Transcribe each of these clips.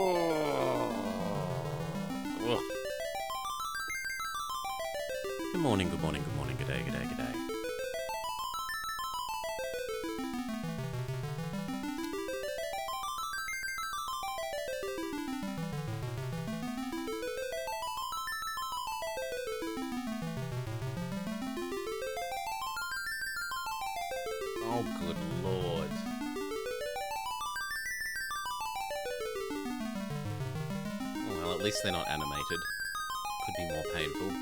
Ugh. Good morning, good morning, good morning, good day, good day, good day. Oh, good lord. Well, at least they're not animated. Could be more painful.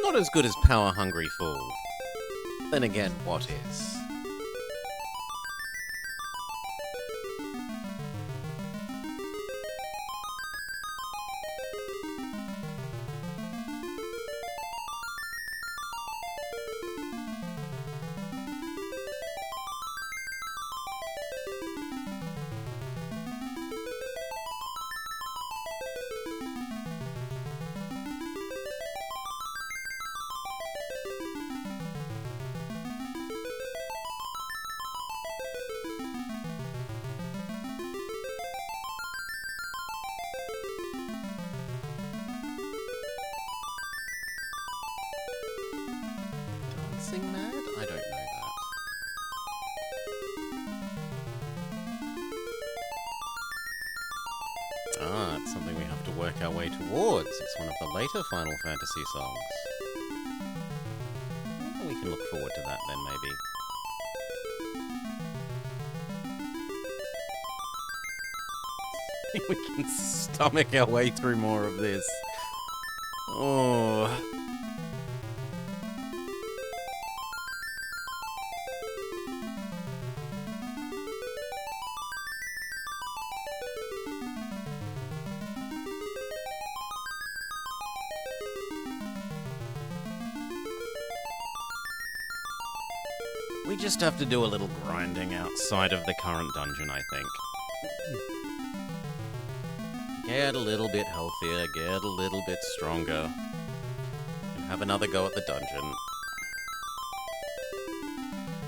Not as good as Power Hungry Fool. Then again, what is? Dancing Mad? I don't know that. Ah, it's something we have to work our way towards. It's one of the later Final Fantasy songs. Well, we can look forward to that then, maybe. We can stomach our way through more of this. Oh. We just have to do a little grinding outside of the current dungeon, I think. Get a little bit healthier, get a little bit stronger, and have another go at the dungeon.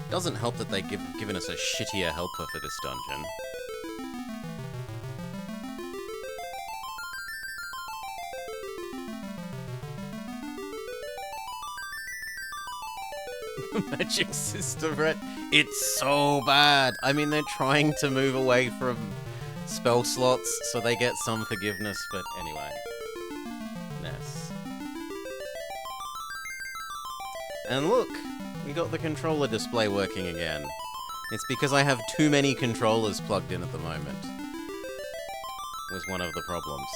Doesn't help that they've given us a shittier helper for this dungeon. Magic Sisterette, it's so bad. I mean, they're trying to move away from spell slots so they get some forgiveness, but anyway. Ness. And look, we got the controller display working again. It's because I have too many controllers plugged in at the moment. Was one of the problems.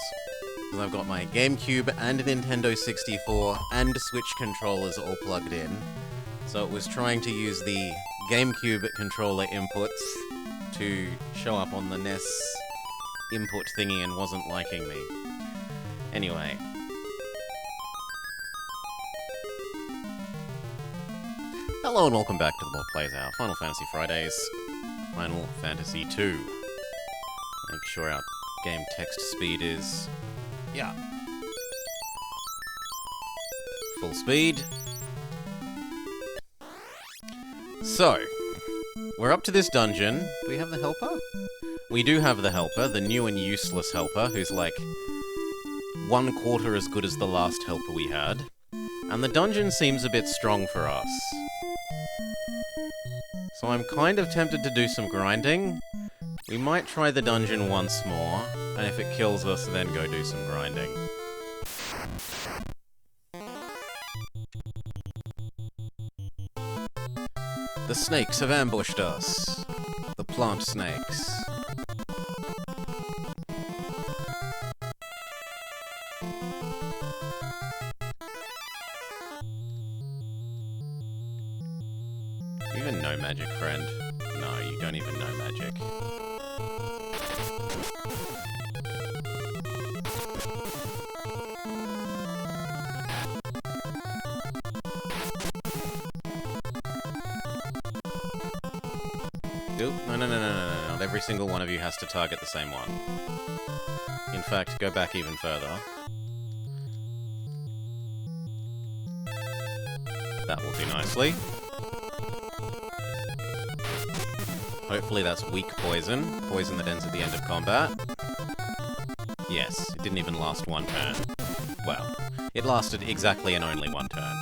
Because I've got my GameCube and Nintendo 64 and Switch controllers all plugged in. So it was trying to use the GameCube controller inputs to show up on the NES input thingy and wasn't liking me. Anyway. Hello and welcome back to the More Plays Hour, Final Fantasy Fridays, Final Fantasy 2. Make sure our game text speed is... yeah. Full speed. So, we're up to this dungeon. Do we have the helper? We do have the helper, the new and useless helper, who's like 1/4 as good as the last helper we had. And the dungeon seems a bit strong for us. So I'm kind of tempted to do some grinding. We might try the dungeon once more, and if it kills us, then go do some grinding. The snakes have ambushed us. The plant snakes. You even know magic, friend? No, you don't even know magic. Oop, no. Every single one of you has to target the same one. In fact, go back even further. That will do nicely. Hopefully that's weak poison. Poison that ends at the end of combat. Yes, it didn't even last one turn. Well, it lasted exactly and only one turn.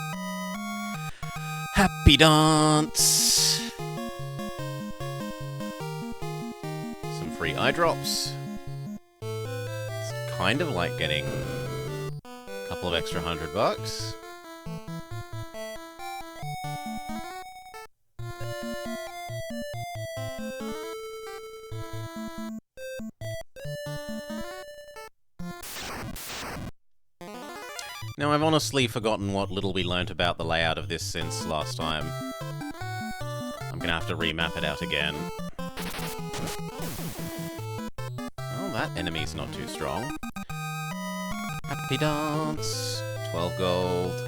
Happy dance! Some free eye drops. It's kind of like getting a couple of extra $100. Now, I've honestly forgotten what little we learnt about the layout of this since last time. I'm gonna have to remap it out again. Oh, that enemy's not too strong. Happy dance! 12 gold.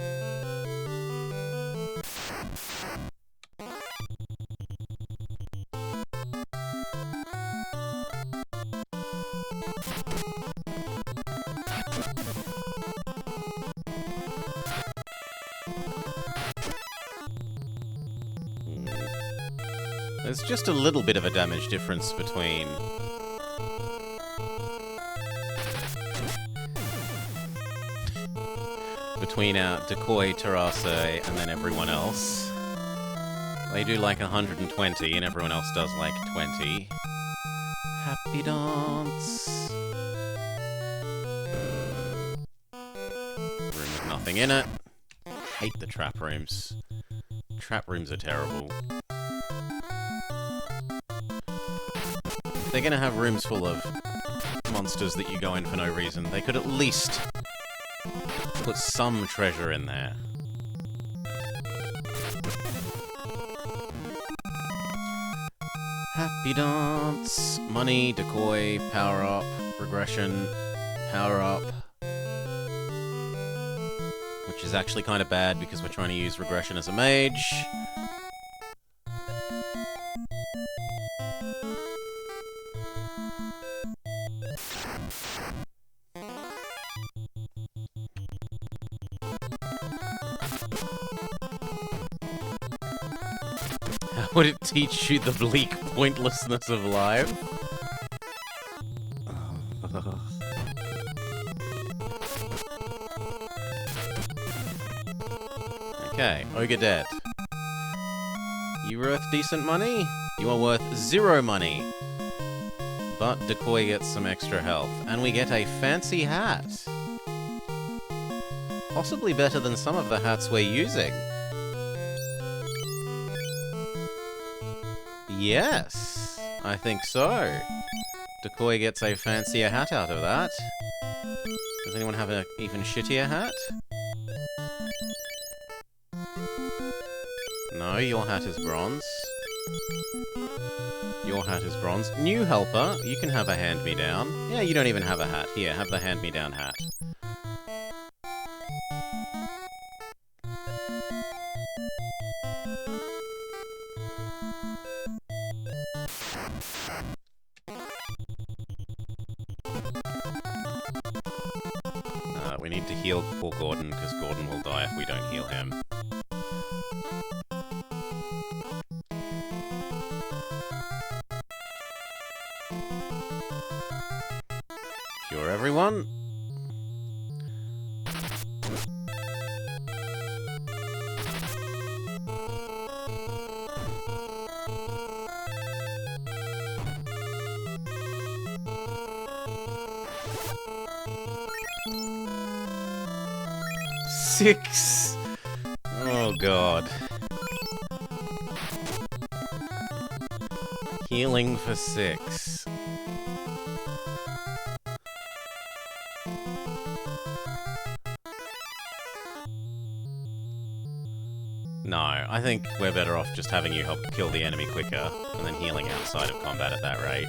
There's just a little bit of a damage difference between our Decoy, Terrasse, and then everyone else. They do like 120, and everyone else does like 20. Happy dance. Room with nothing in it. Hate the trap rooms. Trap rooms are terrible. If they're gonna have rooms full of monsters that you go in for no reason, they could at least put some treasure in there. Happy dance. Money, decoy, power up, regression, power up. Which is actually kind of bad because we're trying to use regression as a mage. Would it teach you the bleak pointlessness of life? Okay, Ogre dead. You worth decent money? You are worth 0 money. But Decoy gets some extra health, and we get a fancy hat. Possibly better than some of the hats we're using. Yes, I think so. Decoy gets a fancier hat out of that. Does anyone have an even shittier hat? No, your hat is bronze. Your hat is bronze. New helper, you can have a hand-me-down. Yeah, you don't even have a hat. Here, have the hand-me-down hat. We need to heal poor Gordon, because Gordon will die if we don't heal him. Cure everyone. Six. Oh god. Healing for 6. No, I think we're better off just having you help kill the enemy quicker, and then healing outside of combat at that rate.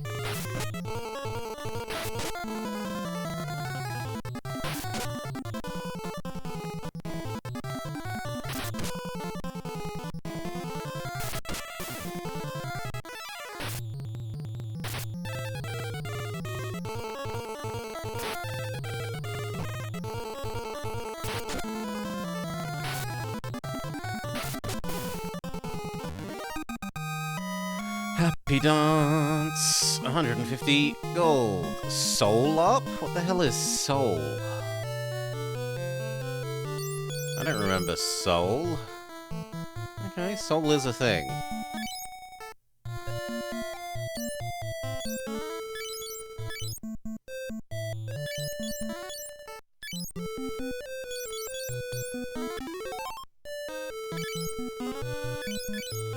Happy dance! 150 gold. Soul up? What the hell is soul? I don't remember soul. Okay, soul is a thing.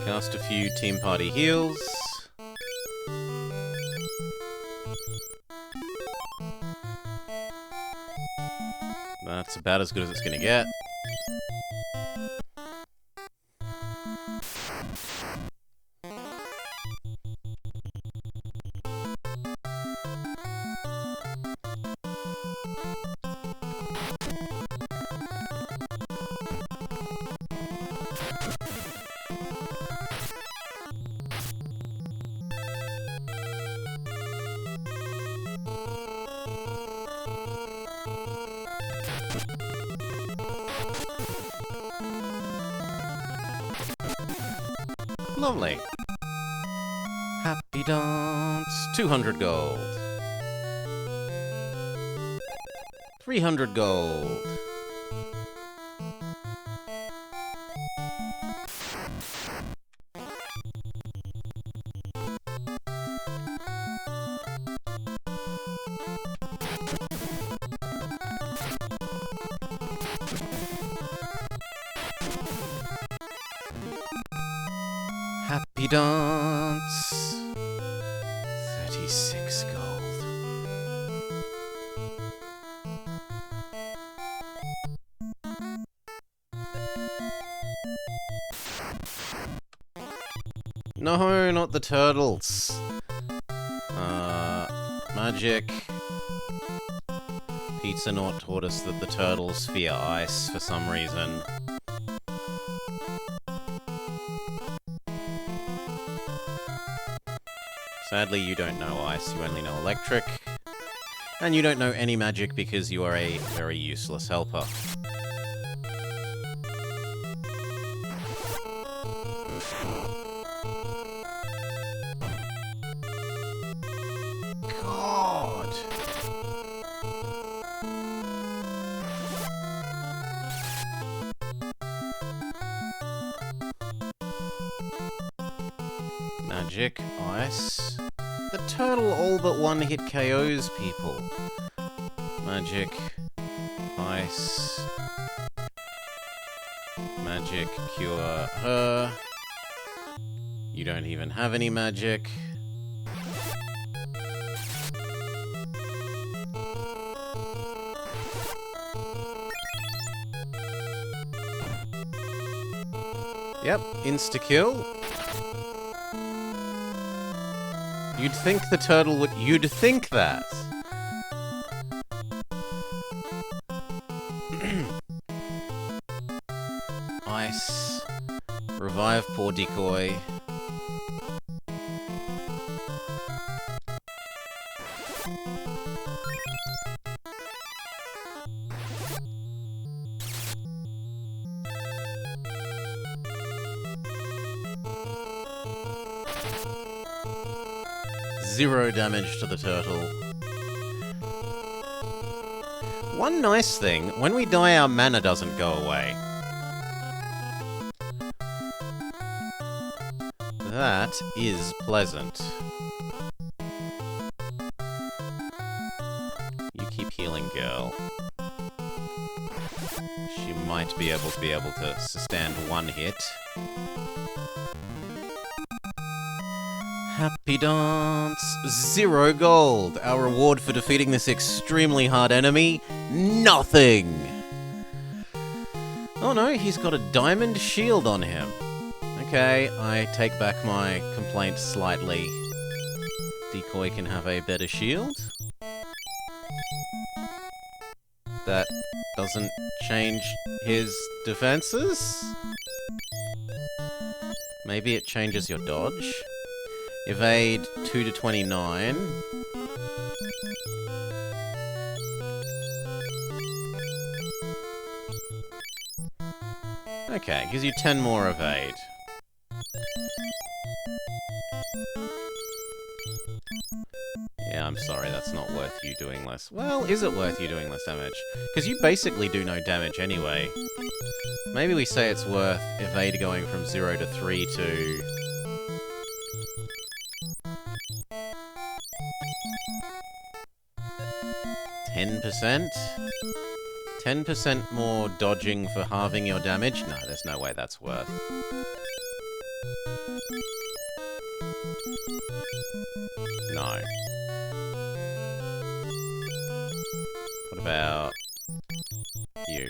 Cast a few Team Party heals. That's about as good as it's gonna get. Lovely. Happy dance. 200 gold. 300 gold. Happy dance. 36 gold. No, not the turtles. Magic. Pizza Nort taught us that the turtles fear ice for some reason. Sadly, you don't know ice, you only know electric. And you don't know any magic because you are a very useless helper. God! Magic, ice. The turtle all but one hit KOs people. Magic, ice. Magic, cure her. You don't even have any magic. Yep, insta-kill. You'd think the turtle would... You'd think that! Ice. Revive poor decoy. Zero damage to the turtle. One nice thing, when we die our mana doesn't go away. That is pleasant. You keep healing, girl. She might be able to sustain one hit. Happy dance. 0 gold. Our reward for defeating this extremely hard enemy? Nothing! Oh no, he's got a diamond shield on him. Okay, I take back my complaint slightly. Decoy can have a better shield. That doesn't change his defenses? Maybe it changes your dodge? Evade 2 to 29. Okay, gives you 10 more evade. Yeah, I'm sorry, that's not worth you doing less. Well, is it worth you doing less damage? Because you basically do no damage anyway. Maybe we say it's worth evade going from 0 to 3 to... 10%? 10% more dodging for halving your damage? No, there's no way that's worth. No. What about you?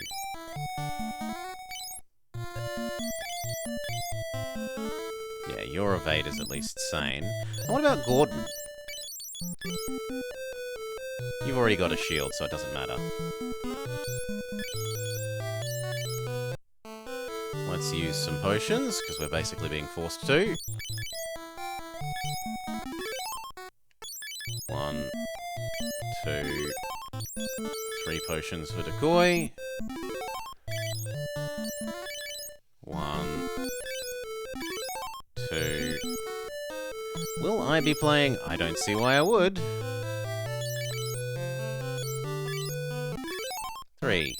Yeah, your evade is at least sane. And what about Gordon? You've already got a shield, so it doesn't matter. Let's use some potions, because we're basically being forced to. 1, 2, 3 potions for decoy. 1, 2. Will I be playing? I don't see why I would. 3.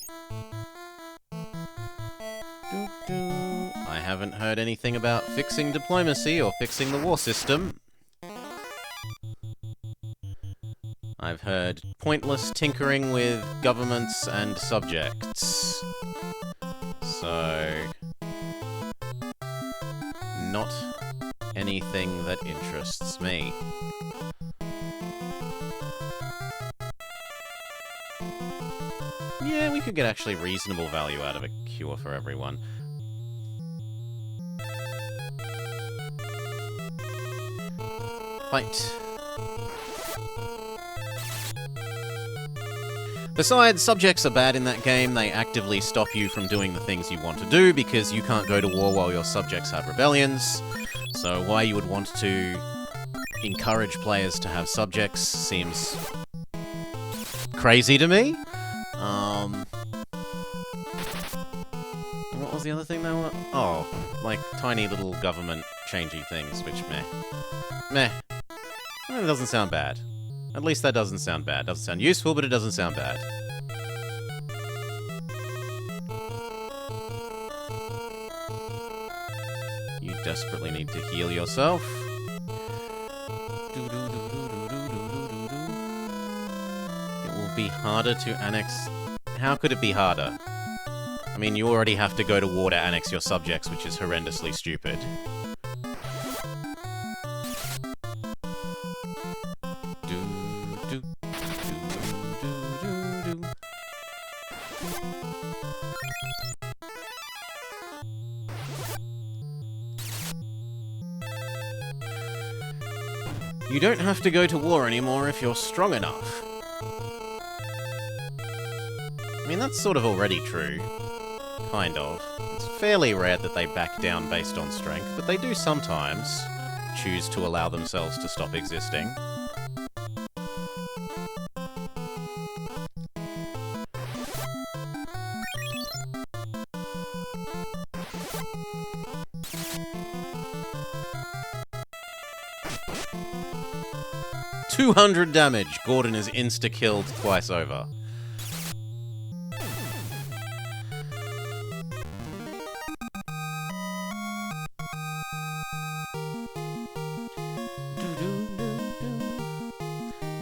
I haven't heard anything about fixing diplomacy or fixing the war system. I've heard pointless tinkering with governments and subjects. So... not anything that interests me. Yeah, we could get actually reasonable value out of a cure for everyone. Fight. Besides, subjects are bad in that game. They actively stop you from doing the things you want to do because you can't go to war while your subjects have rebellions. So why you would want to encourage players to have subjects seems crazy to me. What was the other thing they were? Oh, like tiny little government changey things, which meh. Meh. It doesn't sound bad. At least that doesn't sound bad. Doesn't sound useful, but it doesn't sound bad. You desperately need to heal yourself. It will be harder to annex... How could it be harder? I mean, you already have to go to war to annex your subjects, which is horrendously stupid. You don't have to go to war anymore if you're strong enough. I mean, that's sort of already true. Kind of. It's fairly rare that they back down based on strength, but they do sometimes choose to allow themselves to stop existing. $200 damage. Gordon is insta-killed twice over.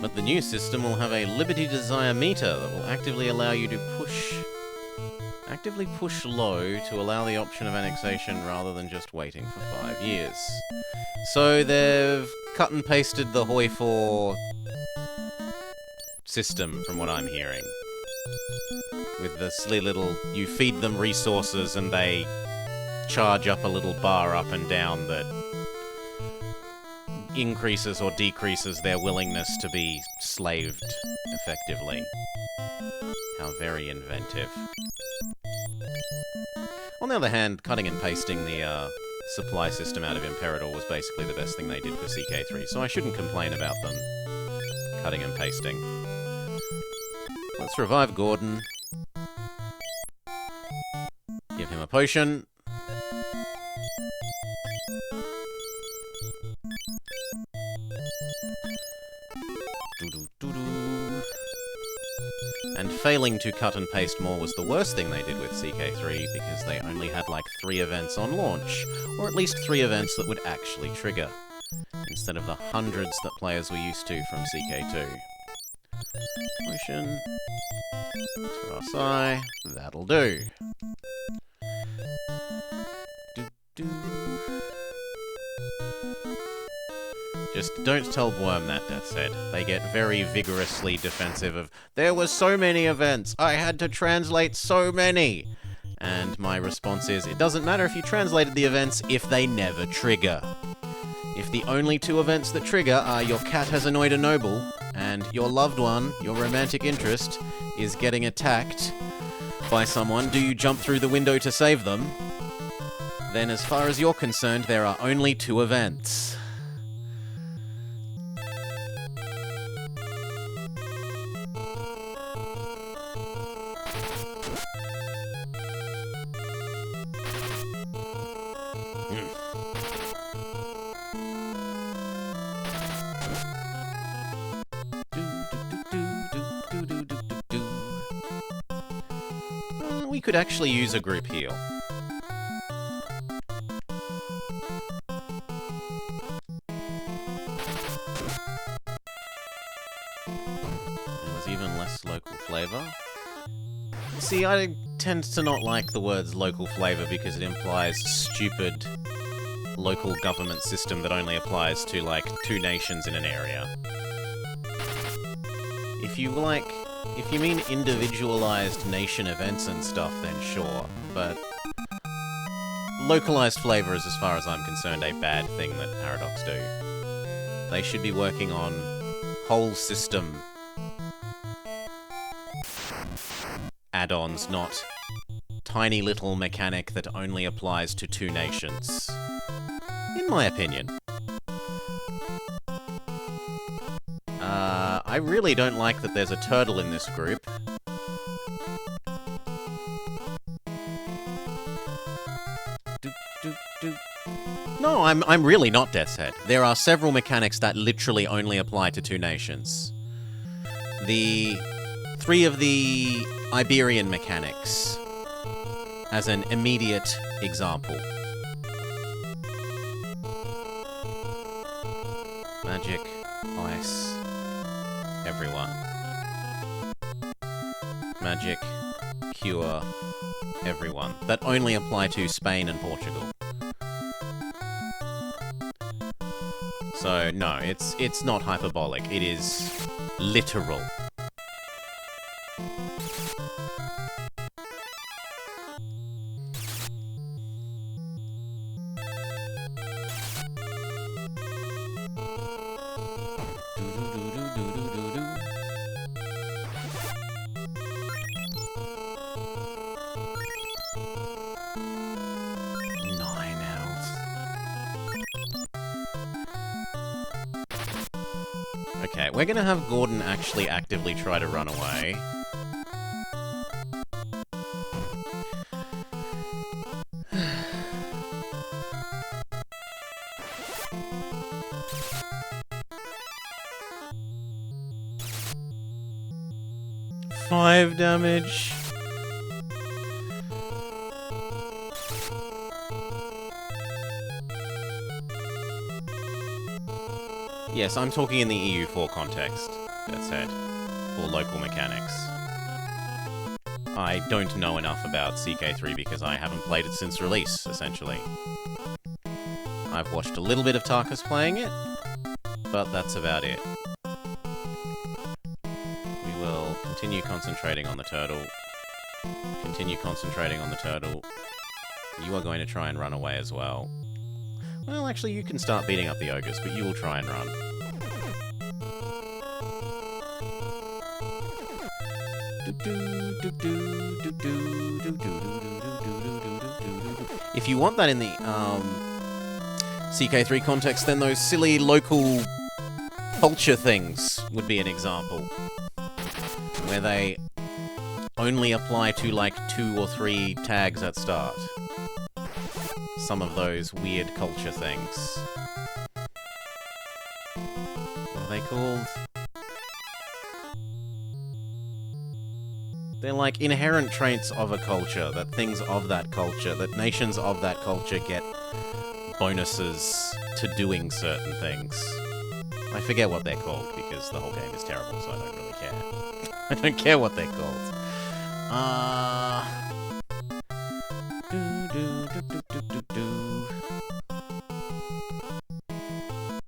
But the new system will have a Liberty Desire meter that will actively allow you to actively push low to allow the option of annexation rather than just waiting for 5 years. So they've cut and pasted the Hoi 4 system, from what I'm hearing. With the silly little, you feed them resources and they charge up a little bar up and down that increases or decreases their willingness to be slaved, effectively. How very inventive. On the other hand, cutting and pasting the supply system out of Imperador was basically the best thing they did for CK3, so I shouldn't complain about them cutting and pasting. Let's revive Gordon. Give him a potion. failing to cut and paste more was the worst thing they did with CK3, because they only had like 3 events on launch, or at least 3 events that would actually trigger, instead of the hundreds that players were used to from CK2. Motion, to our side, that'll do. Just don't tell Worm that, Death said. They get very vigorously defensive of, there were so many events, I had to translate so many! And my response is, it doesn't matter if you translated the events if they never trigger. If the only 2 events that trigger are your cat has annoyed a noble, and your loved one, your romantic interest, is getting attacked by someone, do you jump through the window to save them? Then as far as you're concerned, there are only 2 events. We could actually use a group heal. There was even less local flavor. See, I tend to not like the words local flavor because it implies stupid local government system that only applies to, like, 2 nations in an area. If you mean individualized nation events and stuff, then sure, but localized flavor is, as far as I'm concerned, a bad thing that Paradox do. They should be working on whole system add-ons, not tiny little mechanic that only applies to 2 nations. In my opinion. I really don't like that there's a turtle in this group. No, I'm really not Death's Head. There are several mechanics that literally only apply to 2 nations. The 3 of the Iberian mechanics, as an immediate example. Magic, ice, everyone. Magic, cure, everyone. That only apply to Spain and Portugal. So, no, it's not hyperbolic. It is literal. Okay, we're gonna have Gordon actually actively try to run away. Five damage. Yes, I'm talking in the EU4 context, that said, for local mechanics. I don't know enough about CK3 because I haven't played it since release, essentially. I've watched a little bit of Tarkus playing it, but that's about it. We will continue concentrating on the turtle. Continue concentrating on the turtle. You are going to try and run away as well. Well, actually, you can start beating up the ogres, but you will try and run. If you want that in the CK3 context, then those silly local culture things would be an example. Where they only apply to like 2 or 3 tags at start. Some of those weird culture things. What are they called? They're like inherent traits of a culture, that things of that culture, that nations of that culture get bonuses to doing certain things. I forget what they're called because the whole game is terrible, so I don't really care. I don't care what they're called.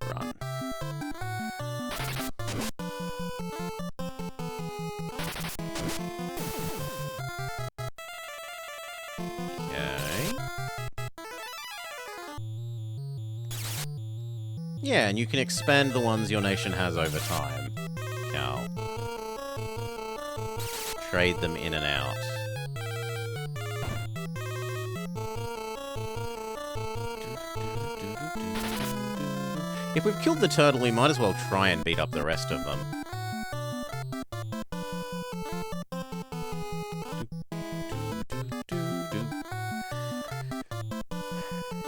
Run. Okay. Yeah, and you can expand the ones your nation has over time. Cal. Trade them in and out. If we've killed the turtle, we might as well try and beat up the rest of them.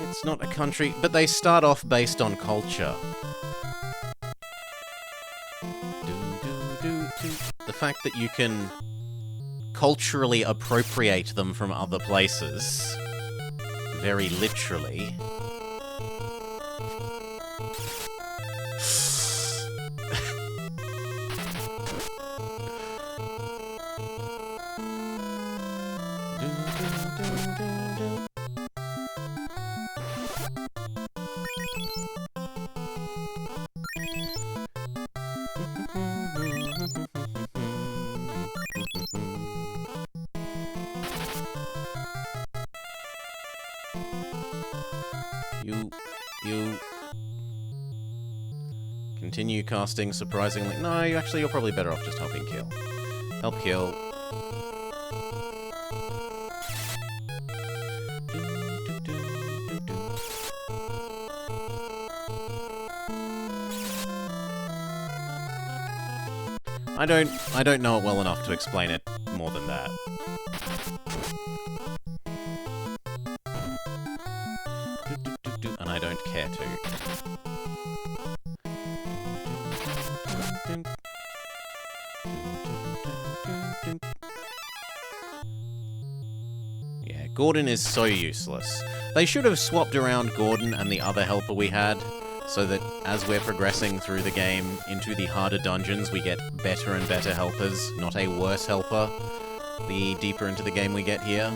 It's not a country, but they start off based on culture. The fact that you can culturally appropriate them from other places, very literally. You continue casting surprisingly. No, you're probably better off just helping kill. Help kill. I don't know it well enough to explain it more than that. And I don't care to. Yeah, Gordon is so useless. They should have swapped around Gordon and the other helper we had, so that as we're progressing through the game into the harder dungeons, we get better and better helpers, not a worse helper, the deeper into the game we get here.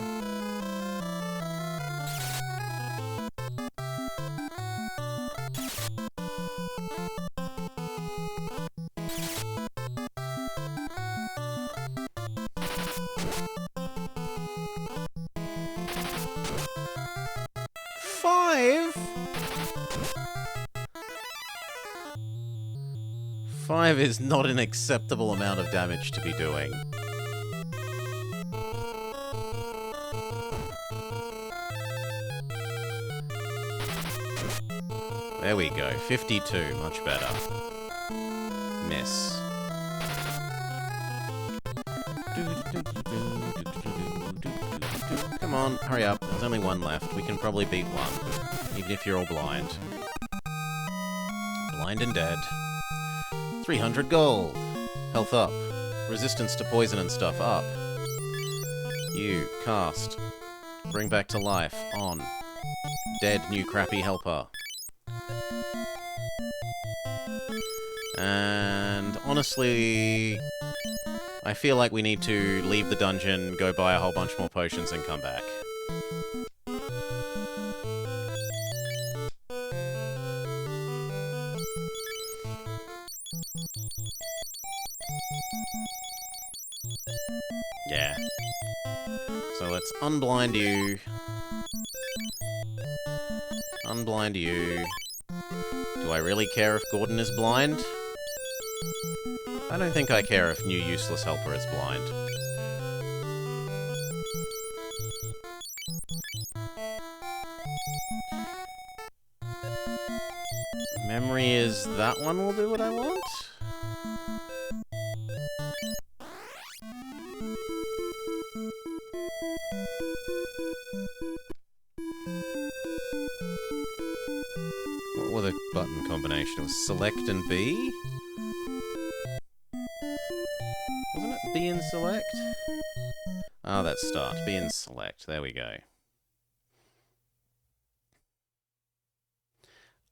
Five is not an acceptable amount of damage to be doing. There we go. 52. Much better. Miss. Come on, hurry up. There's only one left. We can probably beat one, even if you're all blind. Blind and dead. 300 gold. Health up. Resistance to poison and stuff up. You, cast. Bring back to life. On. Dead, new crappy helper. And honestly, I feel like we need to leave the dungeon, go buy a whole bunch more potions, and come back. Yeah. So let's unblind you. Unblind you. Do I really care if Gordon is blind? I don't think I care if new useless helper is blind. Memory is that one will do what I want? What were the button combination? It was select and B? Wasn't it B in select? Ah, that's start. B in select. There we go.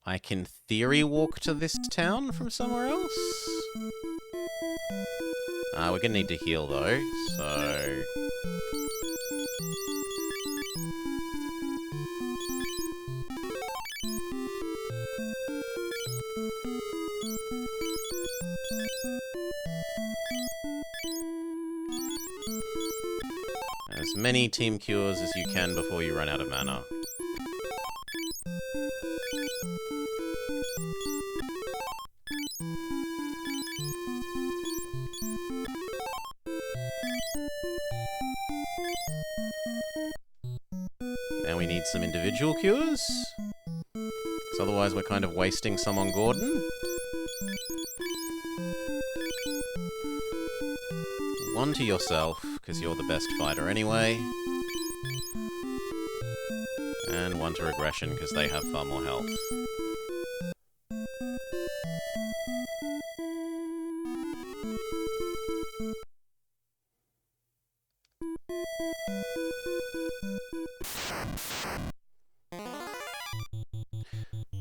I can theory walk to this town from somewhere else? We're gonna need to heal though, so... As many team cures as you can before you run out of mana. Now we need some individual cures. So otherwise we're kind of wasting some on Gordon. One to yourself, because you're the best fighter anyway. And one to Regression, because they have far more health.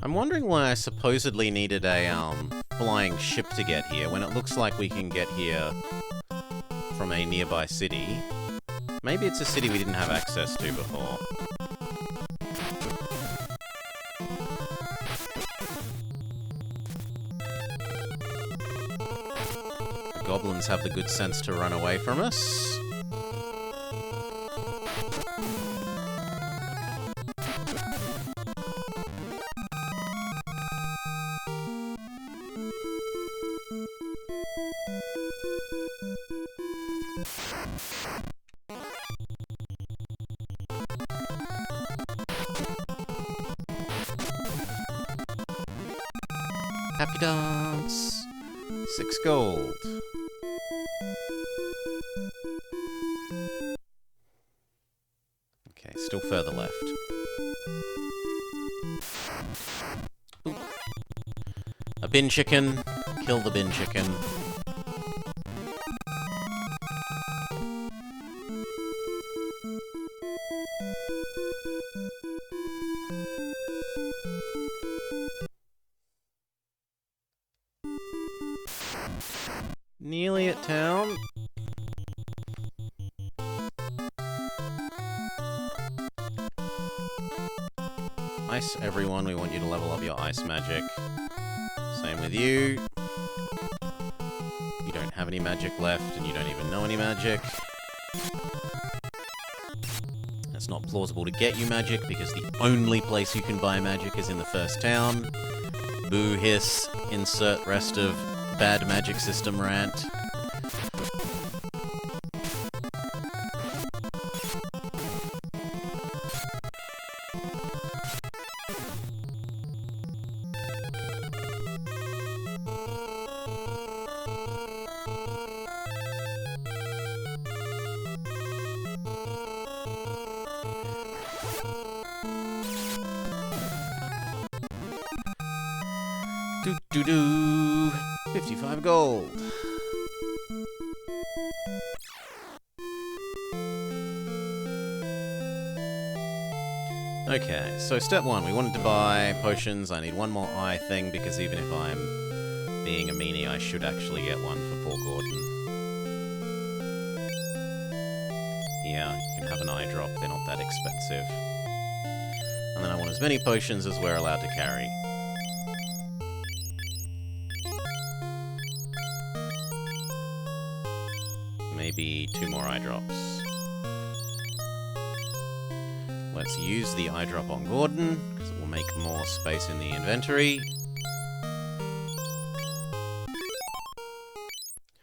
I'm wondering why I supposedly needed a flying ship to get here, when it looks like we can get here from a nearby city. Maybe it's a city we didn't have access to before. The goblins have the good sense to run away from us. Happy dance! 6 gold. Okay, still further left. Ooh. A bin chicken. Kill the bin chicken. Nearly at town. Ice everyone, we want you to level up your ice magic. Same with you. You don't have any magic left and you don't even know any magic. It's not plausible to get you magic because the only place you can buy magic is in the first town. Boo hiss, insert rest of bad magic system rant. Do-do-do! 55 gold. Okay, so step 1, we wanted to buy potions. I need one more eye thing, because even if I'm being a meanie, I should actually get one for poor Gordon. Yeah, you can have an eye drop, they're not that expensive. And then I want as many potions as we're allowed to carry. Maybe 2 more eye drops. Let's use the eye drop on Gordon, because it will make more space in the inventory.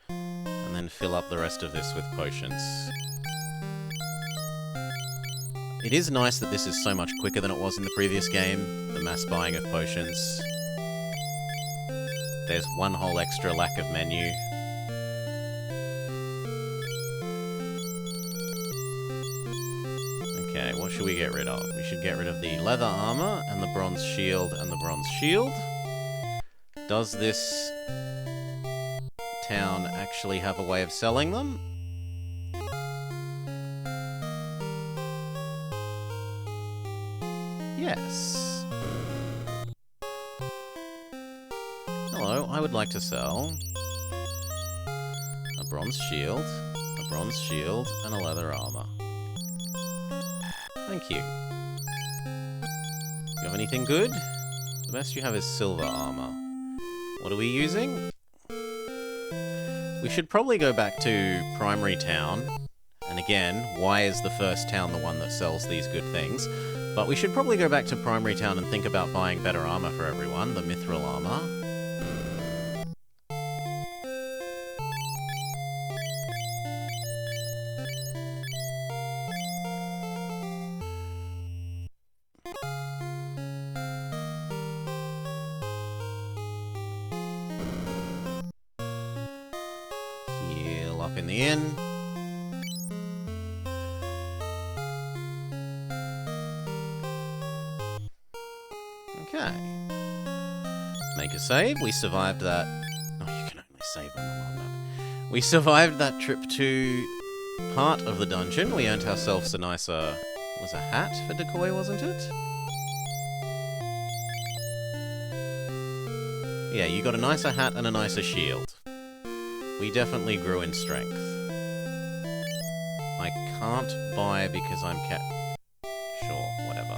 And then fill up the rest of this with potions. It is nice that this is so much quicker than it was in the previous game, the mass buying of potions. There's one whole extra lack of menu. Okay, what should we get rid of? We should get rid of the leather armor, and the bronze shield, and the bronze shield. Does this town actually have a way of selling them? Yes. Hello, I would like to sell a bronze shield, and a leather armor. Thank you. You have anything good? The best you have is silver armor. What are we using? We should probably go back to Primary Town. And again, why is the first town the one that sells these good things? But we should probably go back to Primary Town and think about buying better armor for everyone, the mithril armor. Heal up in the inn. Okay. Make a save. We survived that. Oh, you can only save on the world map. We survived that trip to part of the dungeon. We earned ourselves a nicer... was a hat for decoy, wasn't it? Yeah, you got a nicer hat and a nicer shield. We definitely grew in strength. I can't buy because I'm Sure, whatever.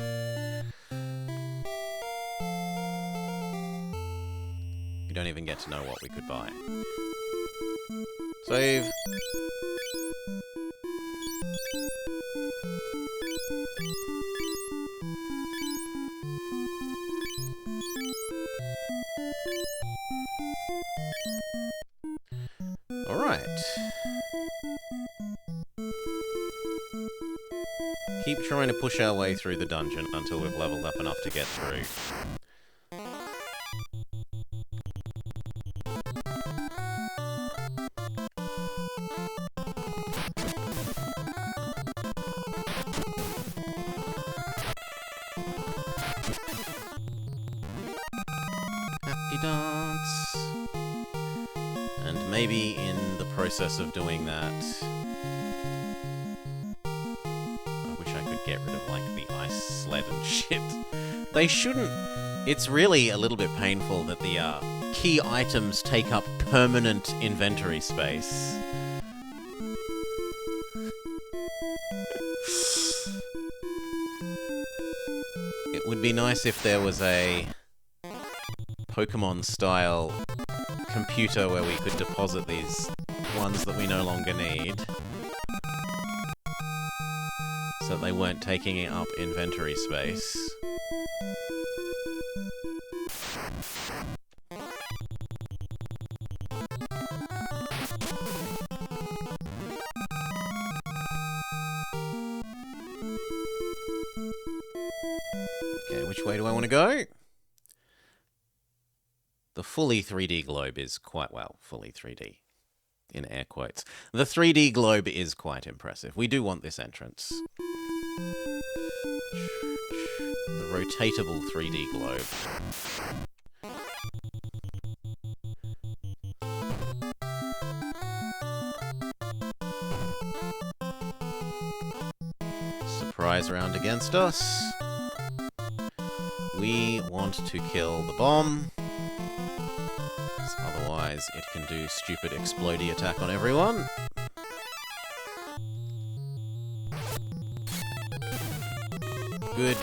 We don't even get to know what we could buy. Save. Alright. Keep trying to push our way through the dungeon until we've leveled up enough to get through. Happy dance. And maybe in the process of doing that, I wish I could get rid of, like, the ice sled and shit. They shouldn't... It's really a little bit painful that the key items take up permanent inventory space. It would be nice if there was a Pokemon-style computer where we could deposit these ones that we no longer need, so that they weren't taking up inventory space. Okay, which way do I want to go? The fully 3D globe is quite, well, fully 3D, in air quotes. The 3D globe is quite impressive. We do want this entrance. The rotatable 3D globe. Surprise round against us. We want to kill the bomb. Otherwise, it can do stupid explodey attack on everyone. Good.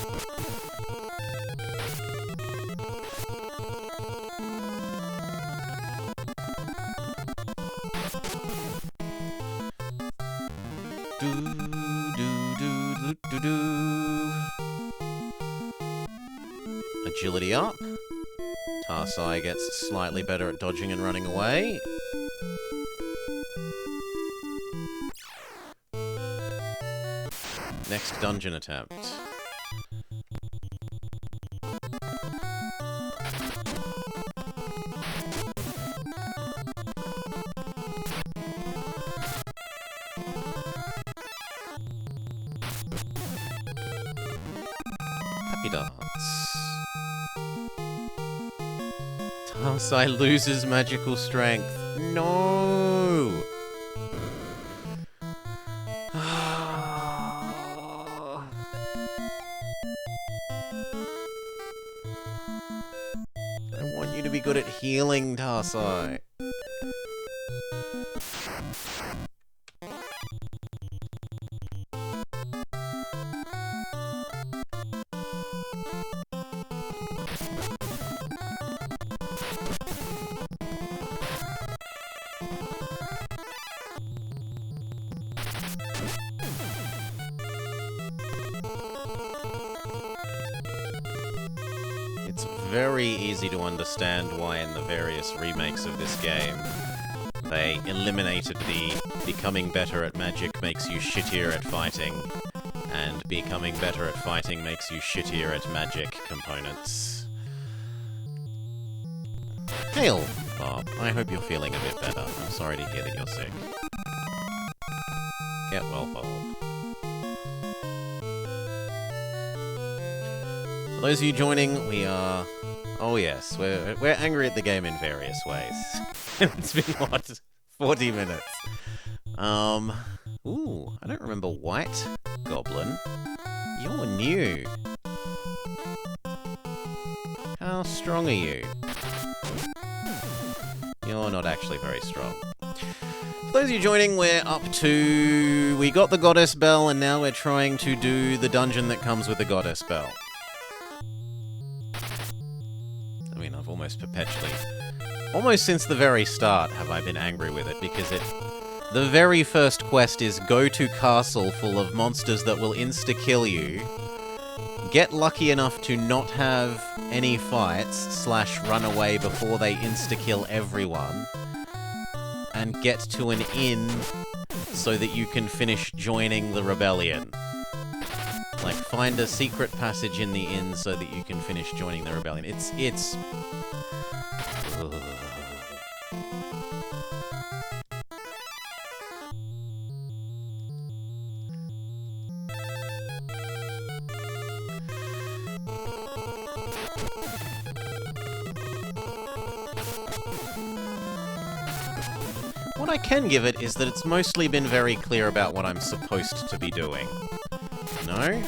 Agility up. Tarsai gets slightly better at dodging and running away. Next dungeon attempt. Happy dance. Tarsai loses magical strength. no! I want you to be good at healing, Tarsai. It's very easy to understand why in the various remakes of this game they eliminated the becoming better at magic makes you shittier at fighting, and becoming better at fighting makes you shittier at magic components. Hail, Bob. I hope you're feeling a bit better. I'm sorry to hear that you're sick. Get well, Bob. For those of you joining, we are... Oh yes, we're angry at the game in various ways. It's been, what, 40 minutes? Ooh, I don't remember White Goblin. You're new. How strong are you? You're not actually very strong. For those of you joining, we're up to... We got the Goddess Bell, and now we're trying to do the dungeon that comes with the Goddess Bell. I mean, I've almost perpetually... Almost since the very start have I been angry with it, because the very first quest is go to castle full of monsters that will insta-kill you, get lucky enough to not have any fights, / run away before they insta-kill everyone, and get to an inn so that you can finish joining the rebellion. Like, find a secret passage in the inn so that you can finish joining the rebellion. It's... Ugh. What I can give it is that it's mostly been very clear about what I'm supposed to be doing. No?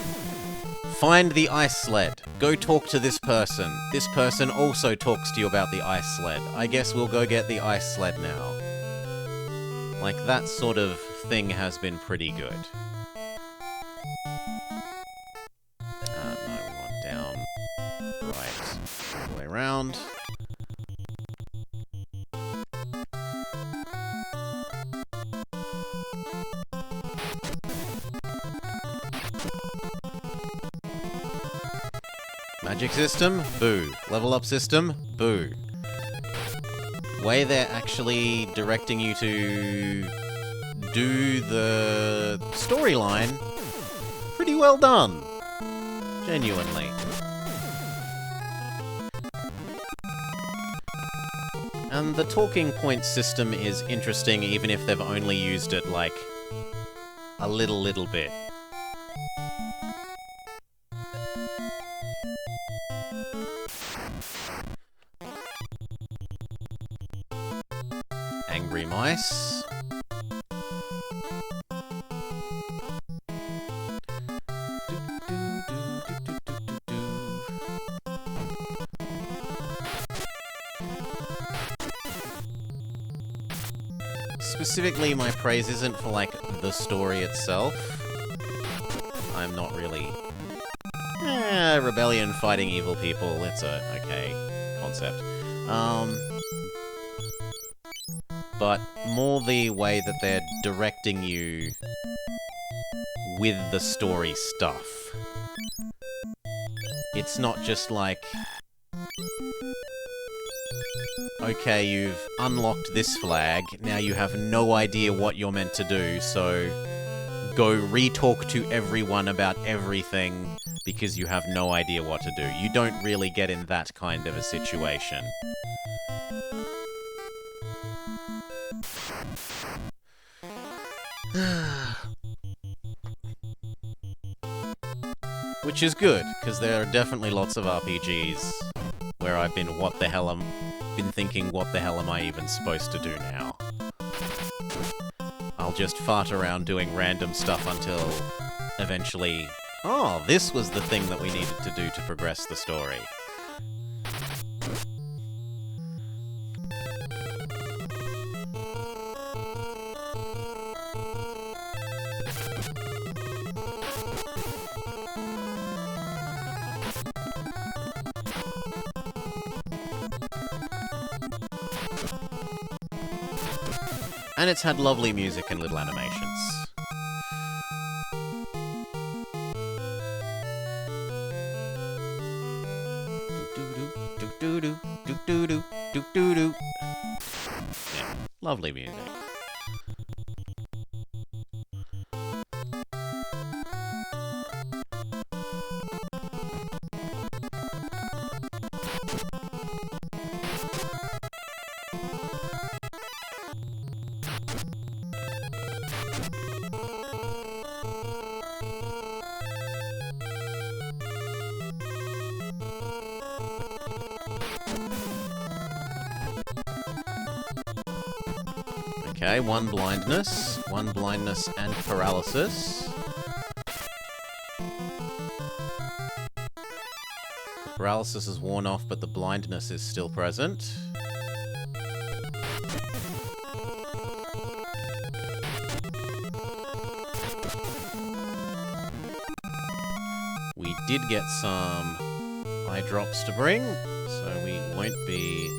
Find the ice sled. Go talk to this person. This person also talks to you about the ice sled. I guess we'll go get the ice sled now. Like, that sort of thing has been pretty good. No, we want down, right, all the way around. Magic system? Boo. Level up system? Boo. Way they're actually directing you to do the storyline, pretty well done. Genuinely. And the talking point system is interesting even if they've only used it, like, a little bit. Angry mice. Specifically, my praise isn't for, like, the story itself. I'm not really... rebellion fighting evil people, it's a okay concept. But more the way that they're directing you with the story stuff. It's not just like, okay, you've unlocked this flag, now you have no idea what you're meant to do, so go re-talk to everyone about everything because you have no idea what to do. You don't really get in that kind of a situation. Which is good, because there are definitely lots of RPGs where I've been, been thinking, what the hell am I even supposed to do now? just fart around doing random stuff until eventually, oh, this was the thing that we needed to do to progress the story. And it's had lovely music and little animations. Yeah, lovely music. Okay, one blindness and paralysis. The paralysis is worn off, but the blindness is still present. We did get some eye drops to bring, so we won't be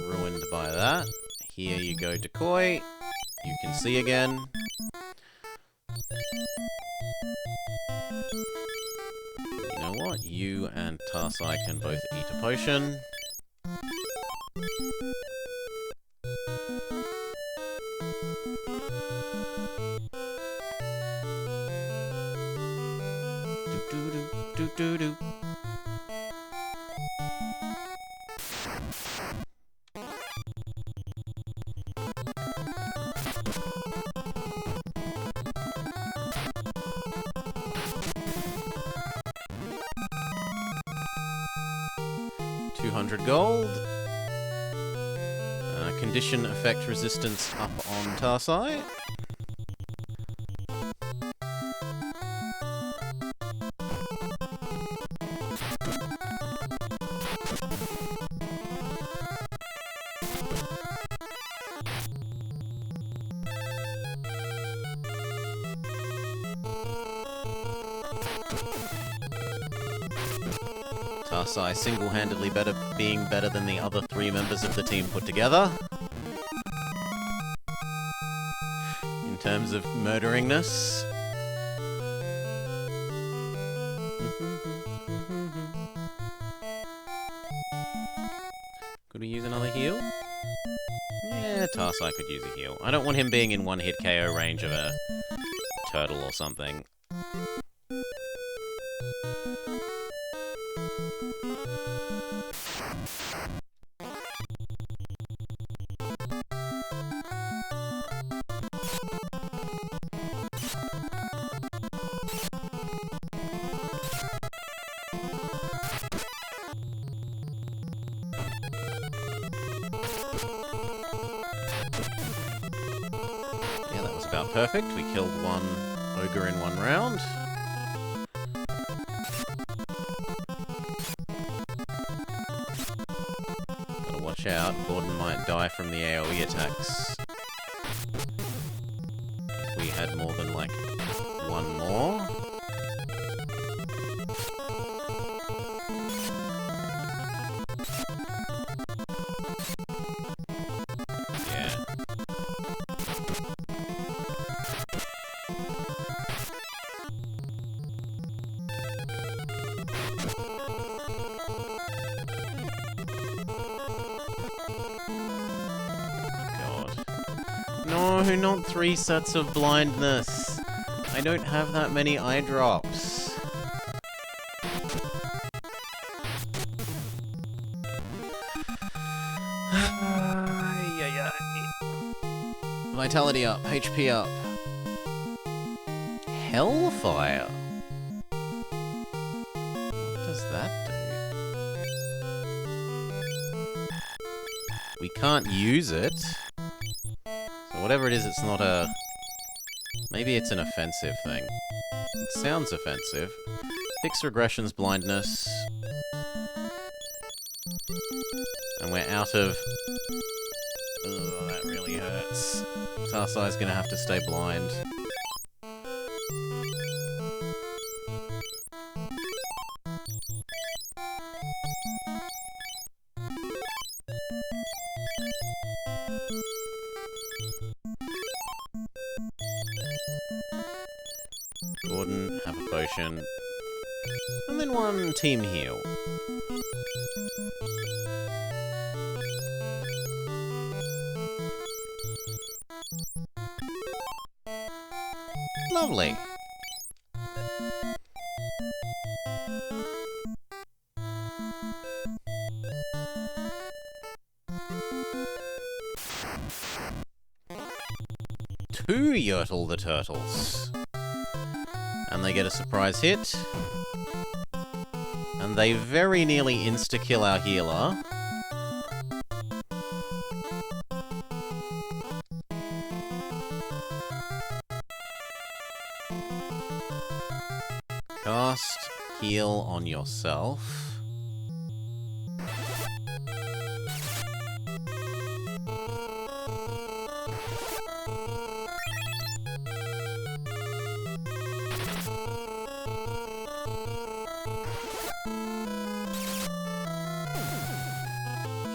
ruined by that. Here you go, Decoy. You can see again. You know what? You and Tarsai can both eat a potion. Do-do-do-do-do-do. 200 gold. Condition effect resistance up on Tarsai. Tarsai single-handedly being better than the other 3 members of the team put together. In terms of murderingness. Could we use another heal? Yeah, Tarsai could use a heal. I don't want him being in one-hit KO range of a turtle or something. Yeah, that was about perfect. We killed one ogre in one round. Gotta watch out, Gordon might die from the AoE attacks. If we had more than, like, one more. Yeah. No, not 3 sets of blindness. I don't have that many eye drops. Vitality up, HP up. Hellfire. What does that do? We can't use it. So whatever it is, it's not a Maybe it's an offensive thing. It sounds offensive. Fix regression's blindness. And we're out of... Ugh, that really hurts. Tarsai's gonna have to stay blind. Gordon, have a potion. And then one team heal. Lovely. Two Yertle the Turtles. And they get a surprise hit. And they very nearly insta-kill our healer. Cast heal on yourself.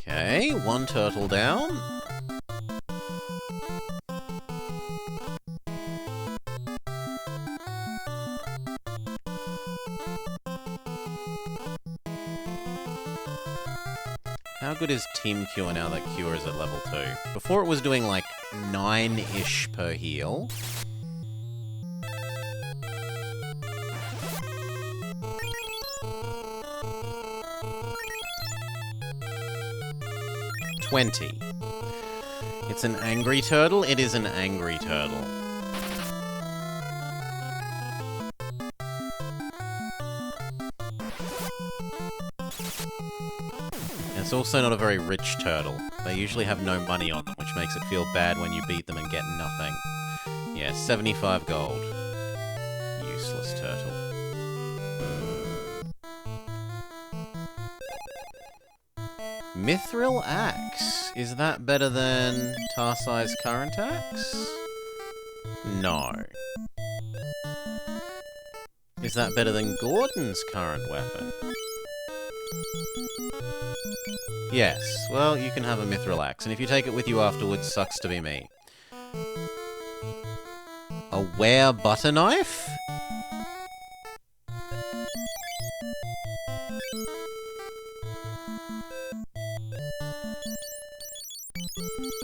Okay, one turtle down. How good is Team Cure now that Cure is at level 2? Before it was doing like 9-ish per heal. $20. It's an angry turtle. It is an angry turtle. It's also not a very rich turtle. They usually have no money on them, which makes it feel bad when you beat them and get nothing. Yeah, 75 gold. Useless turtle. Mithril Axe. Is that better than Tarsai's current axe? No. Is that better than Gordon's current weapon? Yes. Well, you can have a Mithril Axe, and if you take it with you afterwards, sucks to be me. A Were butter knife?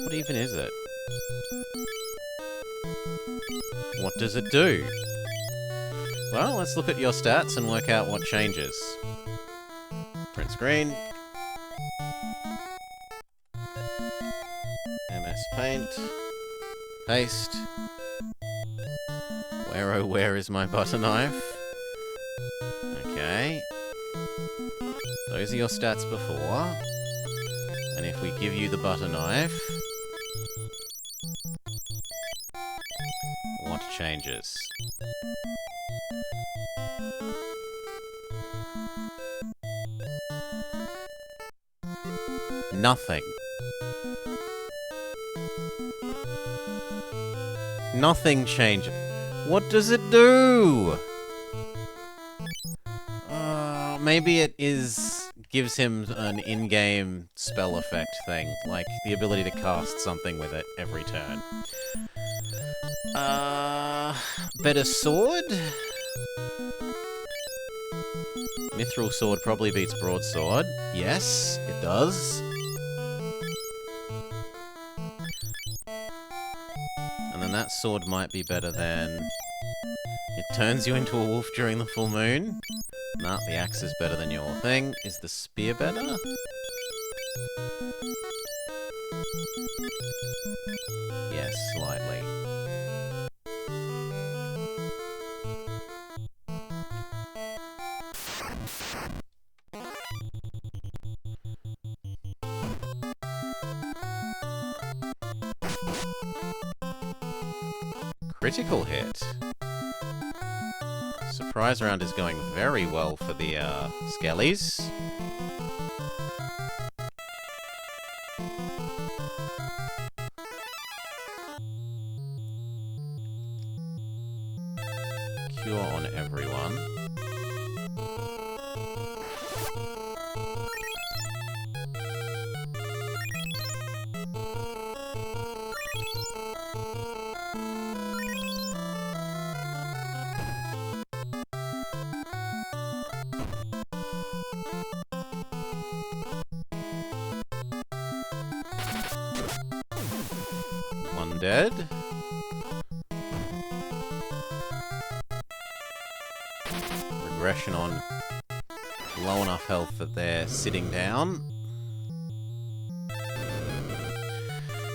What even is it? What does it do? Well, let's look at your stats and work out what changes. Print screen. MS Paint. Paste. Where oh where is my butter knife? Okay. Those are your stats before. And if we give you the butter knife... what changes? Nothing. Nothing changes. What does it do? Maybe it gives him an in-game spell effect thing, like the ability to cast something with it every turn. Better sword? Mithril sword probably beats broadsword. Yes, it does. And then that sword might be better than... it turns you into a wolf during the full moon. Nah, the axe is better than your thing. Is the spear better? Yes, slightly. critical hit. Surprise round is going very well for the Skellies. Cure on everyone. One dead. Regression on low enough health that they're sitting down.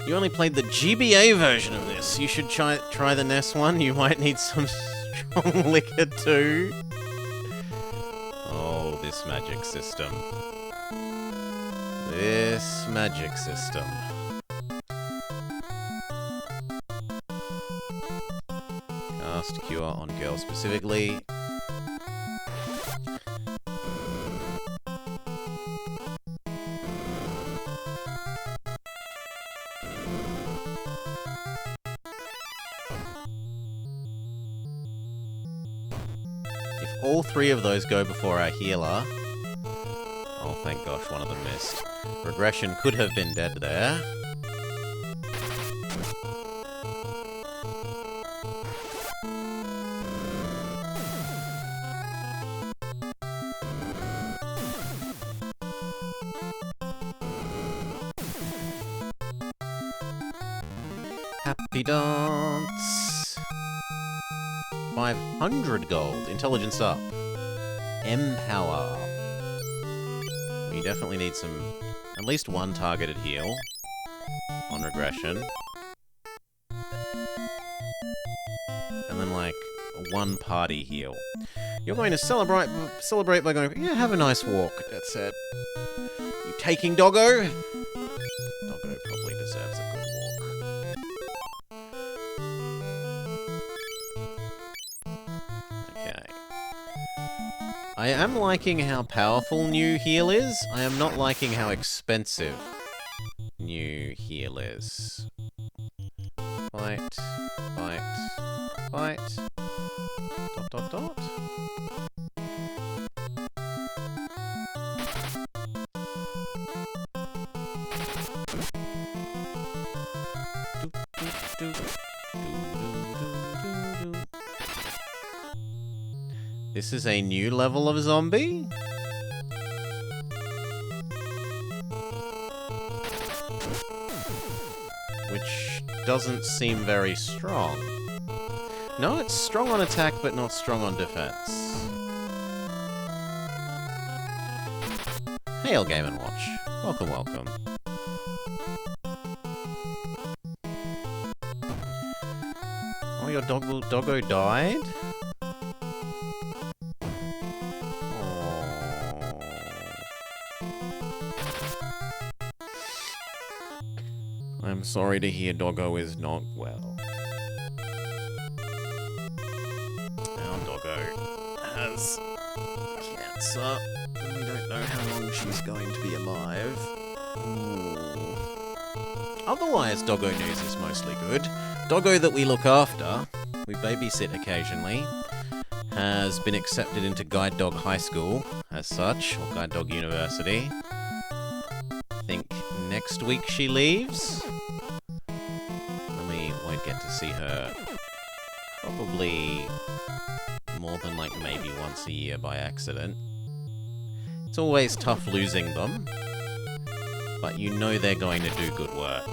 You only played the GBA version of this. You should try the NES one. You might need some strong liquor too. Oh, this magic system. This magic system. Cast Cure on girls specifically. If all three of those go before our healer... Oh, thank gosh, one of them missed. Regression could have been dead there. Happy dance. 500 gold. Intelligence up. Empower. We definitely need some... at least one targeted heal on regression. And then, like, one party heal. You're going to celebrate by going, yeah, have a nice walk, that said. You taking Doggo? Doggo probably deserves a good walk. Okay. I am liking how powerful new heal is. I am not liking how expensive new heal is. Fight, fight, fight. Dot, dot, dot. This is a new level of zombie? Which doesn't seem very strong. No, it's strong on attack, but not strong on defense. Hail, Game & Watch. Welcome, welcome. Oh, your doggo died? I'm sorry to hear Doggo is not well. Our Doggo has cancer, and we don't know how long she's going to be alive. Ooh. Otherwise, Doggo news is mostly good. Doggo that we look after, we babysit occasionally, has been accepted into Guide Dog High School as such, or Guide Dog University. I think next week she leaves. And we won't get to see her probably more than like maybe once a year by accident. It's always tough losing them, but you know they're going to do good work.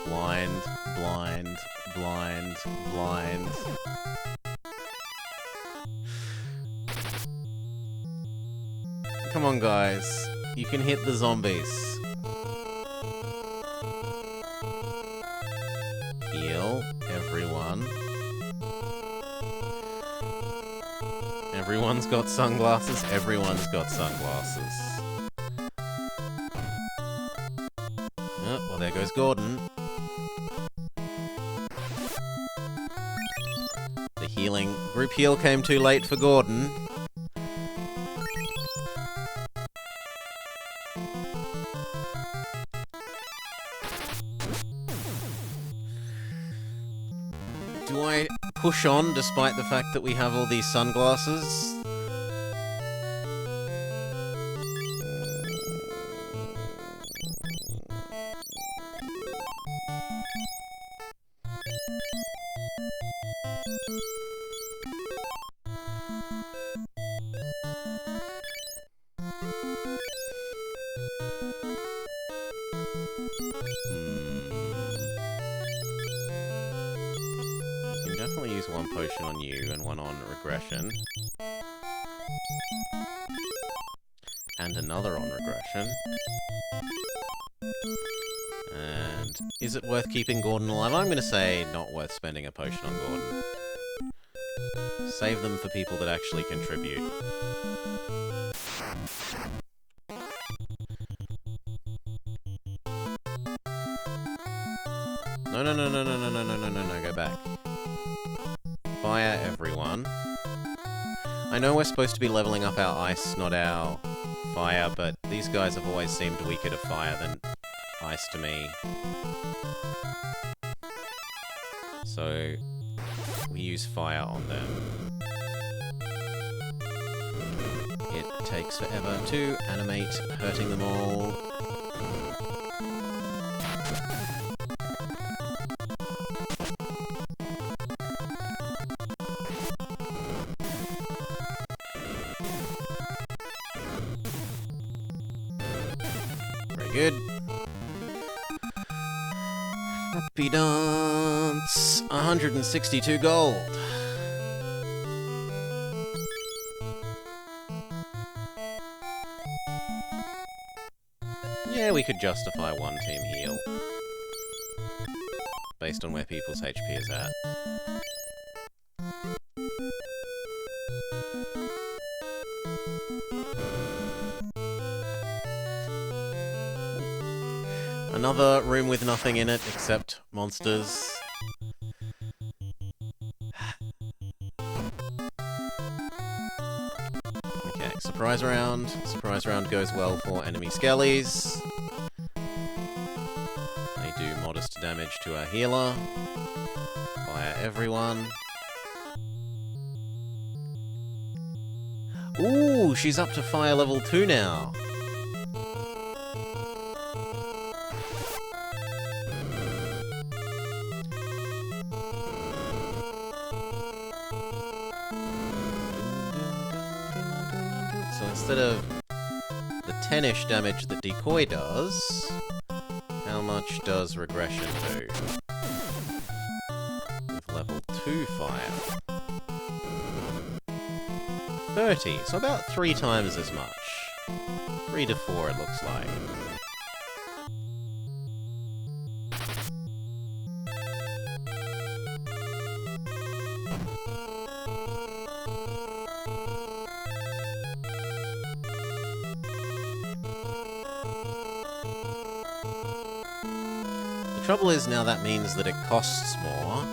Blind, blind, blind, blind. Come on, guys. You can hit the zombies. Heal everyone. Everyone's got sunglasses. Everyone's got sunglasses. Oh, well, there goes Gordon. The healing group heal came too late for Gordon. Do I push on despite the fact that we have all these sunglasses? Definitely use one potion on you and one on regression. And another on regression. And is it worth keeping Gordon alive? I'm going to say not worth spending a potion on Gordon. Save them for people that actually contribute. No, no, no, no, no, no, no, no, no, no, no, go back. Fire everyone. I know we're supposed to be leveling up our ice, not our fire, but these guys have always seemed weaker to fire than ice to me. So, we use fire on them. It takes forever to animate, hurting them all. Good. Happy dance. 162 gold. Yeah, we could justify one team heal. Based on where people's HP is at. Another room with nothing in it except monsters. Okay, surprise round. Surprise round goes well for enemy skellies. They do modest damage to our healer. Fire everyone. Ooh, she's up to fire level 2 now. So instead of the 10-ish damage that Decoy does, how much does Regression do? With level 2 fire. 30, so about 3 times as much. 3 to 4 it looks like. The trouble is now that means that it costs more.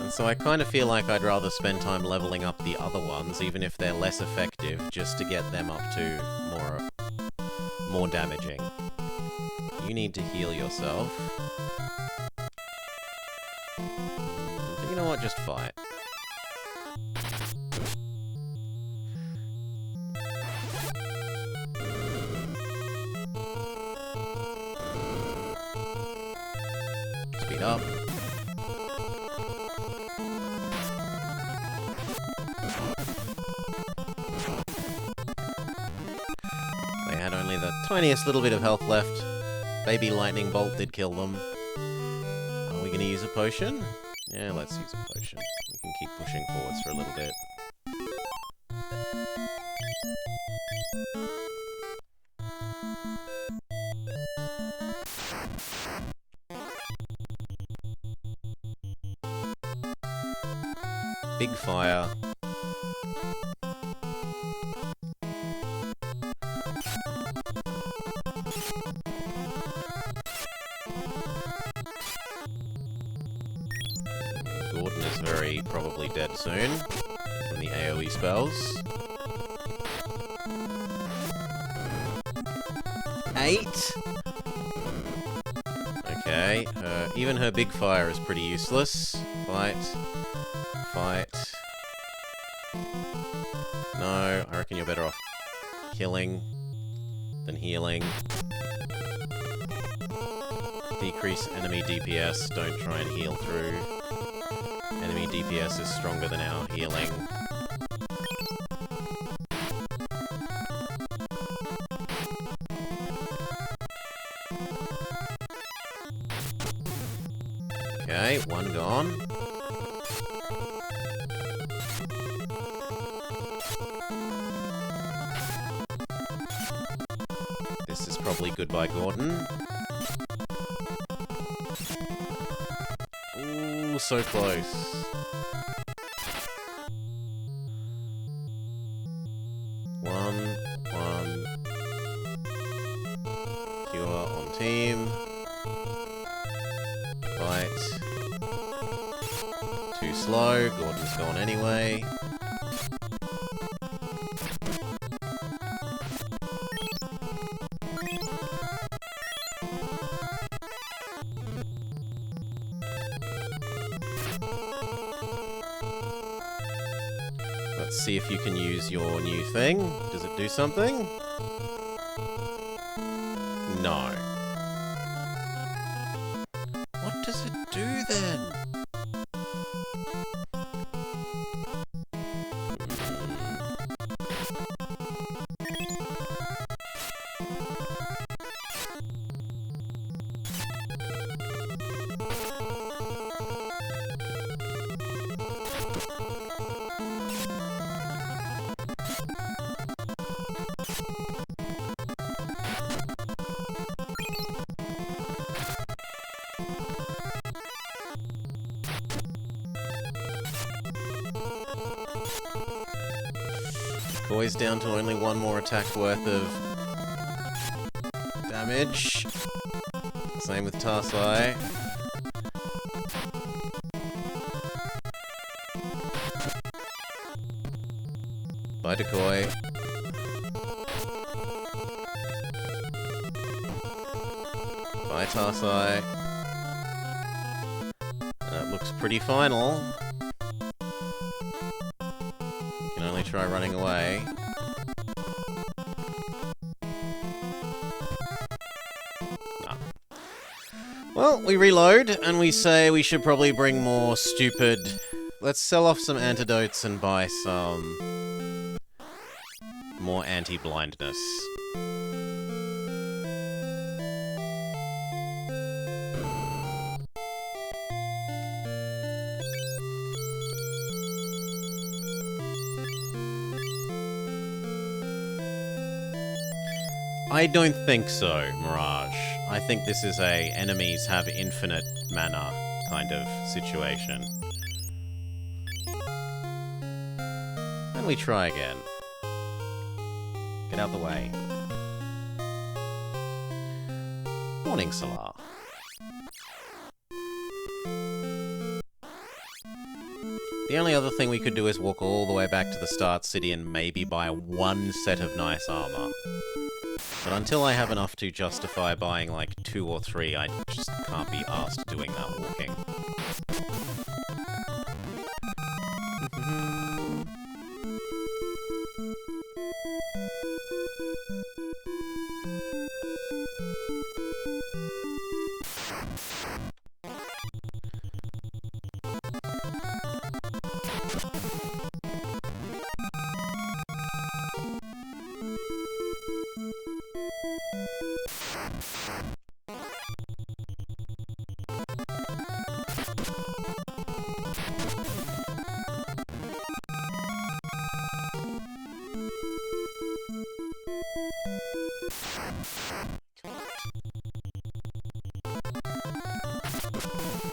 And so I kind of feel like I'd rather spend time leveling up the other ones, even if they're less effective, just to get them up to more damaging. You need to heal yourself. But you know what? Just fight. Speed up. They had only the tiniest little bit of health left. Baby lightning bolt did kill them. Are we going to use a potion? Yeah, let's use a potion. We can keep pushing forwards for a little bit. Big fire. Gordon is very probably dead soon from the AoE spells. 8. Okay, even her big fire is pretty useless. Fight. Fight. No, I reckon you're better off killing than healing. Decrease enemy DPS, don't try and heal through. Enemy DPS is stronger than our healing. Okay, one gone. This is probably goodbye, Gordon. Ooh, so close. One. Cure on team. Fight. Too slow. Gordon's gone anyway. Let's see if you can use your new thing. Does it do something? No. What does it do then? Boy's down to only one more attack worth of damage. Same with Tarsai. Bye, Decoy. Bye, Tarsai. That looks pretty final. You can only try running away. Nah. Well, we reload, and we say we should probably bring more stupid... Let's sell off some antidotes and buy some... more anti-blindness. I don't think so, Mirage. I think this is a enemies have infinite mana kind of situation. And we try again. Get out of the way. Morning, Salar. The only other thing we could do is walk all the way back to the start city and maybe buy one set of nice armor. But until I have enough to justify buying like 2 or 3, I just can't be asked doing that walking.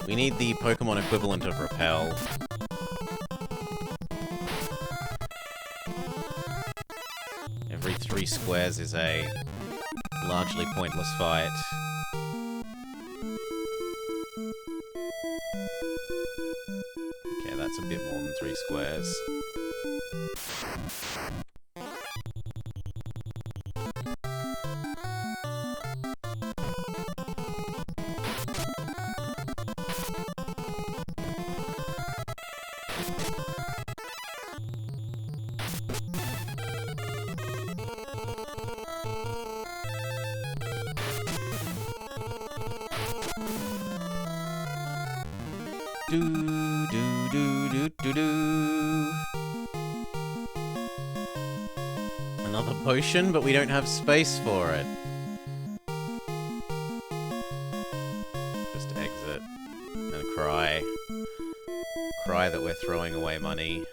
We need the Pokemon equivalent of Repel. Every 3 squares is a largely pointless fight. Okay, that's a bit more than 3 squares. Another potion, but we don't have space for it. Just exit and cry. Cry that we're throwing away money.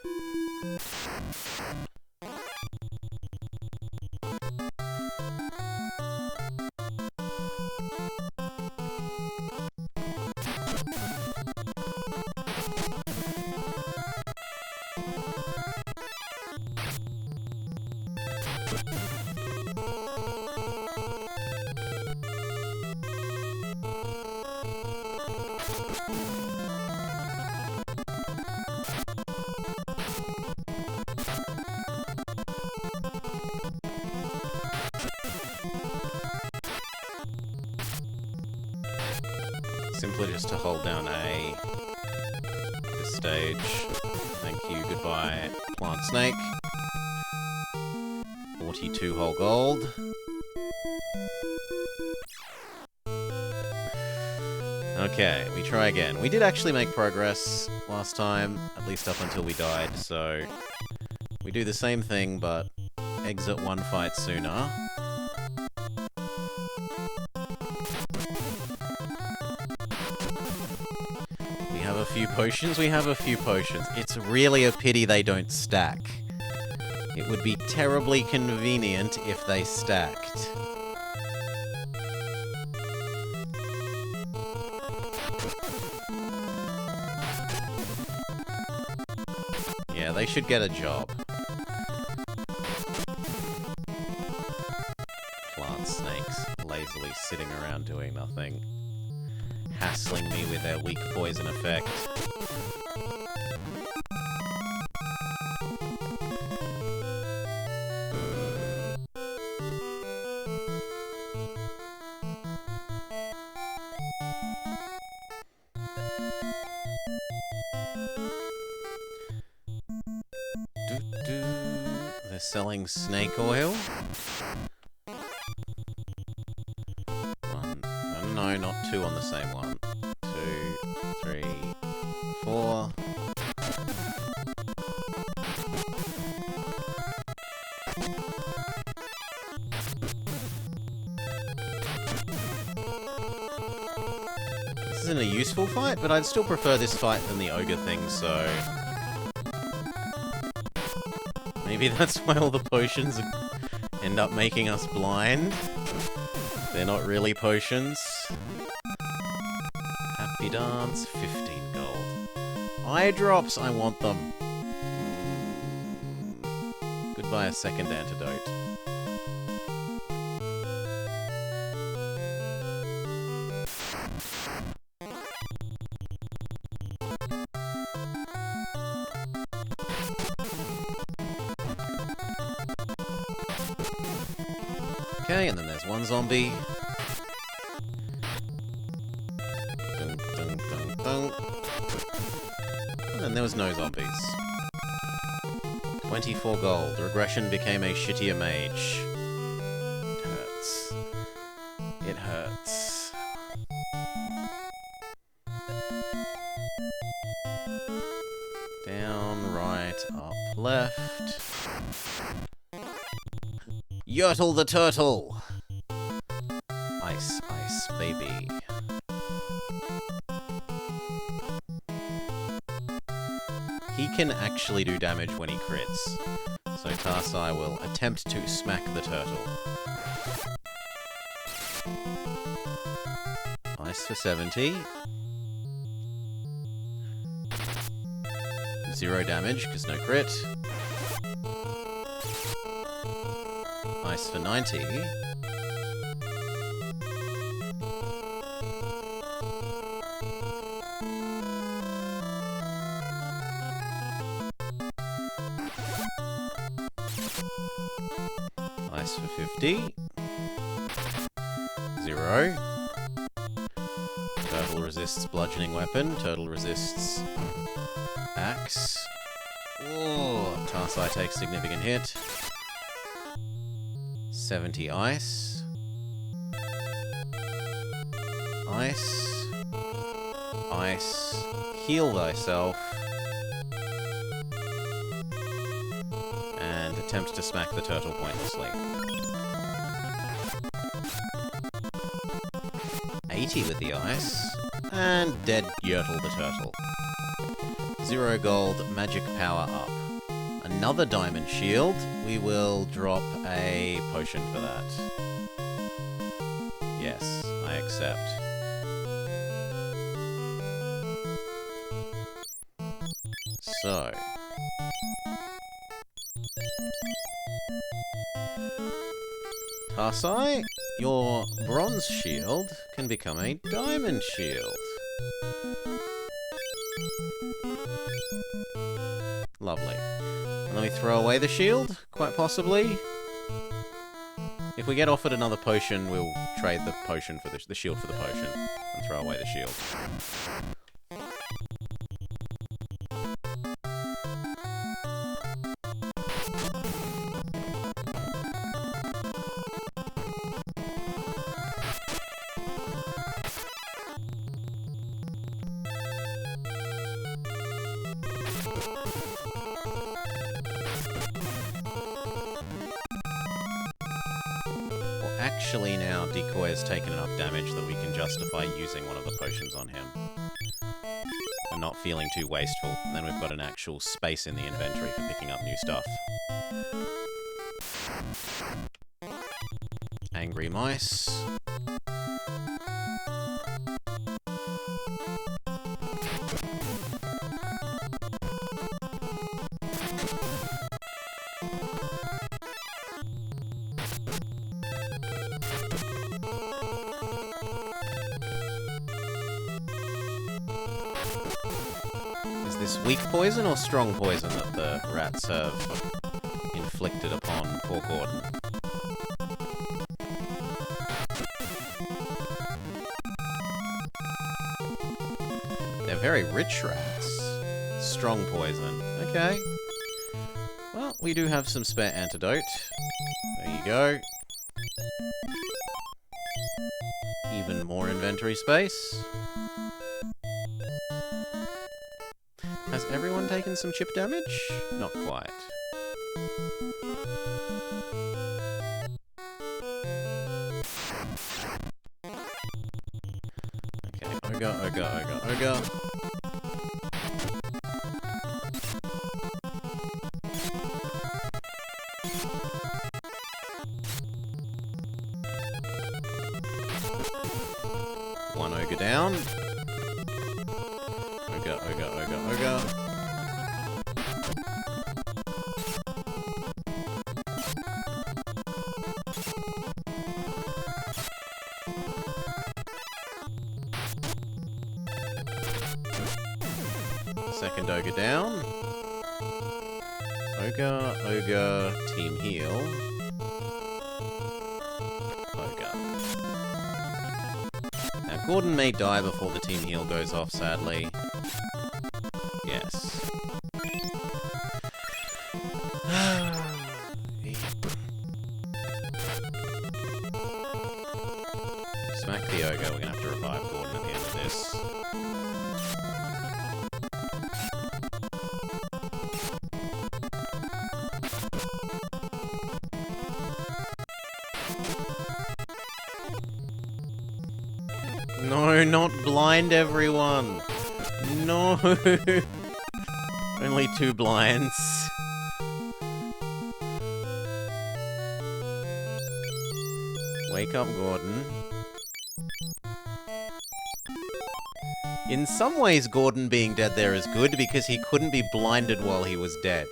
Simply just to hold down A this stage. Thank you, goodbye, Plant Snake. 42 whole gold. Okay, we try again. We did actually make progress last time, at least up until we died, so we do the same thing, but exit one fight sooner. Few potions? We have a few potions. It's really a pity they don't stack. It would be terribly convenient if they stacked. Yeah, they should get a job. Plant snakes lazily sitting around doing nothing. Hassling me with their weak poison effect. They're selling snake oil. No, not 2 on the same one. 2, 3, 4. This isn't a useful fight, but I'd still prefer this fight than the ogre thing, so... maybe that's why all the potions end up making us blind. They're not really potions. Happy dance, 15 gold. Eye drops, I want them. Goodbye, a second antidote. Okay, and then there's one zombie. Dun, dun, dun, dun. And then there was no zombies. 24 gold. Regression became a shittier mage. It hurts. It hurts. Down, right, up, left. Yertle the turtle! Ice, ice, baby. He can actually do damage when he crits, so Tarsai will attempt to smack the turtle. Ice for 70. 0 damage, because no crit. Ice for 90. Ice for 50. 0. Turtle resists bludgeoning weapon. Turtle resists axe. Oh, Tarsai takes significant hit. 70 ice. Ice. Ice. Heal thyself. And attempt to smack the turtle pointlessly. 80 with the ice. And dead Yertle the turtle. 0 gold, magic power up. Another diamond shield. We will drop a potion for that. Yes, I accept. So. Tarsai, your bronze shield can become a diamond shield. Lovely. And then we throw away the shield, quite possibly. If we get offered another potion, we'll trade the potion for the shield for the potion and throw away the shield. Actually now, Decoy has taken enough damage that we can justify using one of the potions on him. And not feeling too wasteful. And then we've got an actual space in the inventory for picking up new stuff. Angry mice. Is this weak poison or strong poison that the rats have inflicted upon poor Gordon? They're very rich rats. Strong poison. Okay. Well, we do have some spare antidote. There you go. Even more inventory space. Has everyone taken some chip damage? Not quite. Okay, Ogre. One Ogre down. Ogre. Second Ogre down. Ogre, team heal. Ogre. Now, Gordon may die before the team heal goes off, sadly. Yes. Smack the Ogre, we're gonna have to revive Gordon at the end of this. No, not blind everyone! No! Only 2 blinds. Wake up, Gordon. In some ways, Gordon being dead there is good because he couldn't be blinded while he was dead.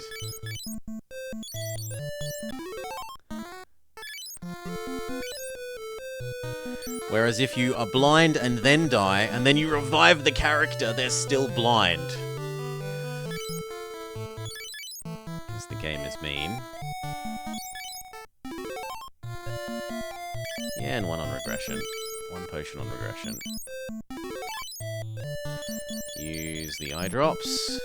Whereas if you are blind and then die, and then you revive the character, they're still blind. Because the game is mean. Yeah, and one on regression. One potion on regression. Use the eye drops.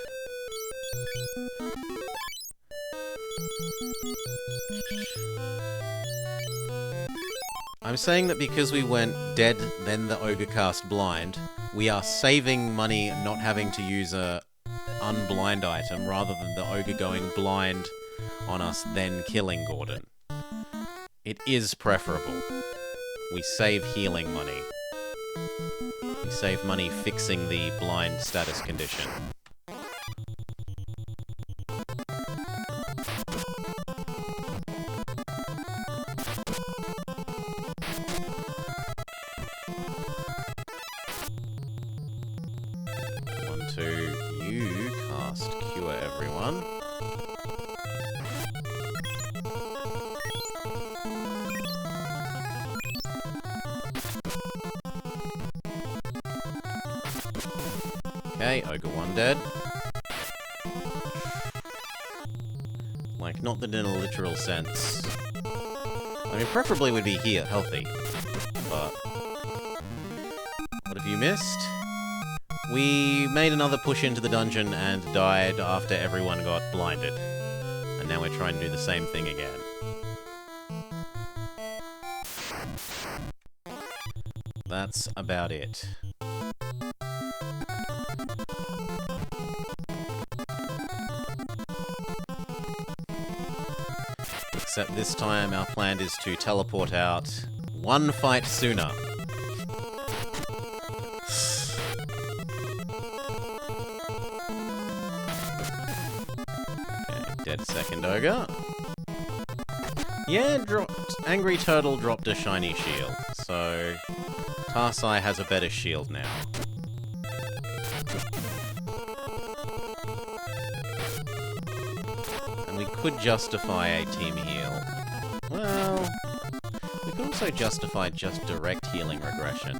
I'm saying that because we went dead, then the ogre cast blind, we are saving money not having to use a unblind item rather than the ogre going blind on us then killing Gordon. It is preferable. We save healing money. We save money fixing the blind status condition. You cast Cure everyone. Okay, Ogre 1 dead. Like, not that in a literal sense. I mean, preferably we'd be here, healthy. But what have you missed? We made another push into the dungeon and died after everyone got blinded. And now we're trying to do the same thing again. That's about it. Except this time our plan is to teleport out one fight sooner. Dead second ogre. Yeah, Angry Turtle dropped a shiny shield, so Tarsai has a better shield now. And we could justify a team heal. Well, we could also justify just direct healing regression,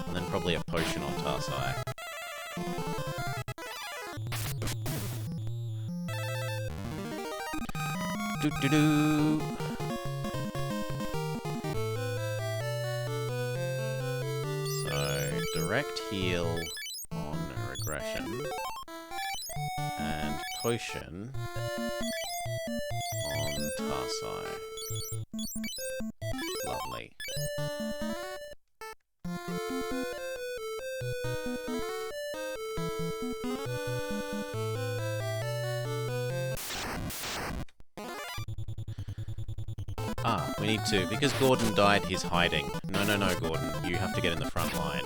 and then probably a potion on Tarsai. Do-do-do. So, direct heal on regression, and potion on Tarsai. Lovely. Ah, we need to. Because Gordon died, he's hiding. No, Gordon. You have to get in the front line.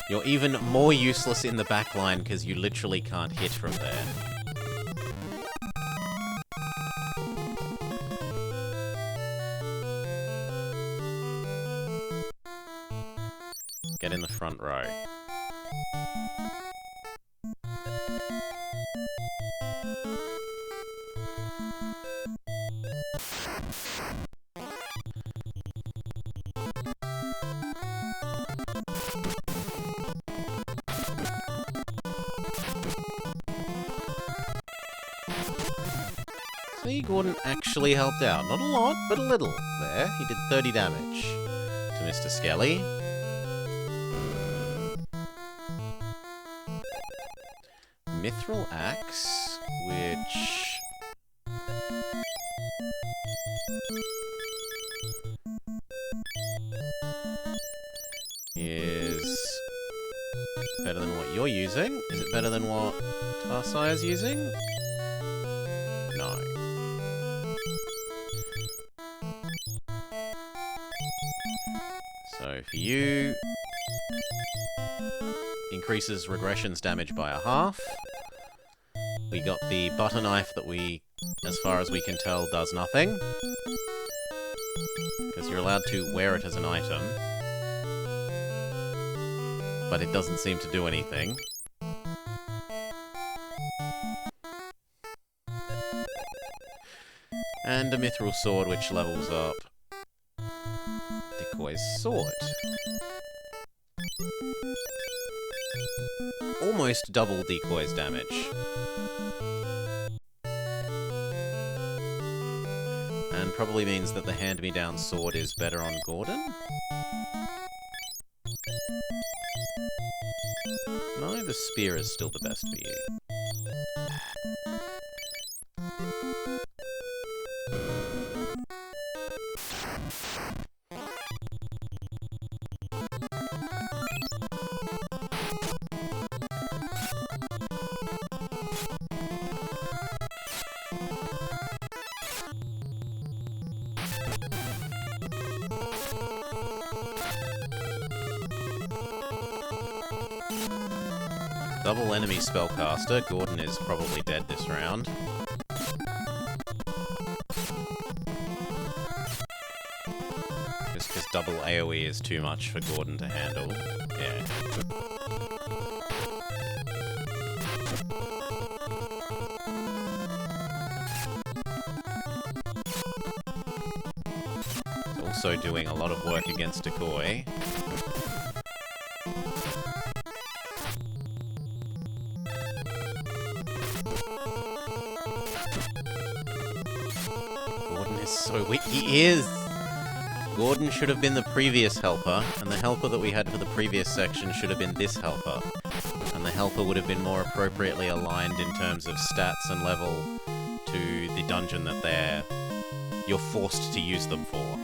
You're even more useless in the back line because you literally can't hit from there. Get in the front row. See, Gordon actually helped out. Not a lot, but a little. There, he did 30 damage to Mr. Skelly. Mithril Axe, which... is better than what you're using. Is it better than what Tarsai is using? No. So for you, increases regression's damage by a half. We got the butter knife that we, as far as we can tell, does nothing. Because you're allowed to wear it as an item. but it doesn't seem to do anything. And a mithril sword, which levels up Decoy's sword. Almost double Decoy's damage. And probably means that the hand-me-down sword is better on Gordon? No, the spear is still the best for you. Double enemy spellcaster. Gordon is probably dead this round. Just because double AoE is too much for Gordon to handle. Yeah. It's also doing a lot of work against Decoy. So weak. He is! Gordon should have been the previous helper, and the helper that we had for the previous section should have been this helper. And the helper would have been more appropriately aligned in terms of stats and level to the dungeon that you're forced to use them for.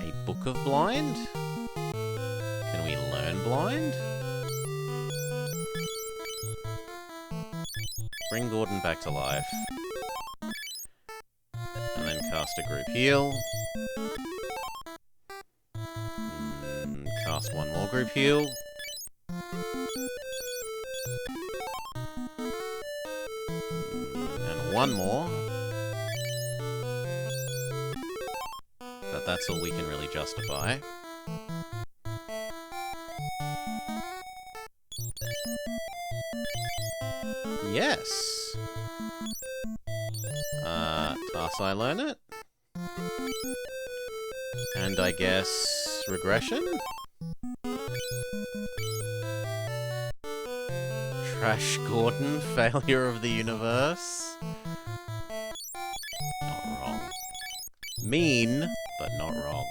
A Book of Blind? Can we learn Blind? Bring Gordon back to life. And then cast a group heal. Cast one more group heal. And one more. But that's all we can really justify. Yes! Tarsai learn it? And I guess... regression? Trash Gordon, failure of the universe? Not wrong. Mean, but not wrong.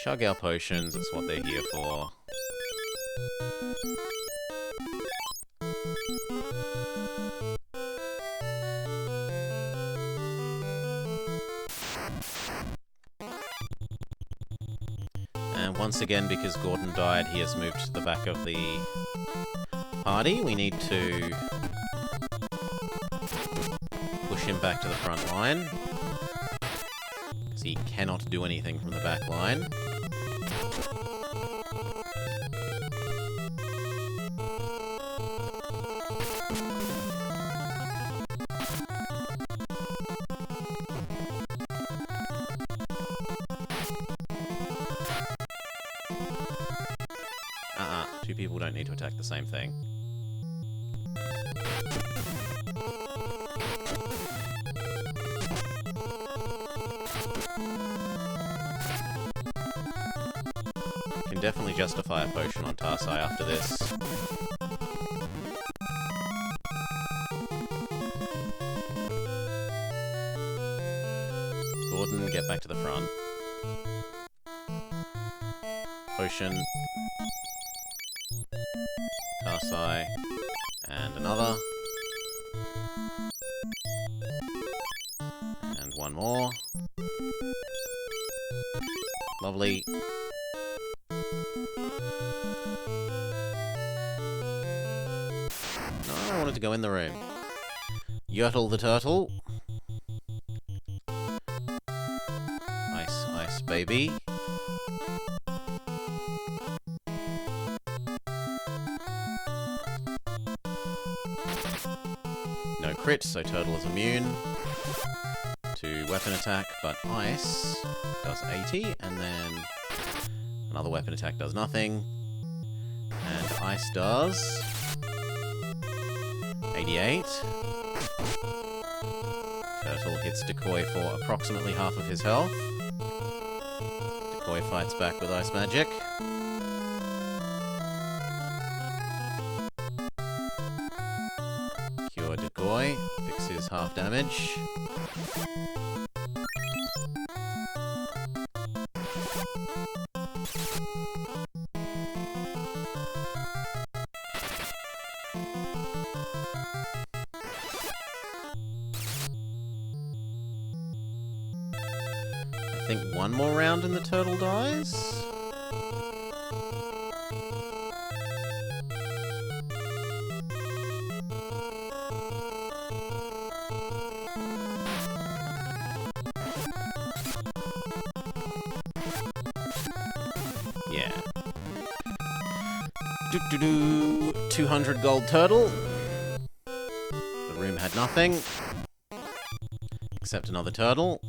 Chug our potions, that's what they're here for. And once again, because Gordon died, he has moved to the back of the party. We need to push him back to the front line, because he cannot do anything from the back line. Two people don't need to attack the same thing. Can definitely justify a potion on Tarsai after this. Gordon, get back to the front. Potion. Tarsai. And another. And one more. Lovely. No, I wanted to go in the room. Yertle the turtle. Ice, ice, baby. crit, so Turtle is immune to weapon attack, but Ice does 80, and then another weapon attack does nothing, and Ice does 88. Turtle hits Decoy for approximately half of his health. Decoy fights back with Ice Magic. Cure Decoy, fixes half damage. I think one more round and the turtle dies? Yeah. 200 gold turtle. The room had nothing. Except another turtle.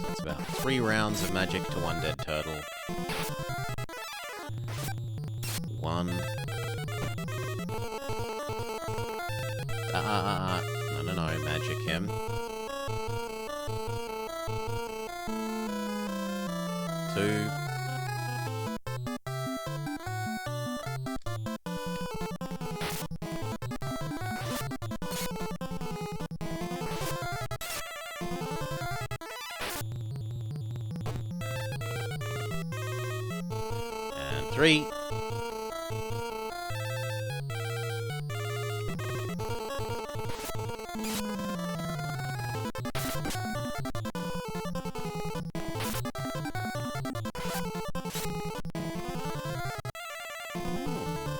That's about 3 rounds of magic to 1 dead turtle. 1. No, magic him. 2. And 3.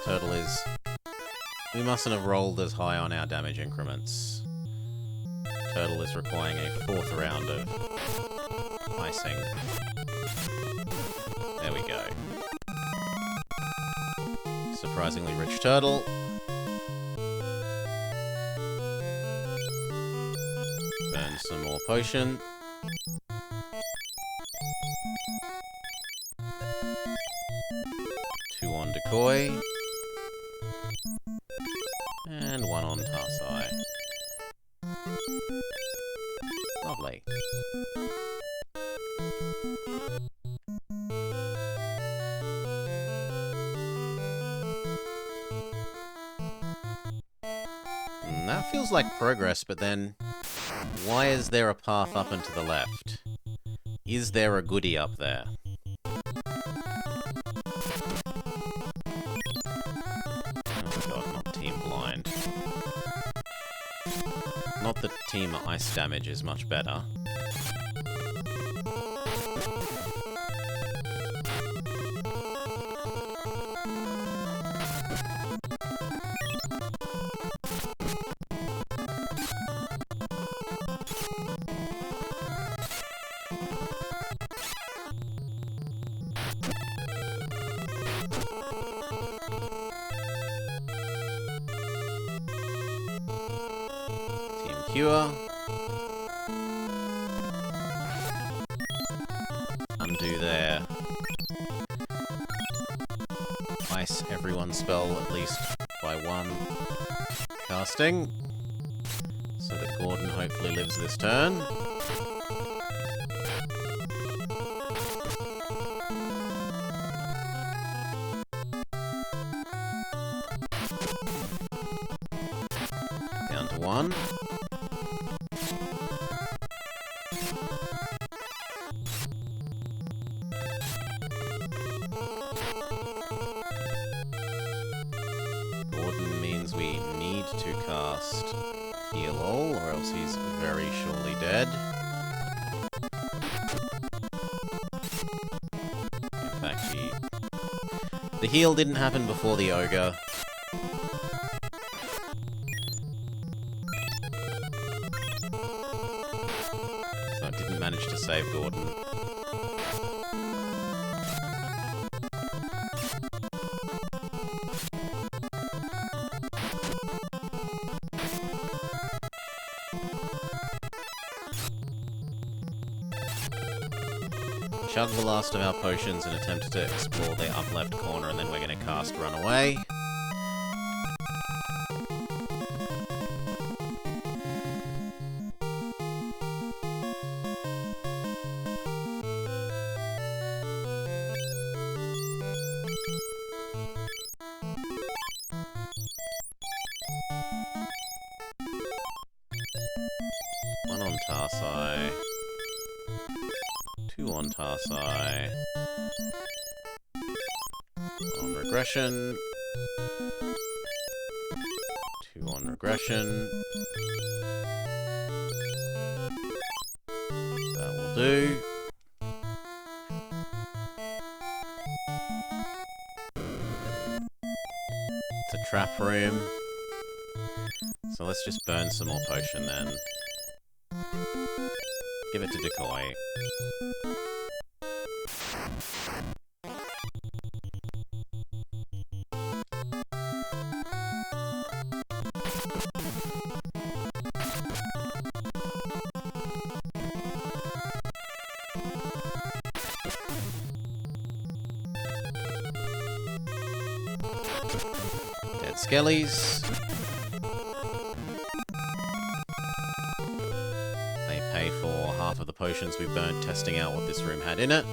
Turtle is... We mustn't have rolled as high on our damage increments. Turtle is requiring a 4th round of icing. There we go. Surprisingly rich turtle. Burn some more potion. On Decoy, and 1 on Tarsai. Lovely. That feels like progress, but then why is there a path up and to the left? Is there a goodie up there? Not that Team Ice damage is much better. Cure. Undo there. Ice everyone's spell at least by 1 casting. So that Gordon hopefully lives this turn. Down to 1. We need to cast Heal All, or else he's very surely dead. In fact, the heal didn't happen before the ogre. So I didn't manage to save Gordon. chug the last of our potions and attempt to explore the up left corner, and then we're going to cast Run Away. One on Tarsai. Two on Tarsai. On Regression. Two on Regression. That will do. It's a trap room. So let's just burn some more potion then. Give it to Decoy. Dead Skellies. They pay for half of the potions we burnt testing out what this room had in it.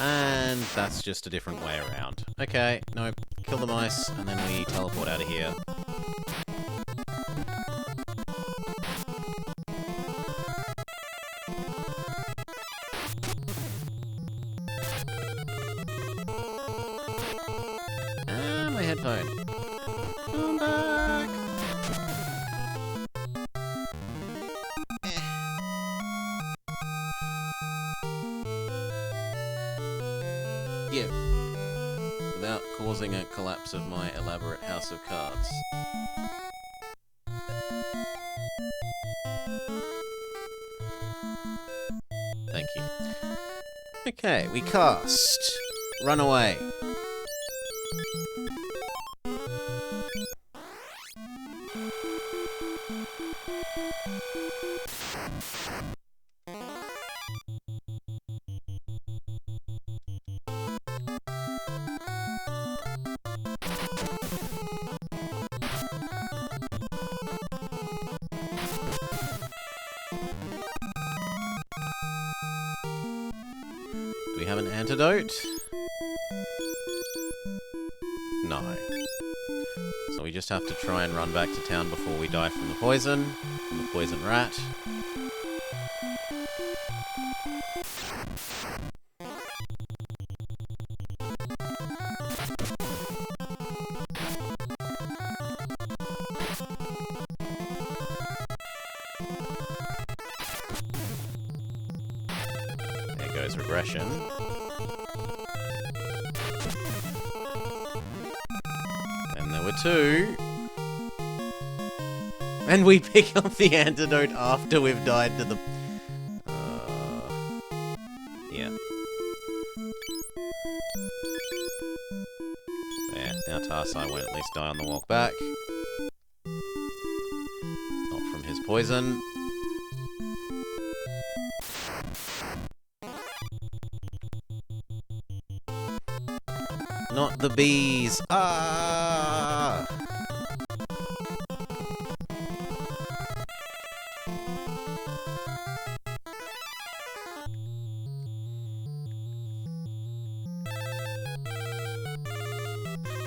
And that's just a different way around. Okay, nope. Kill the mice, and then we teleport out of here. And my headphone. Come back! Yeah. Without causing a collapse of my elaborate house of cards. Thank you. Okay, we cast Run Away. Do we have an antidote? No. So we just have to try and run back to town before we die from the poison rat. There goes Regression. And there were two. And we pick up the antidote after we've died to the... yeah. There, now Tarsai won't at least die on the walk back. Not from his poison. Not the bees! Ah!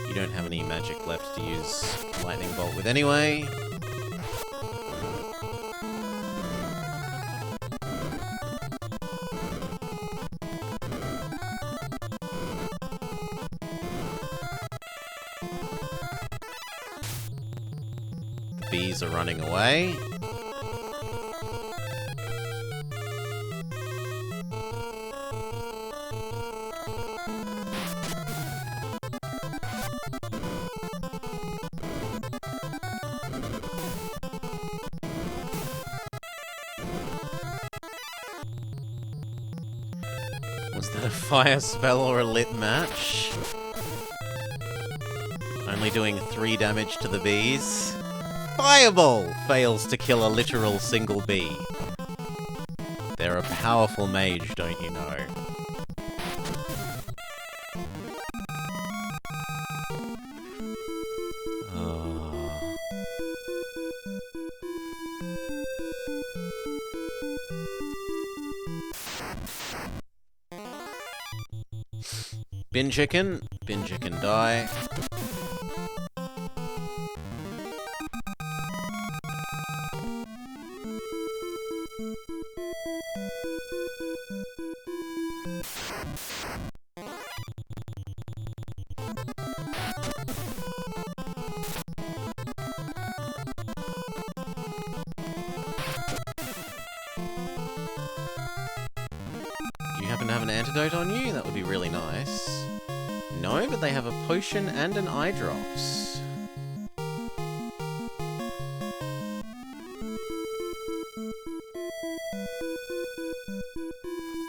You don't have any magic left to use Lightning Bolt with anyway. The bees are running away. Was that a fire spell or a lit match? Only doing 3 damage to the bees. Fireball fails to kill a literal single bee. They're a powerful mage, don't you know? Bin chicken die. Do you happen to have an antidote on you? That would be really nice. No, but they have a potion and an eye drops.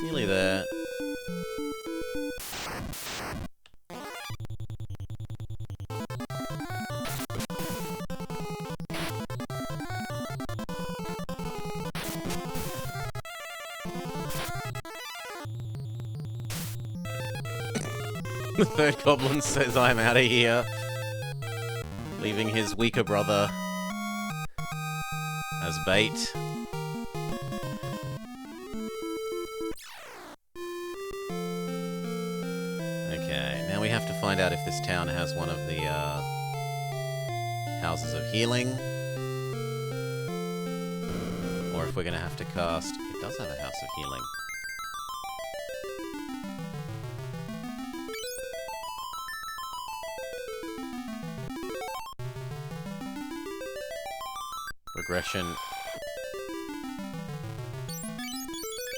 Nearly there. The third goblin says I'm out of here, leaving his weaker brother as bait. Okay, now we have to find out if this town has one of the houses of healing, or if we're going to have to cast... It does have a house of healing. Regression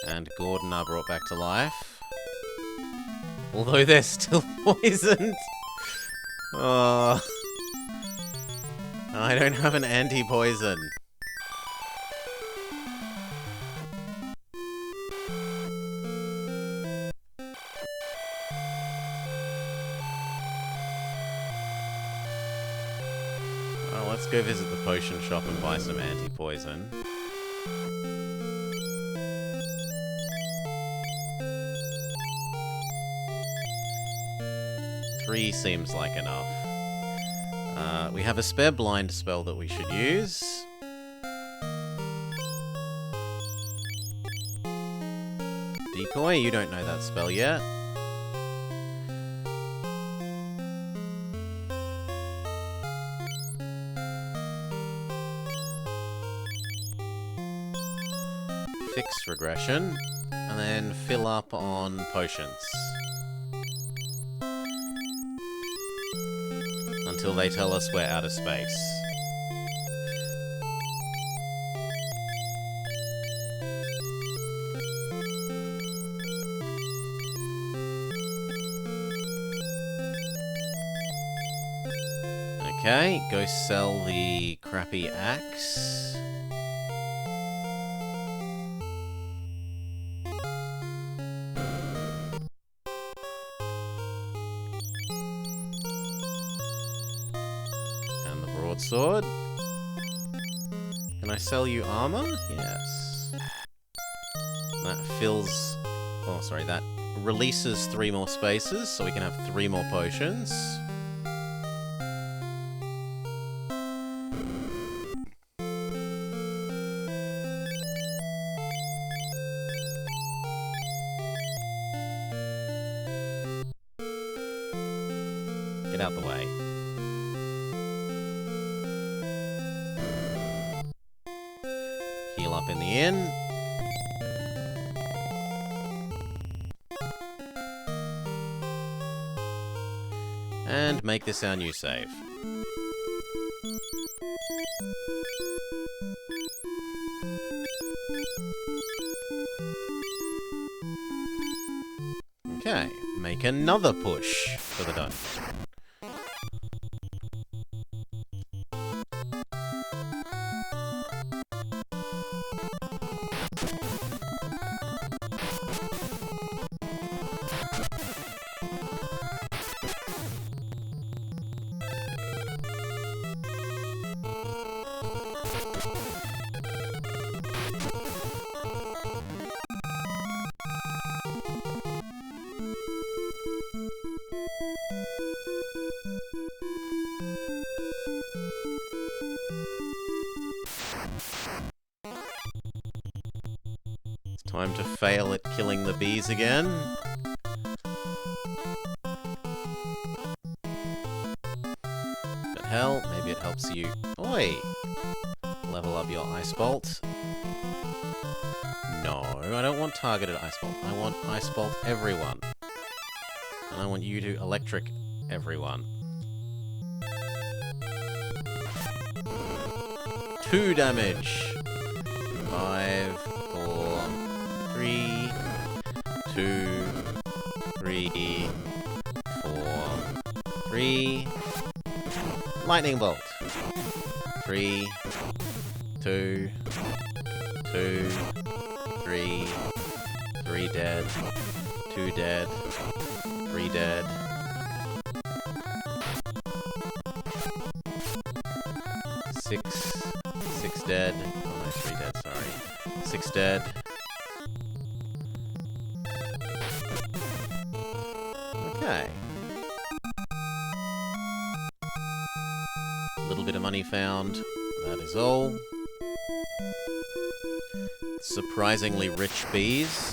and Gordon are brought back to life, although they're still poisoned. Oh, I don't have an anti-poison. Let's go visit the potion shop and buy some anti-poison. Three seems like enough. We have a spare blind spell that we should use. Decoy, you don't know that spell yet. Fix regression, and then fill up on potions. Until they tell us we're out of space. Okay, go sell the crappy axe. Sword. Can I sell you armor? Yes. That fills... Oh, sorry, that releases 3 more spaces, so we can have 3 more potions. Get out the way. Heal up in the inn. And make this our new save. Okay, make another push for the dungeon. Time to fail at killing the bees again. But hell, maybe it helps you... Oi! Level up your Ice Bolt. No, I don't want targeted Ice Bolt. I want Ice Bolt everyone. And I want you to electric everyone. 2 damage! 5, 4, 3, 2, 3, 4, 3. Lightning Bolt. 3, 2, 2, 3, 3 dead, 2 dead, 3 dead. 6 dead. Oh no, 3 dead, sorry. 6 dead. Okay. A little bit of money found. That is all. Surprisingly rich bees.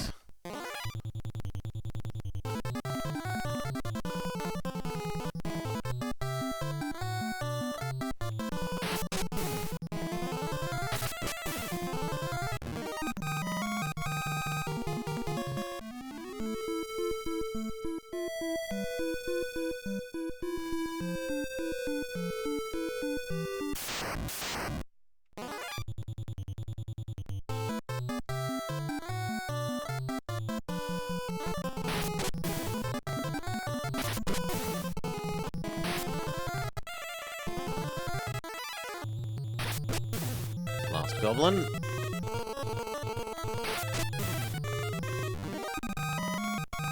Last goblin.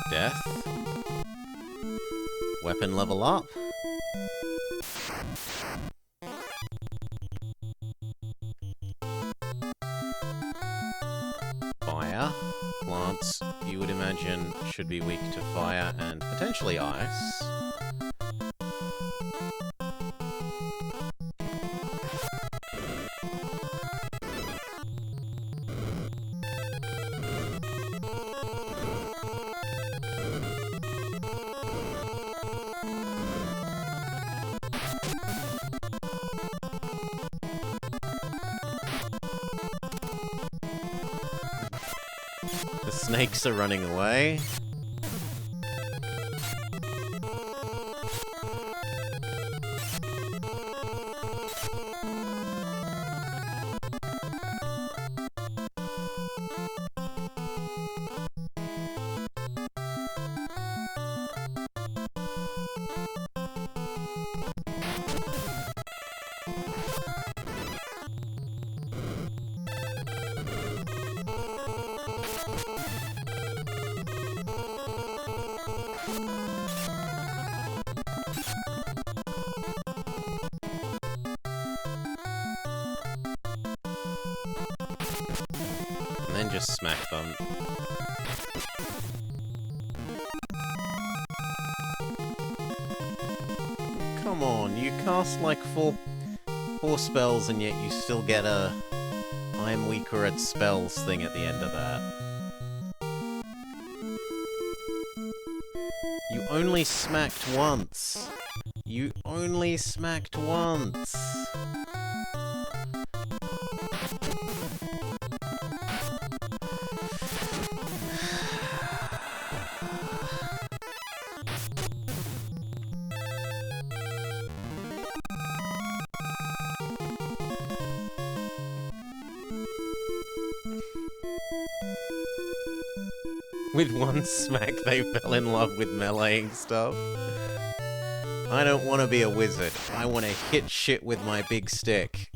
Death. Weapon level up. Fire. Plants, you would imagine, should be weak to fire and potentially ice. The snakes are running away. And then just smack them. Come on, you cast like four spells and yet you still get a I'm weaker at spells thing at the end of that. You only smacked once. You only smacked once. With one smack, they fell in love with meleeing stuff. I don't want to be a wizard. I want to hit shit with my big stick.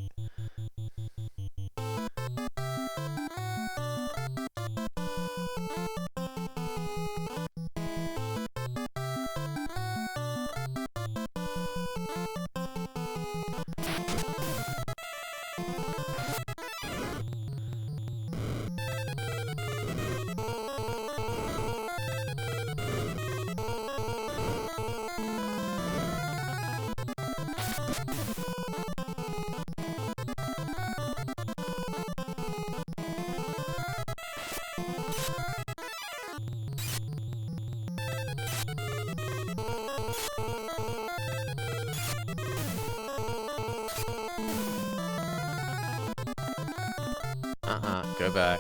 Go back.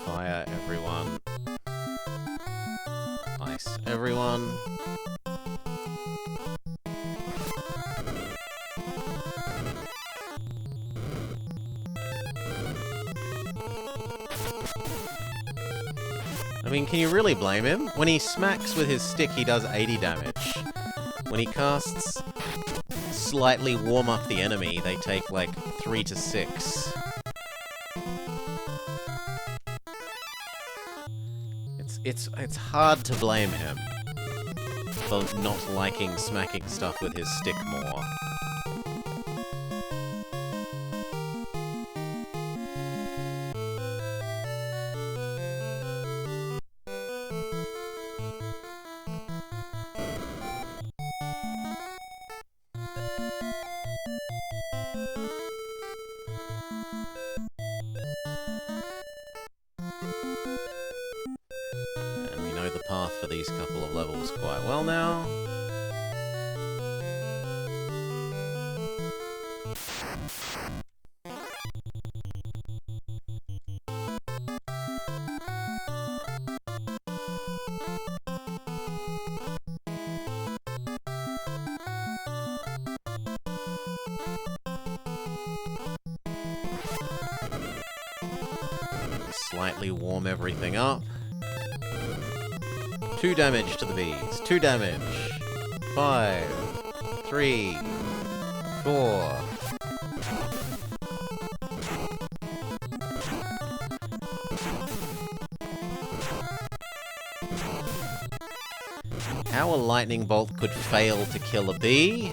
Fire everyone. Ice everyone. I mean, can you really blame him? When he smacks with his stick, he does 80 damage. When he casts slightly warm up the enemy, they take like 3 to 6. It's hard to blame him for not liking smacking stuff with his stick more. The path for these couple of levels quite well now. Slightly warm everything up. 2 damage to the bees. 2 damage. 5, 3, 4. How a lightning bolt could fail to kill a bee?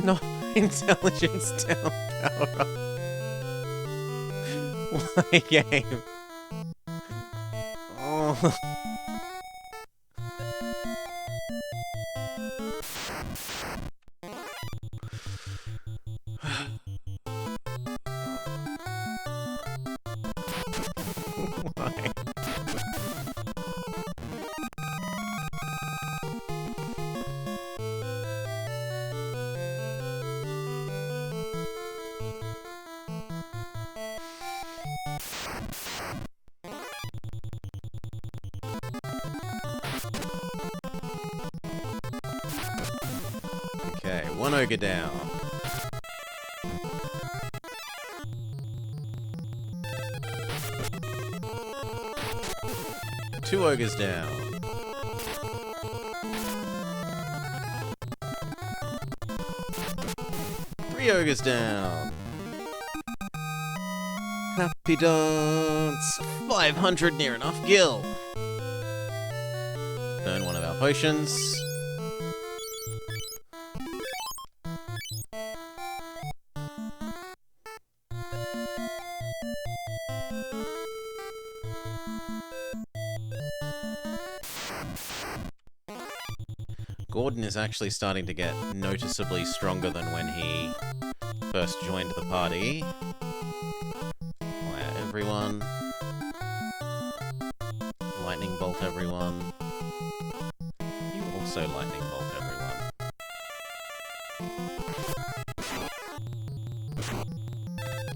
No intelligence down power up. Why game? Oh. Why? Okay, 1 ogre down. Two ogres down. Three ogres down. Happy dance. 500 near enough gil. Burn one of our potions. Gordon is actually starting to get noticeably stronger than when he first joined the party. Fire everyone. Lightning bolt everyone. You also lightning bolt everyone.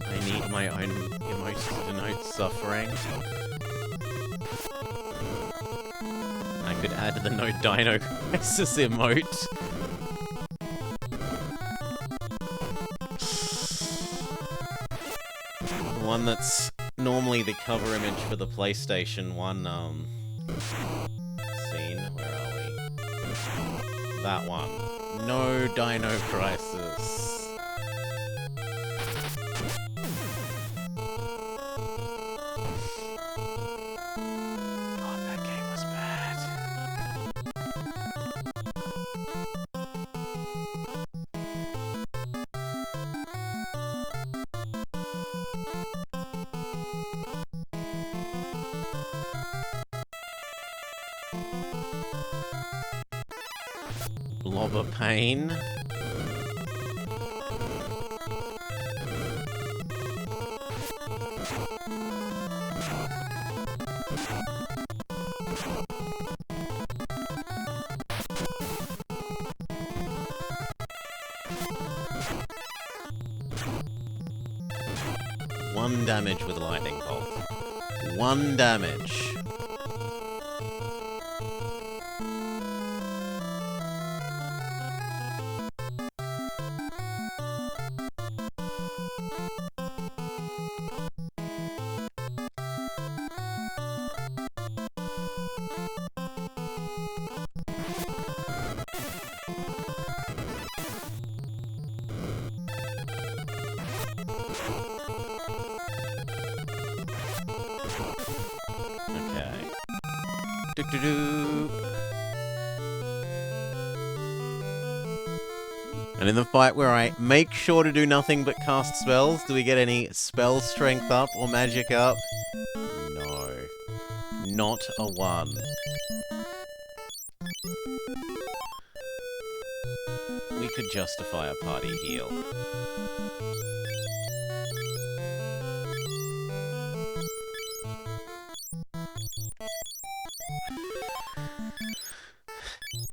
I need my own emotes to denote suffering. I could add the no Dino Crisis emote. The one that's normally the cover image for the PlayStation 1 scene. Where are we? That one. No Dino Crisis. Blob of pain. One damage with Lightning Bolt. One damage. And in the fight where I make sure to do nothing but cast spells, do we get any spell strength up or magic up? No. Not a one. We could justify a party heal.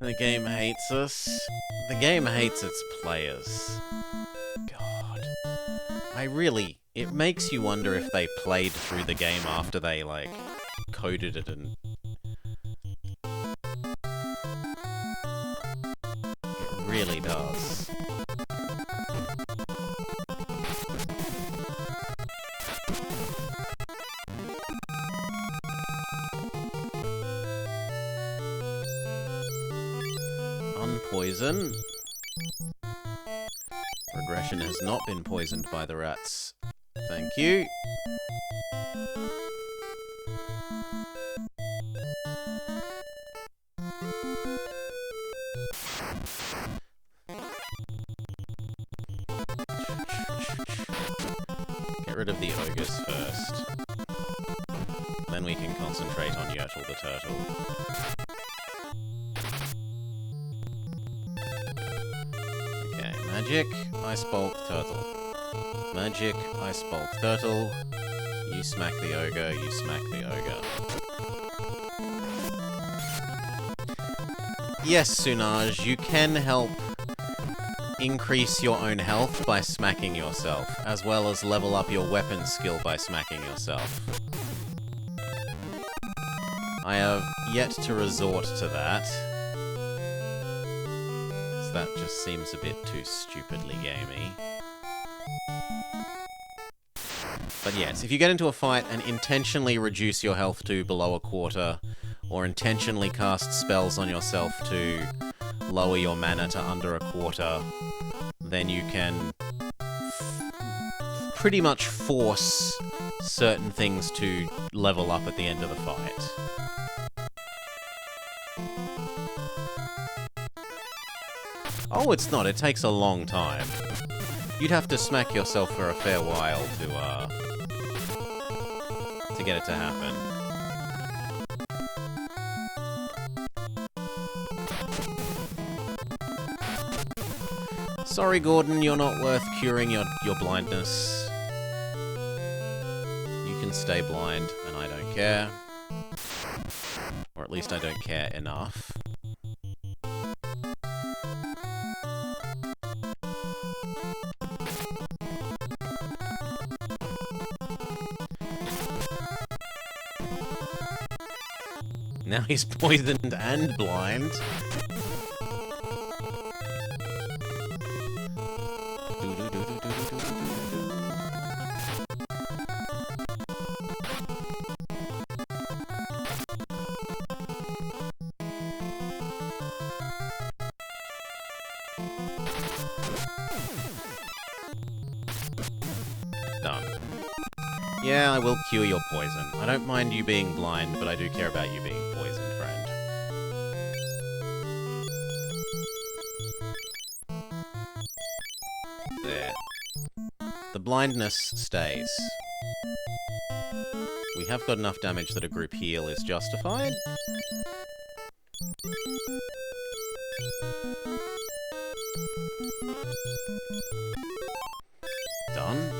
The game hates us. The game hates its players. God. It makes you wonder if they played through the game after they, like, coded it and... It really does. Unpoison. Regression has not been poisoned by the rats. Thank you. Get rid of the ogres first. Then we can concentrate on Yertle the turtle. Magic, Ice Bolt, Turtle. Magic, Ice Bolt, Turtle. You smack the ogre, you smack the ogre. Yes, Sunaj, you can help increase your own health by smacking yourself, as well as level up your weapon skill by smacking yourself. I have yet to resort to that. That just seems a bit too stupidly gamey. But yes, if you get into a fight and intentionally reduce your health to below a quarter, or intentionally cast spells on yourself to lower your mana to under a quarter, then you can pretty much force certain things to level up at the end of the fight. Oh, it's not. It takes a long time. You'd have to smack yourself for a fair while to get it to happen. Sorry, Gordon, you're not worth curing your blindness. You can stay blind, and I don't care. Or at least I don't care enough. Now he's poisoned and blind. Done. Yeah, I will cure your poison. I don't mind you being blind, but I do care about you being poisoned, friend. There. The blindness stays. We have got enough damage that a group heal is justified. Done.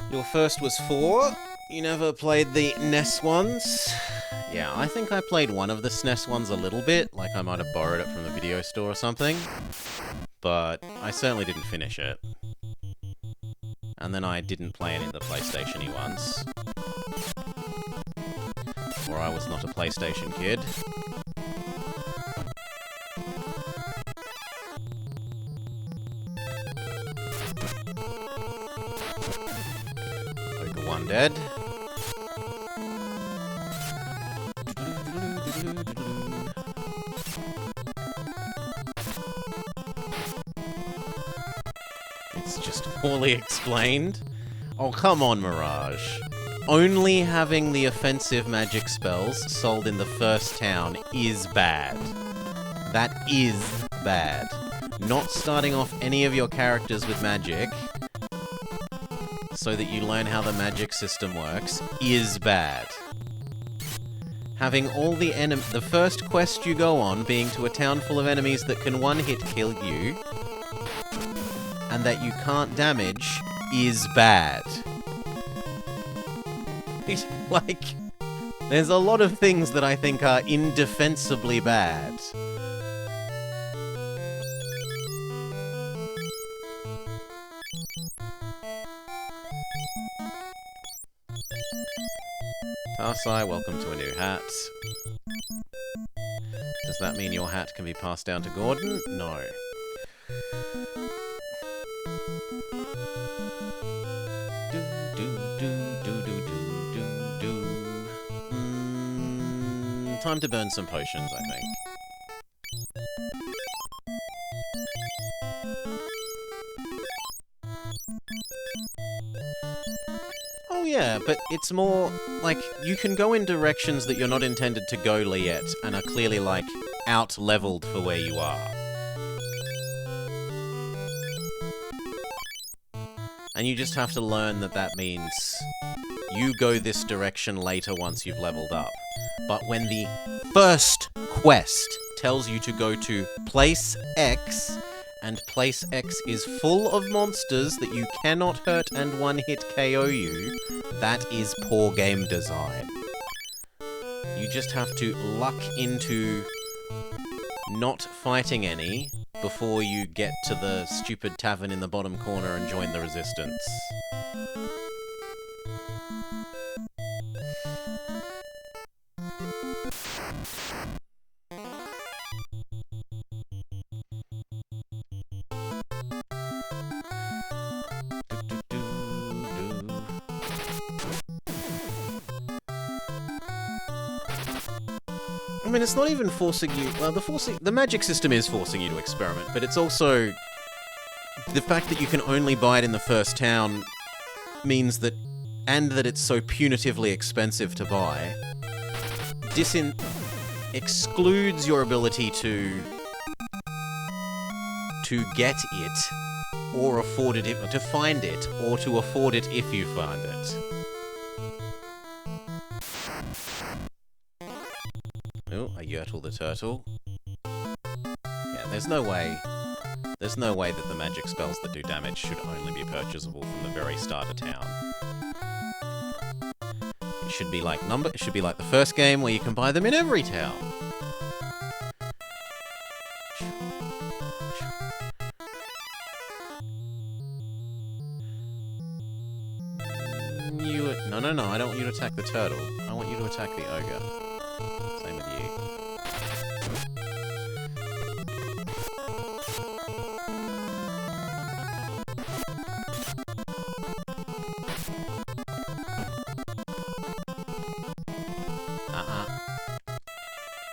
Your first was 4. You never played the NES ones. Yeah, I think I played one of the SNES ones a little bit, like I might have borrowed it from the video store or something, but I certainly didn't finish it. And then I didn't play any of the PlayStation-y ones. Or I was not a PlayStation kid. Ogre 1 dead. It's just poorly explained. Oh, come on, Mirage. Only having the offensive magic spells sold in the first town is bad. That is bad. Not starting off any of your characters with magic so that you learn how the magic system works is bad. Having all the first quest you go on being to a town full of enemies that can one-hit kill you and that you can't damage is bad. Like, there's a lot of things that I think are indefensibly bad. Tarsai, welcome to a new hat. Does that mean your hat can be passed down to Gordon? No. Time to burn some potions, I think. Oh yeah, but it's more like you can go in directions that you're not intended to go yet and are clearly like out-leveled for where you are. And you just have to learn that that means you go this direction later once you've leveled up. But when the first quest tells you to go to Place X, and Place X is full of monsters that you cannot hurt and one-hit KO you, that is poor game design. You just have to luck into not fighting any before you get to the stupid tavern in the bottom corner and join the resistance. I mean, it's not even forcing you... Well, the magic system is forcing you to experiment, but it's also... The fact that you can only buy it in the first town means that... And that it's so punitively expensive to buy... excludes your ability to get it, or afford it, to find it, or to afford it if you find it. Oh, I Yertle the turtle. Yeah, there's no way that the magic spells that do damage should only be purchasable from the very start of town. It should be like the first game where you can buy them in every town. No, I don't want you to attack the turtle. I want you to attack the ogre. Same with you.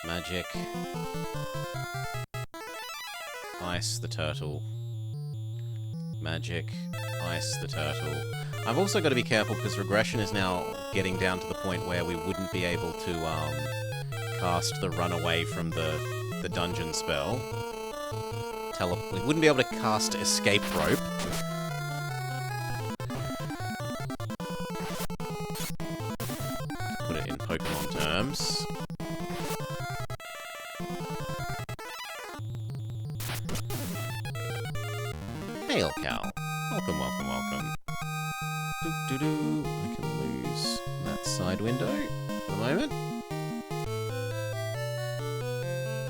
Magic. Ice the turtle. Magic. Ice the turtle. I've also got to be careful because regression is now getting down to the point where we wouldn't be able to cast the run away from the dungeon spell. We wouldn't be able to cast escape rope. Put it in Pokemon terms. Hail Cal. Welcome, welcome, welcome. I can lose that side window for the moment.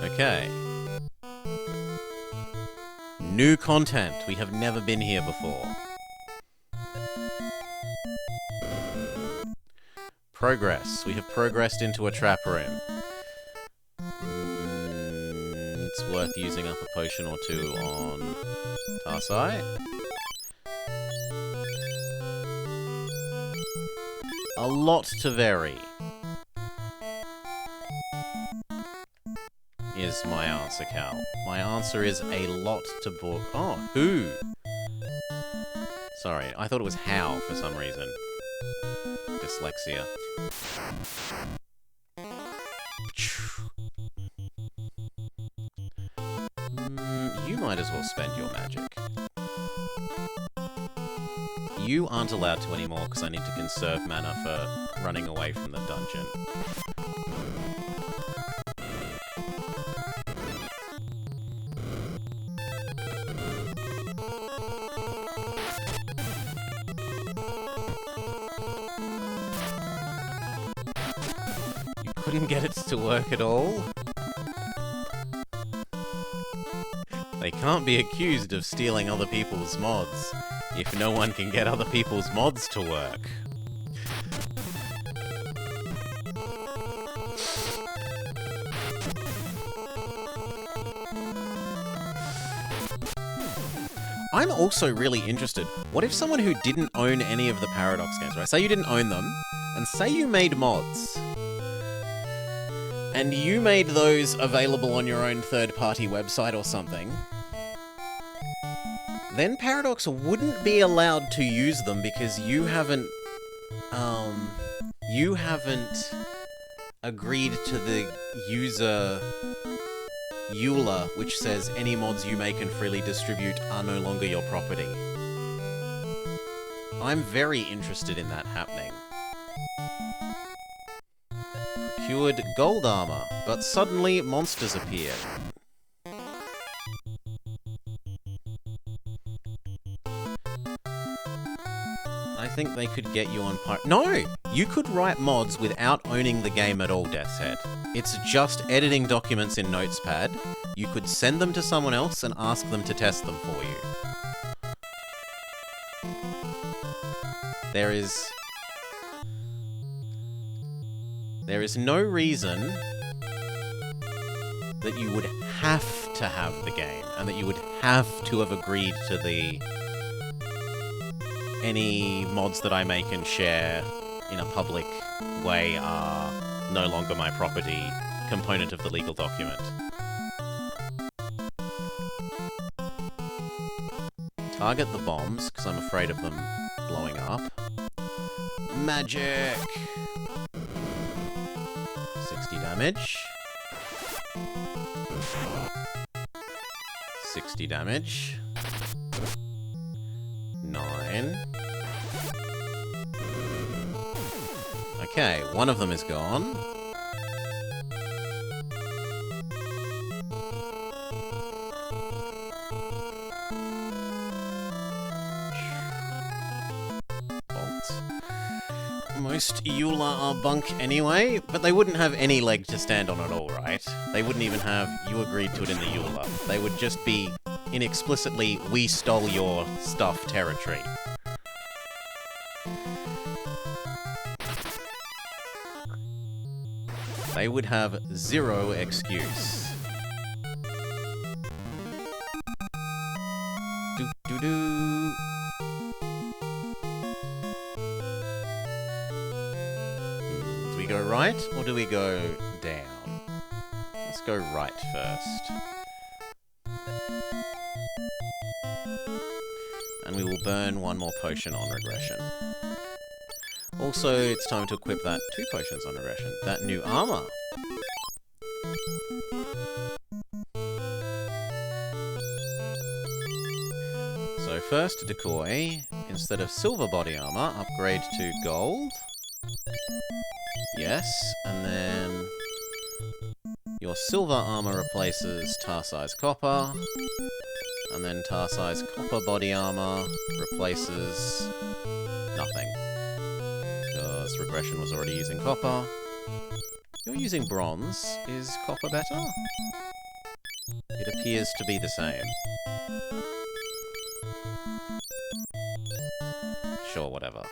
Okay. New content. We have never been here before. Progress. We have progressed into a trap room. It's worth using up a potion or two on Tarsai. A lot to vary is my answer, Cal. My answer is a lot to book. Oh, who? Sorry, I thought it was how for some reason. Dyslexia. You might as well spend your magic. You aren't allowed to anymore because I need to conserve mana for running away from the dungeon. You couldn't get it to work at all? They can't be accused of stealing other people's mods if no one can get other people's mods to work. I'm also really interested. What if someone who didn't own any of the Paradox games, right? Say you didn't own them, and say you made mods. And you made those available on your own third-party website or something. Then Paradox wouldn't be allowed to use them because you haven't agreed to the user EULA, which says any mods you make and freely distribute are no longer your property. I'm very interested in that happening. Procured gold armor, but suddenly monsters appeared. I think they could get you on No! You could write mods without owning the game at all, Death's Head. It's just editing documents in Notespad. You could send them to someone else and ask them to test them for you. There is no reason that you would have to have the game, and that you would have to have agreed to the any mods that I make and share in a public way are no longer my property component of the legal document. Target the bombs, because I'm afraid of them blowing up. Magic! 60 damage. 60 damage. 9. Okay, one of them is gone. Most EULA are bunk anyway, but they wouldn't have any leg to stand on at all, right? They wouldn't even have, you agreed to it in the EULA. They would just be inexplicitly, we stole your stuff territory. They would have zero excuse. Do-do-do. Do we go right, or do we go down? Let's go right first. And we will burn one more potion on regression. Also, it's time to equip that 2 potions on regression. That new armor. So first, decoy. Instead of silver body armor, upgrade to gold. Yes, and then your silver armor replaces Tarsai's copper. And then Tarsai's copper body armor replaces nothing. Because regression was already using copper. You're using bronze. Is copper better? It appears to be the same. Sure, whatever.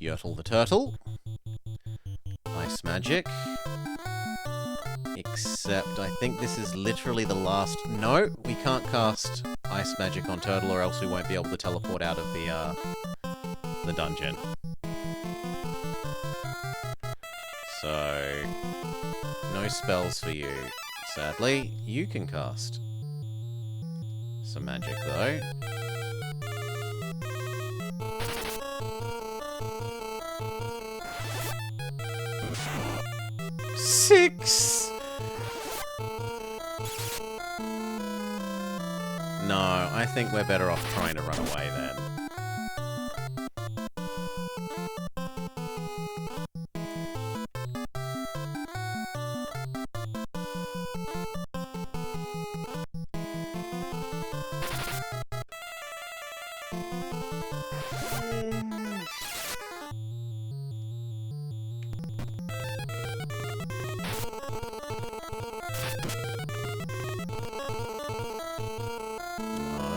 Yertle the Turtle. Ice Magic. Except I think this is literally the last... No, we can't cast Ice Magic on Turtle or else we won't be able to teleport out of the dungeon. So... no spells for you. Sadly, you can cast some magic though. Six! No, I think we're better off trying to run away then.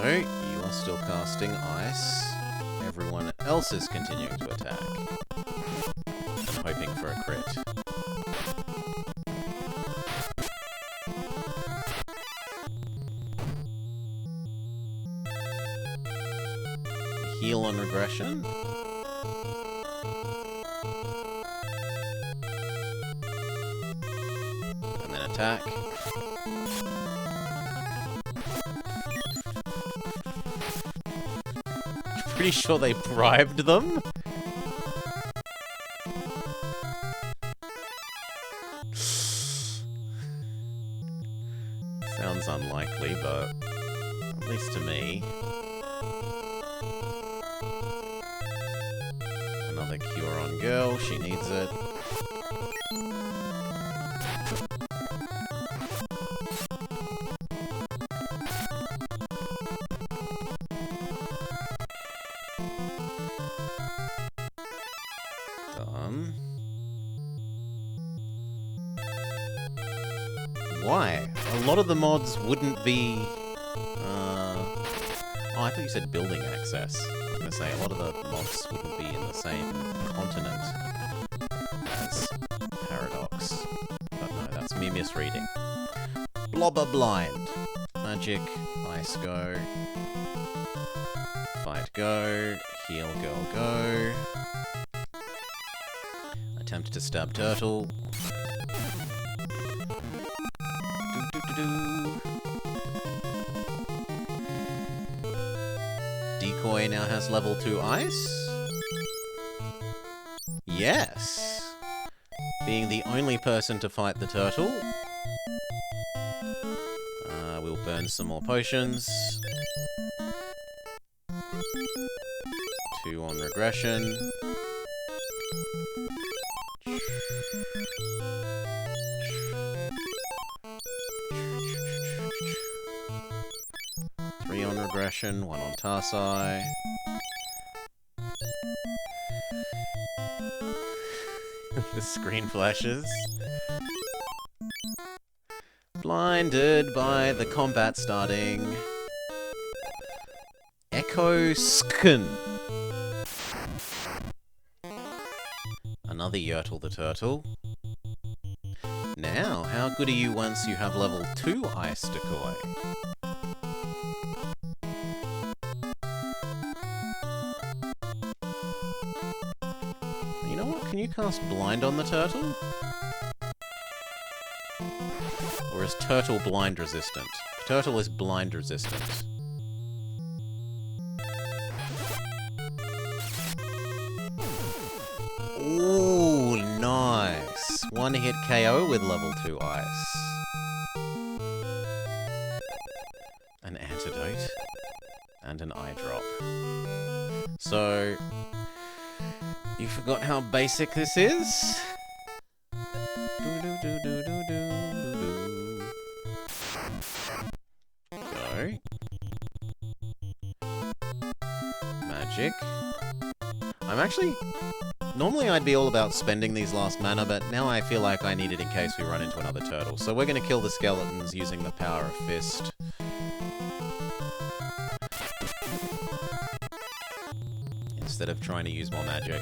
No, you are still casting ice. Everyone else is continuing to attack. I'm hoping for a crit. Heal on regression. And then attack. Pretty sure they bribed them? Sounds unlikely, but at least to me. Another cure on girl, she needs it. Done. Why? A lot of the mods wouldn't be... Oh, I thought you said building access. I was going to say, a lot of the mods wouldn't be in the same continent as Paradox. But no, that's me misreading. Blobber Blind. Magic, Ice go. Fight go. Heal girl go. Attempt to stab Turtle. Decoy now has level 2 ice? Yes! Being the only person to fight the turtle. We'll burn some more potions. 2 on regression. On regression, 1 on Tarsai. The screen flashes. Blinded by the combat starting. Echo Skin. Another Yertle the Turtle. Now, how good are you once you have level 2 Ice Decoy? You know what? Can you cast Blind on the turtle? Or is Turtle blind resistant? Turtle is blind resistant. Ooh, nice! One hit KO with level 2 ice. An antidote. And an eye drop. So... you forgot how basic this is? Go. Magic. I'm actually Normally I'd be all about spending these last mana, but now I feel like I need it in case we run into another turtle. So we're gonna kill the skeletons using the power of Fist. Instead of trying to use more magic.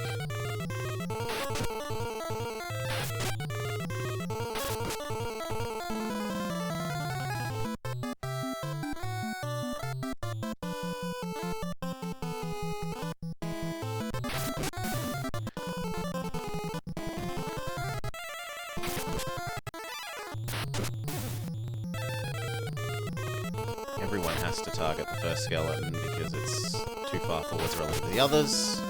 Everyone has to target the first skeleton because it's too far forwards relative to the others.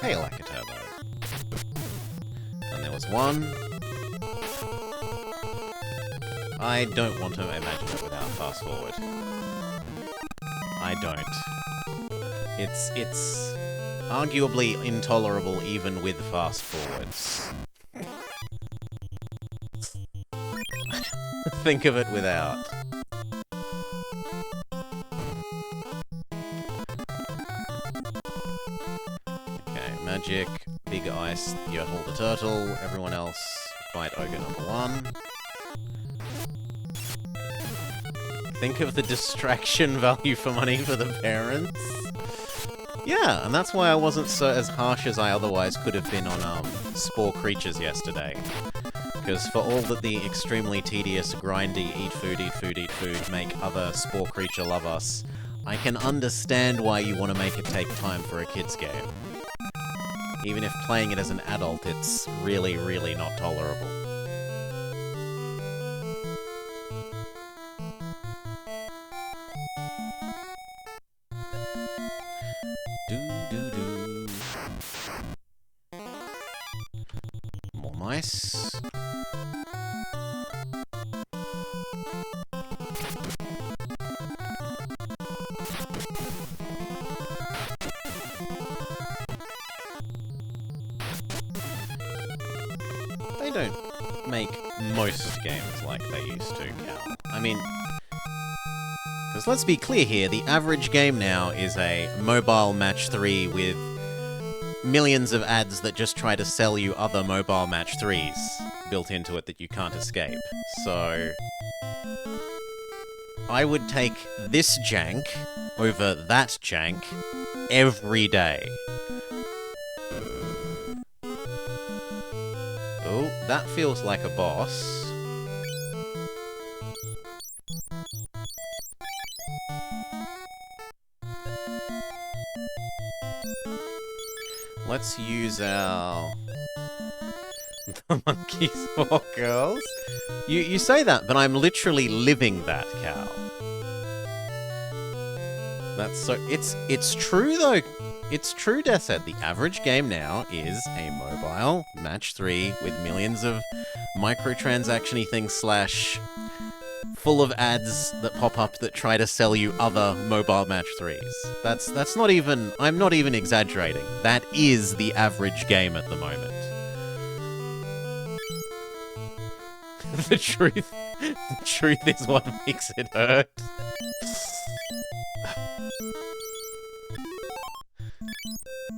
Hey, like a turbo. And there was one. I don't want to imagine it without fast forward. I don't. It's arguably intolerable even with fast forwards. Think of it without. Okay, magic, big ice, Yertle the turtle, everyone else fight ogre number 1. Think of the distraction value for money for the parents. Yeah, and that's why I wasn't as harsh as I otherwise could have been on Spore Creatures yesterday. Because for all that the extremely tedious, grindy, eat food, make other Spore Creature love us, I can understand why you want to make it take time for a kid's game. Even if playing it as an adult, it's really, really not tolerable. More mice. They don't make most games like they used to, Cal. I mean, because let's be clear here, the average game now is a mobile match 3 with millions of ads that just try to sell you other mobile match 3s built into it that you can't escape. So I would take this jank over that jank every day. Oh, that feels like a boss. Let's use our... the monkeys for girls? You say that, but I'm literally living that, Cal. That's so... It's true, though. It's true, Desed. The average game now is a mobile match 3 with millions of microtransaction-y things / full of ads that pop up that try to sell you other mobile match 3s. That's not even... I'm not even exaggerating. That is the average game at the moment. The truth is what makes it hurt.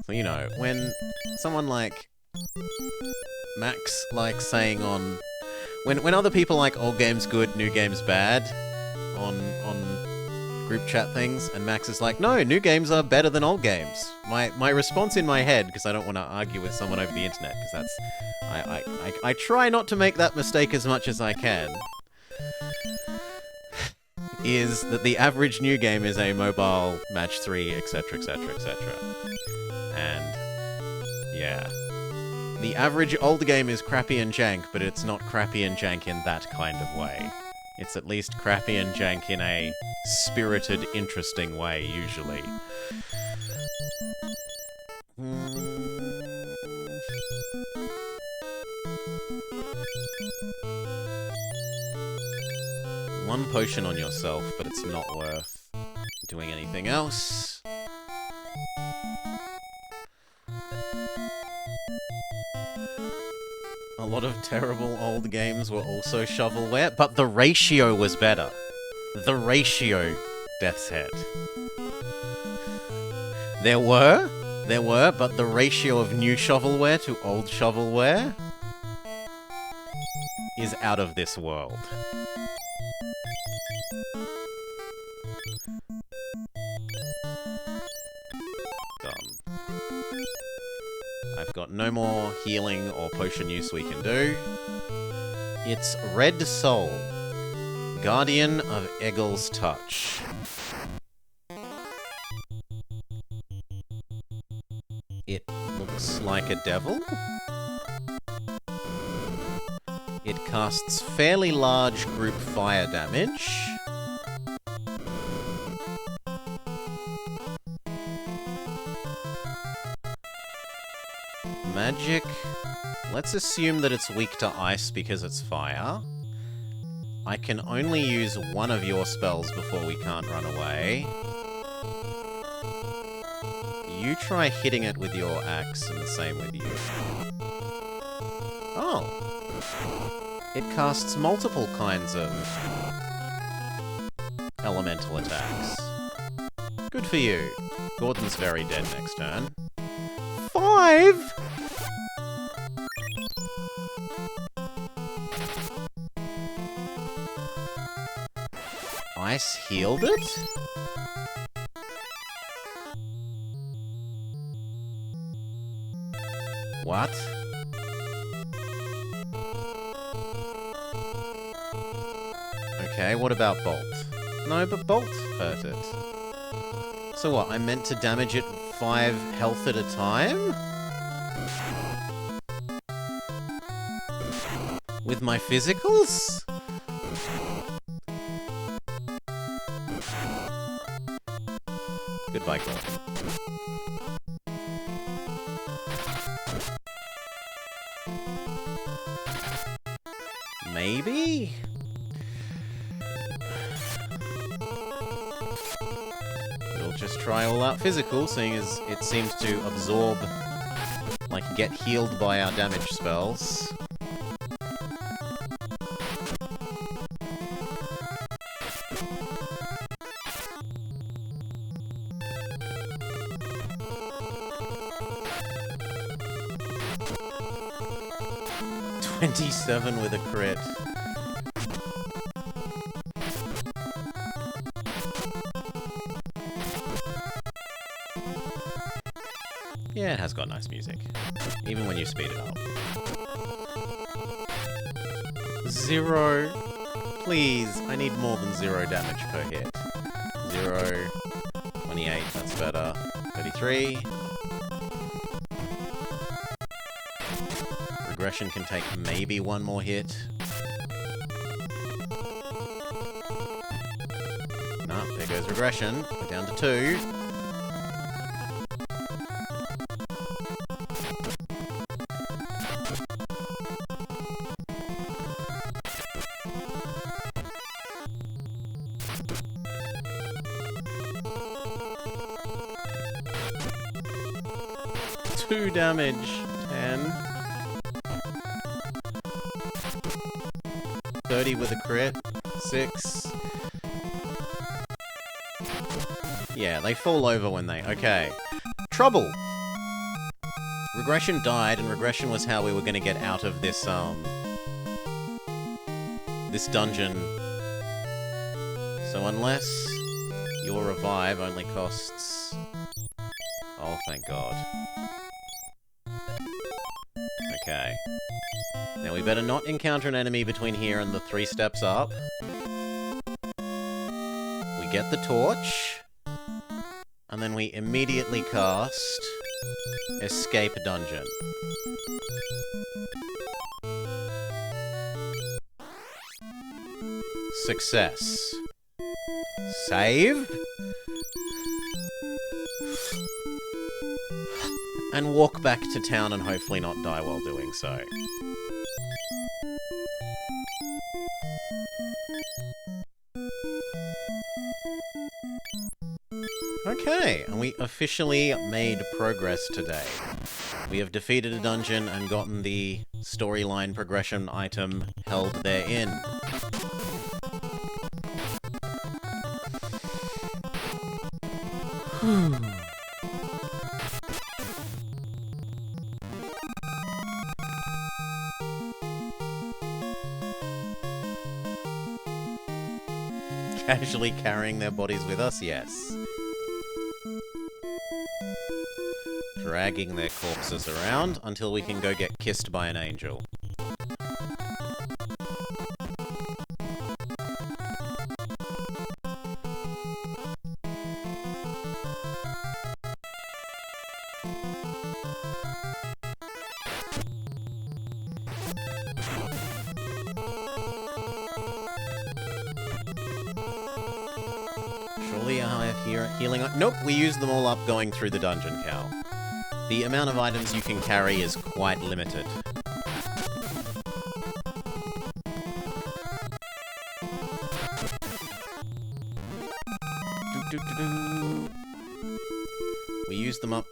So, you know, when someone like Max likes saying on... When other people like old games good, new games bad on group chat things, and Max is like, no, new games are better than old games. My response in my head, because I don't want to argue with someone over the internet, because that's... I try not to make that mistake as much as I can, is that the average new game is a mobile match 3, etc, etc, etc. And, yeah. The average old game is crappy and jank, but it's not crappy and jank in that kind of way. It's at least crappy and jank in a spirited, interesting way, usually. One potion on yourself, but it's not worth doing anything else. A lot of terrible old games were also shovelware, but the ratio was better. The ratio, Death's Head. There were, but the ratio of new shovelware to old shovelware is out of this world. Done. I've got no more healing or potion use we can do. It's Red Soul, Guardian of Eggel's Touch. It looks like a devil. It casts fairly large group fire damage. Magic. Let's assume that it's weak to ice because it's fire. I can only use one of your spells before we can't run away. You try hitting it with your axe, and the same with you. Oh. It casts multiple kinds of elemental attacks. Good for you. Gordon's very dead next turn. 5?! Ice healed it? What? Okay, what about Bolt? No, but Bolt hurt it. So what, I'm meant to damage it 5 health at a time? With my physicals? Goodbye, Gordon. Maybe? We'll just try all out physical, seeing as it seems to absorb, like, get healed by our damage spells. $27 with a crit. Yeah, it has got nice music, even when you speed it up. 0. Please, I need more than 0 damage per hit. 0. 28, that's better. 33. Regression can take maybe 1 more hit. No, there goes regression. We're down to 2. Two damage. 10. 30 with a crit. 6. Yeah, they fall over when they... Okay. Trouble! Regression died, and regression was how we were gonna get out of this, this dungeon. So unless your revive only costs... Oh, thank God. Okay. Now we better not encounter an enemy between here and the 3 steps up. We get the torch. And then we immediately cast Escape Dungeon. Success. Save. And walk back to town and hopefully not die while doing so. Okay, and we officially made progress today. We have defeated a dungeon and gotten the storyline progression item held therein. Casually carrying their bodies with us, yes. Dragging their corpses around until we can go get kissed by an angel. Surely I have healing... Nope, we used them all up going through the dungeon, Cal. The amount of items you can carry is quite limited. We used them up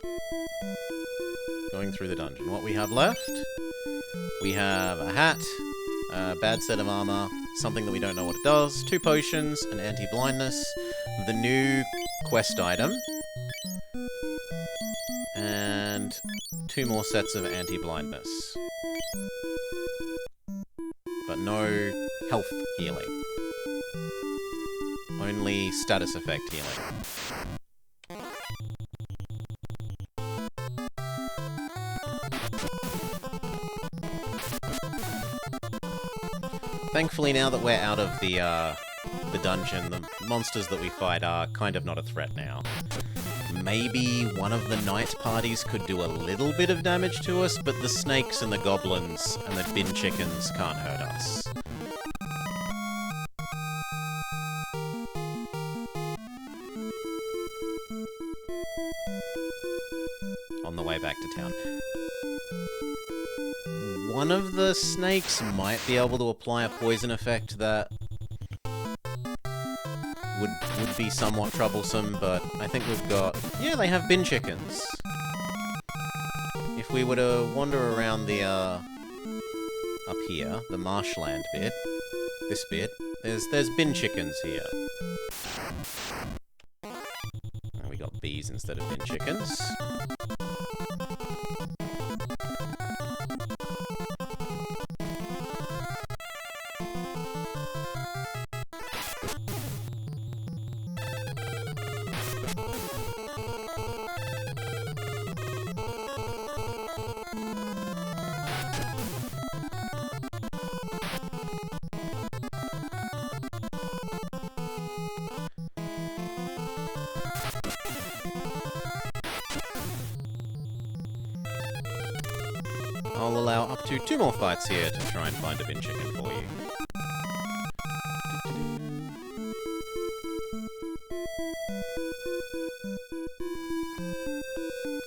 going through the dungeon. What we have left? We have a hat, a bad set of armor, something that we don't know what it does, 2 potions, an anti-blindness, the new quest item, and 2 more sets of anti-blindness. But no health healing. Only status effect healing. Thankfully, now that we're out of the dungeon, the monsters that we fight are kind of not a threat now. Maybe one of the night parties could do a little bit of damage to us, but the snakes and the goblins and the bin chickens can't hurt us. On the way back to town. One of the snakes might be able to apply a poison effect that would be somewhat troublesome, but I think we've got... Yeah, they have bin chickens. If we were to wander around the, up here, the marshland bit, this bit, there's bin chickens here. And we got bees instead of bin chickens. I'll allow up to 2 more fights here to try and find a bin chicken for you.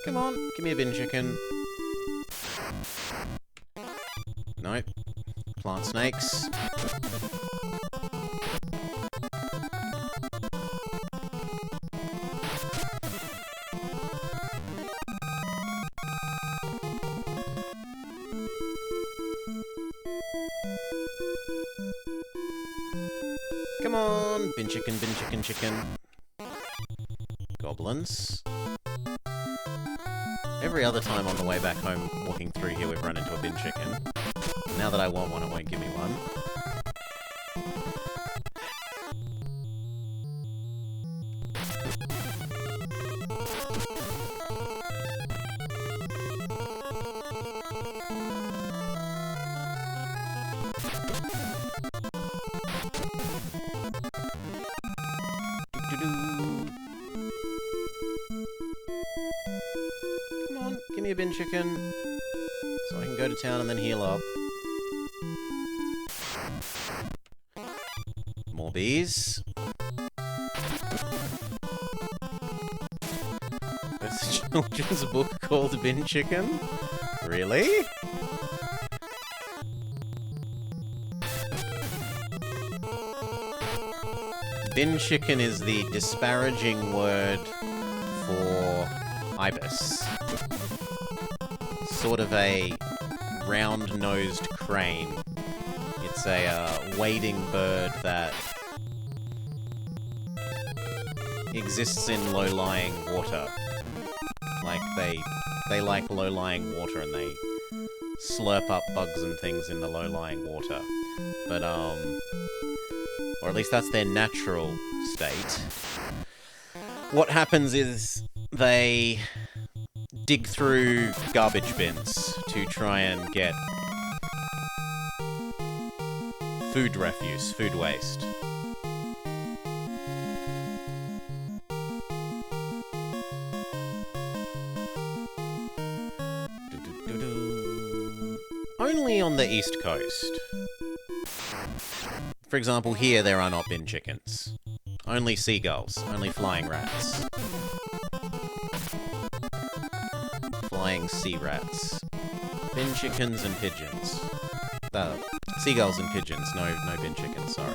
Come on, give me a bin chicken. Nope. Plant snakes. Come on! Bin chicken, bin chicken, chicken. Goblins. Every other time on the way back home, walking through here, we've run into a bin chicken. Now that I want one, it won't give me one. Come on, give me a bin chicken, so I can go to town and then heal up. More bees. There's a children's book called Bin Chicken? Really? Bin chicken is the disparaging word for ibis. sort of a round-nosed crane. It's a wading bird that exists in low-lying water. Like, they like low-lying water and they slurp up bugs and things in the low-lying water. But, or at least that's their natural state. What happens is they dig through garbage bins to try and get food refuse, food waste. Only on the East Coast. For example, here there are not bin chickens. Only seagulls, only flying rats. Flying sea rats. Bin chickens and pigeons. Seagulls and pigeons, no bin chickens, sorry.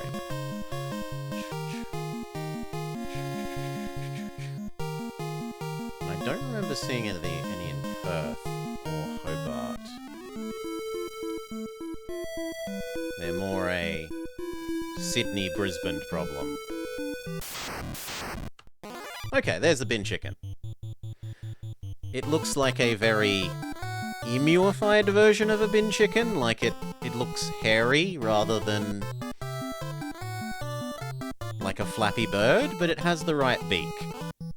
I don't remember seeing any in Perth or Hobart. They're more a Sydney-Brisbane problem. Okay, there's the bin chicken. It looks like a very emuified version of a bin chicken, like it looks hairy rather than like a flappy bird, but it has the right beak,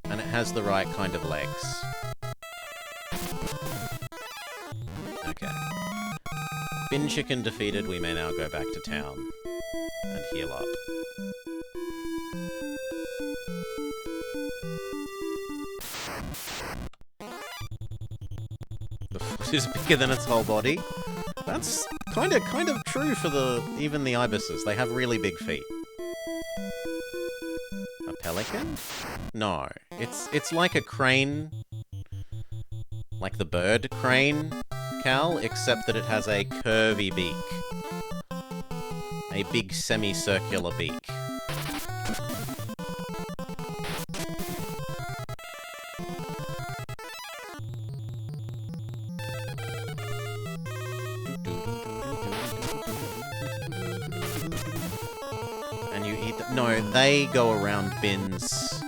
and it has the right kind of legs. Okay. Bin chicken defeated, we may now go back to town and heal up. The foot is bigger than its whole body. That's kind of true for even the ibises. They have really big feet. A pelican? No. It's like a crane. Like the bird crane, Cal, except that it has a curvy beak. A big semicircular beak. No, they go around bins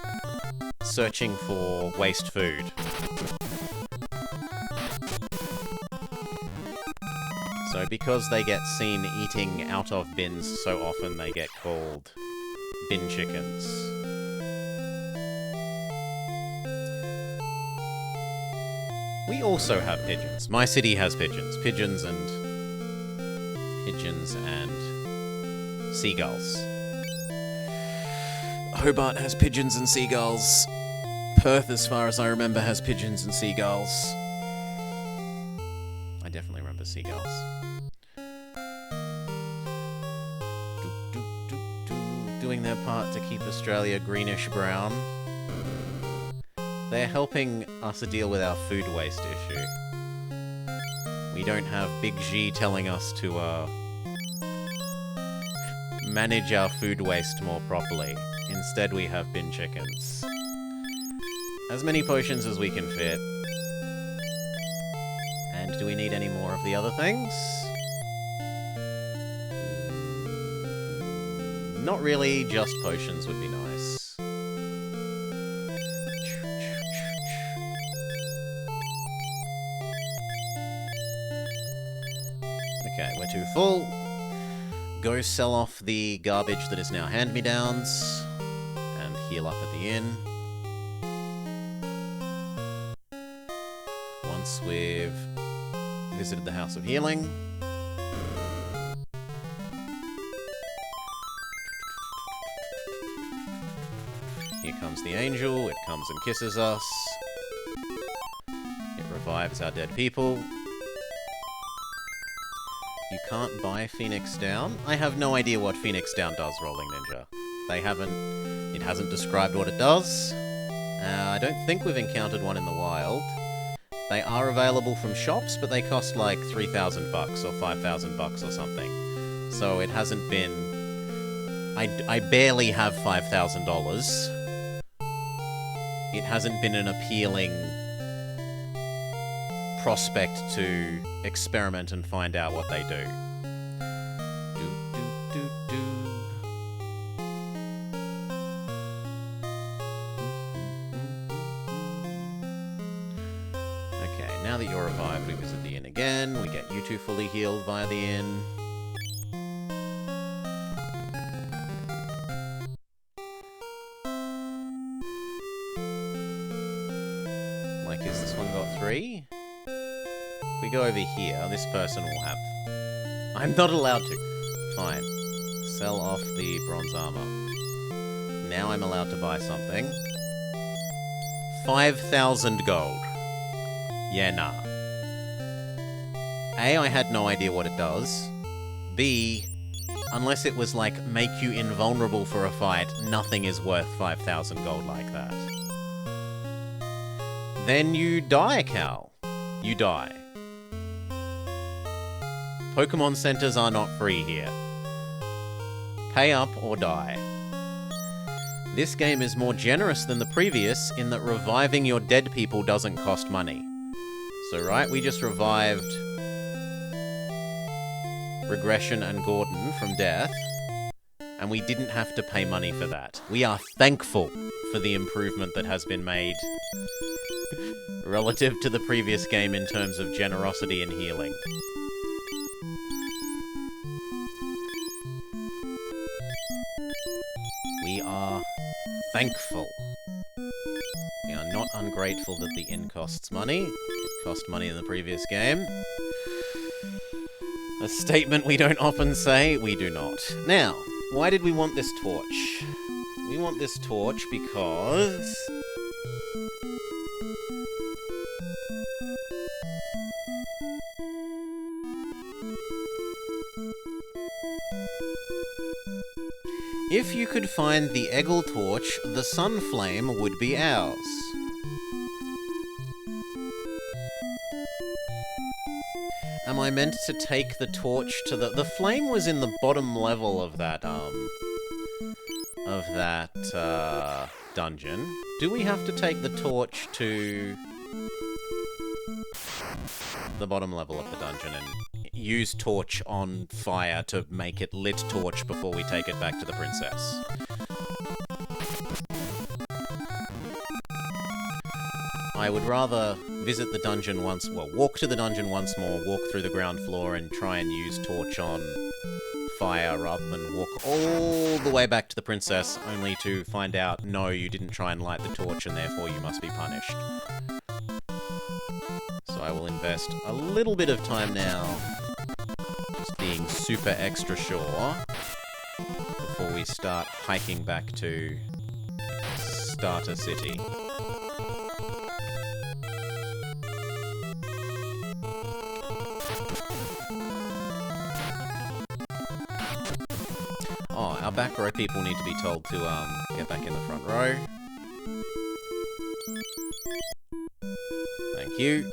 searching for waste food. So because they get seen eating out of bins so often, they get called bin chickens. We also have pigeons. My city has pigeons. Pigeons and seagulls. Hobart has pigeons and seagulls. Perth, as far as I remember, has pigeons and seagulls. I definitely remember seagulls. Doing their part to keep Australia greenish-brown. They're helping us deal with our food waste issue. We don't have Big G telling us to, manage our food waste more properly. Instead, we have bin chickens. As many potions as we can fit. And do we need any more of the other things? Not really, just potions would be nice. Okay, we're too full. Go sell off the garbage that is now hand-me-downs. And heal up at the inn. Once we've visited the House of Healing. Here comes the angel. It comes and kisses us. It revives our dead people. You can't buy Phoenix Down? I have no idea what Phoenix Down does, Rolling Ninja. It hasn't described what it does. I don't think we've encountered one in the wild. They are available from shops, but they cost like $3,000 or $5,000 or something. So it hasn't been... I barely have $5,000. It hasn't been an appealing prospect to experiment and find out what they do. Okay, now that you're revived, we visit the inn again. We get you two fully healed via the inn. Like, has this one got 3? If we go over here, this person will have... I'm not allowed to. Fine. Sell off the bronze armor. Now I'm allowed to buy something. 5,000 gold. Yeah, nah. A, I had no idea what it does. B, unless it was like, make you invulnerable for a fight, nothing is worth 5,000 gold like that. Then you die, Cal. You die. Pokemon centers are not free here. Pay up or die. This game is more generous than the previous in that reviving your dead people doesn't cost money. So, right, we just revived Regression and Gordon from death, and we didn't have to pay money for that. We are thankful for the improvement that has been made relative to the previous game in terms of generosity and healing. We are thankful. We are not ungrateful that the inn costs money. It cost money in the previous game. A statement we don't often say, we do not. Now, why did we want this torch? We want this torch because... if you could find the Eggle torch, the Sunflame would be ours. Am I meant to take the torch to the... The flame was in the bottom level of that, dungeon. Do we have to take the torch to the bottom level of the dungeon and use torch on fire to make it lit torch before we take it back to the princess? I would rather visit the dungeon once... well, walk to the dungeon once more, walk through the ground floor and try and use torch on fire rather than walk all the way back to the princess only to find out, no, you didn't try and light the torch and therefore you must be punished. So I will invest a little bit of time now just being super extra sure before we start hiking back to Starter City. Oh, our back row people need to be told to get back in the front row. Thank you.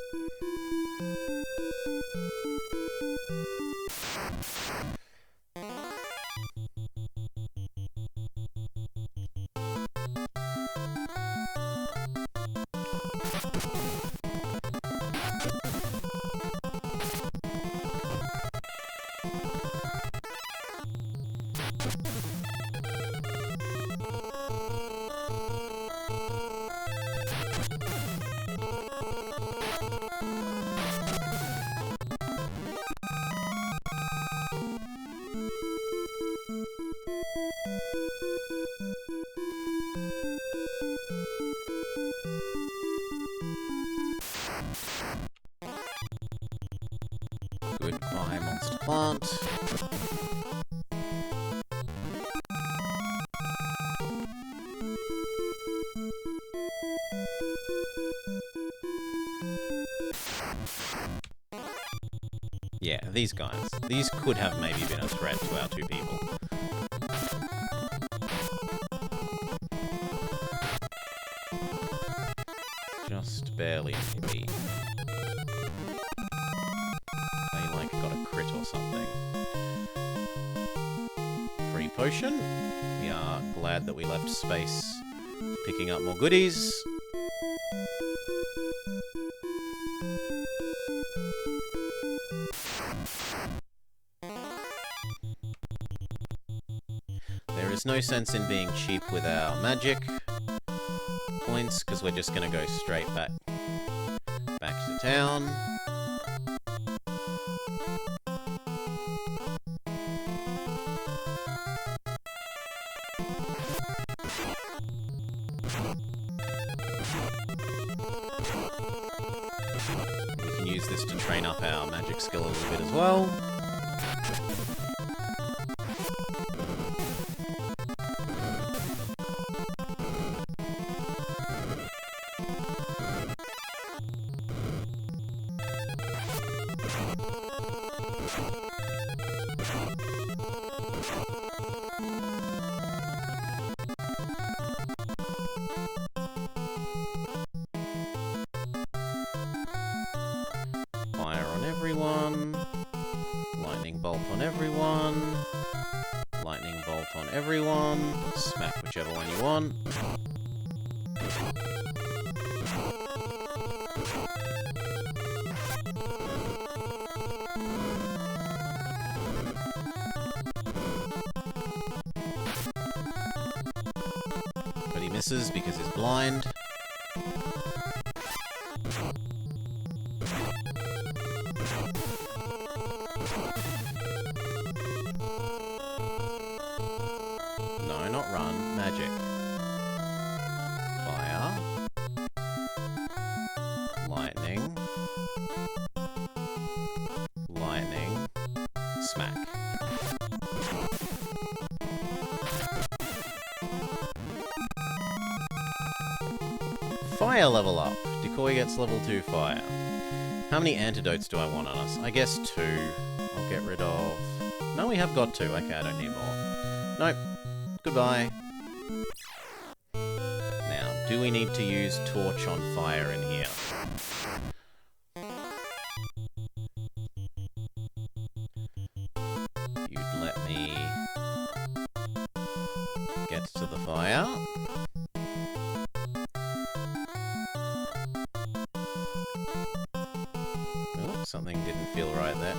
Goodbye, monster plant. Yeah, these guys. These could have maybe been a threat to our two people. Just barely, maybe. They, like, got a crit or something. Free potion. We are glad that we left space for picking up more goodies. There's no sense in being cheap with our magic points, because we're just going to go straight back to town. We can use this to train up our magic skill a little bit as well. Fire on everyone. Lightning bolt on everyone. Lightning bolt on everyone. Smack whichever one you want. But he misses because he's blind. No, not run. Magic. Fire. Lightning. Lightning. Smack. Fire level up. Decoy gets level 2 fire. How many antidotes do I want on us? I guess 2. I'll get rid of... No, we have got 2. Okay, I don't need more. Nope. Goodbye. Now, do we need to use torch on fire in here? You'd let me get to the fire. Oh, something didn't feel right there.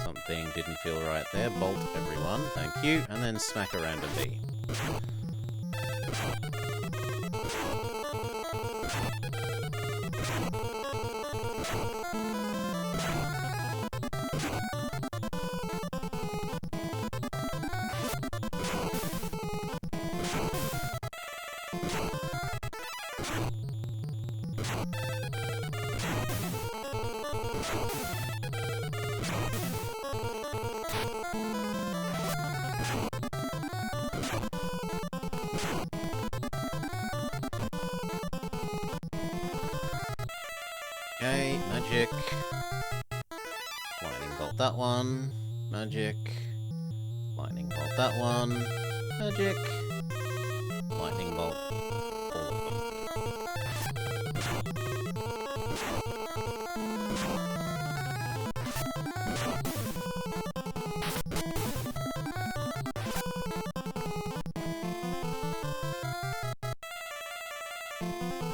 Something didn't feel right there. Bolt everyone, thank you. And then smack a random bee. Okay, magic. Lightning bolt that one. Magic. Lightning bolt that one. Magic. Lightning bolt all of them.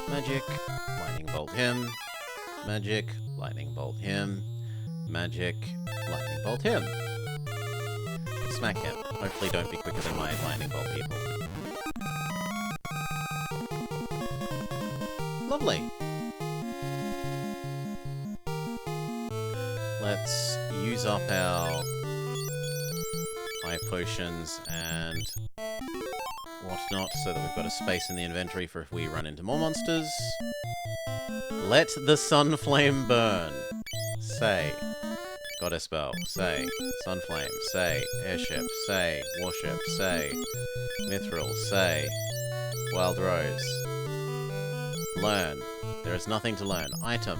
Magic. Lightning bolt him. Magic, lightning bolt him. Magic, lightning bolt him. Smack him. Hopefully don't be quicker than my lightning bolt people. Lovely. Let's use up our high potions and whatnot so that we've got a space in the inventory for if we run into more monsters. Let the sun flame burn. Say. Goddess spell. Say. Sun flame. Say. Airship. Say. Warship. Say. Mithril. Say. Wild rose. Learn. There is nothing to learn. Item.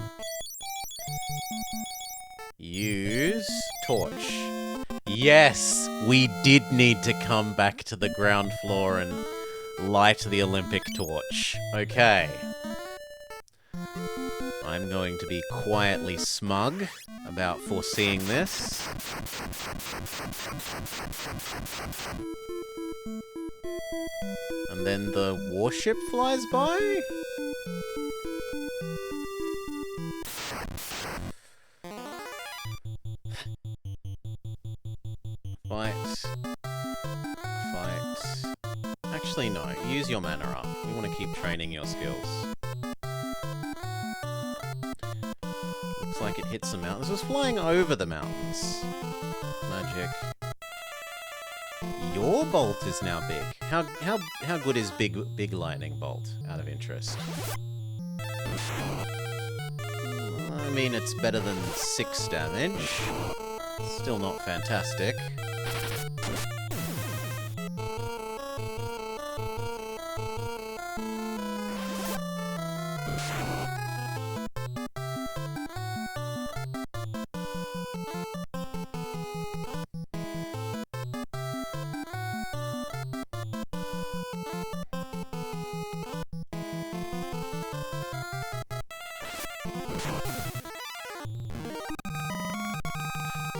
Use torch. Yes! We did need to come back to the ground floor and light the Olympic torch. Okay. I'm going to be quietly smug about foreseeing this. And then the warship flies by? Fight. Fight. use your mana up. We want to keep training your skills. Looks like it hits the mountains. It was flying over the mountains. Magic. Your bolt is now big. How good is big lightning bolt? Out of interest. I mean, it's better than 6 damage. Still not fantastic.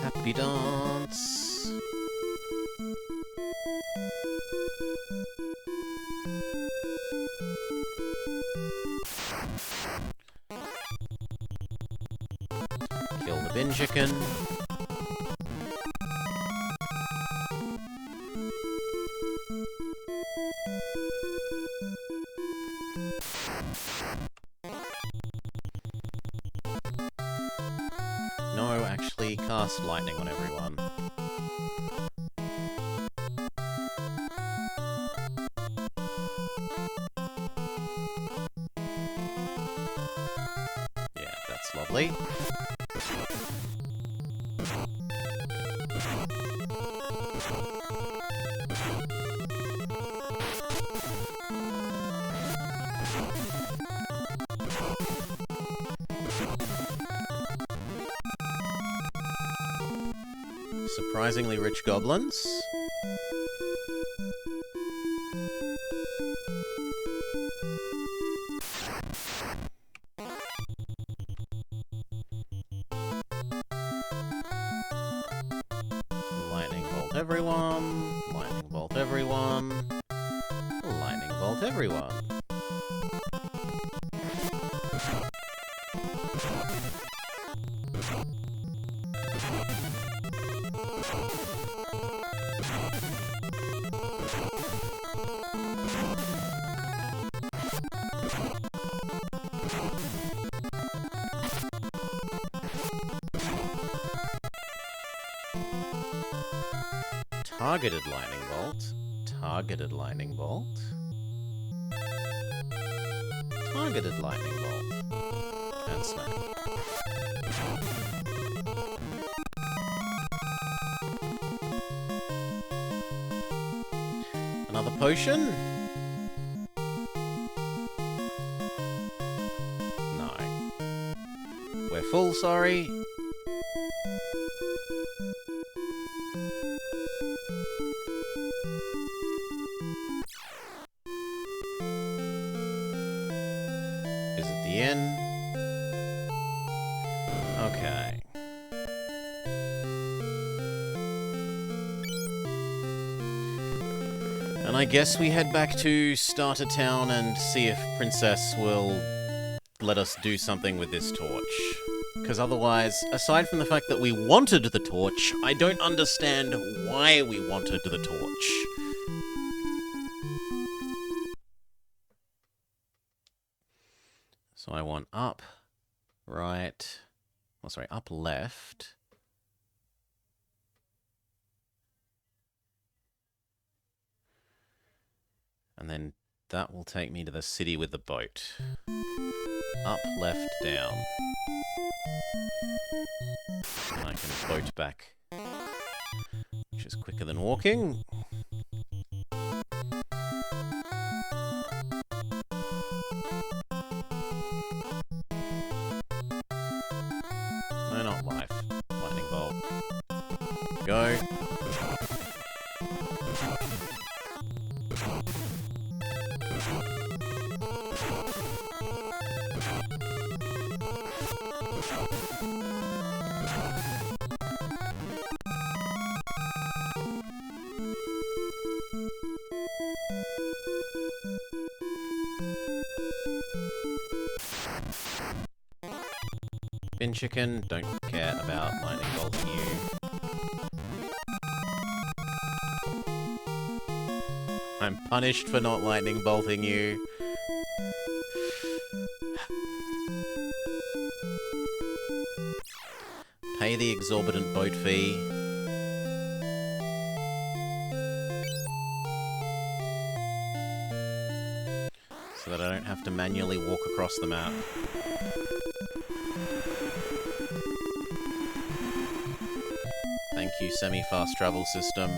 Happy dance. Kill the bin chicken. No, actually cast lightning on everyone. Yeah, that's lovely. Surprisingly rich goblins. Lightning bolt everyone. Lightning bolt everyone. Lightning bolt everyone. Targeted lightning bolt. Targeted lightning bolt. Targeted lightning bolt. And smack. Another potion? No. We're full, sorry. Is it the end? Okay. And I guess we head back to Starter Town and see if Princess will let us do something with this torch. Because otherwise, aside from the fact that we wanted the torch, I don't understand why we wanted the torch. So I want up, right, oh sorry, up left. And then that will take me to the city with the boat. Up, left, down. And I can boat back, which is quicker than walking. No, not life. Lightning bolt. Go. Bin chicken, don't care about lightning bolting you. I'm punished for not lightning bolting you. Pay the exorbitant boat fee. So that I don't have to manually walk across the map. Thank you, semi-fast travel system.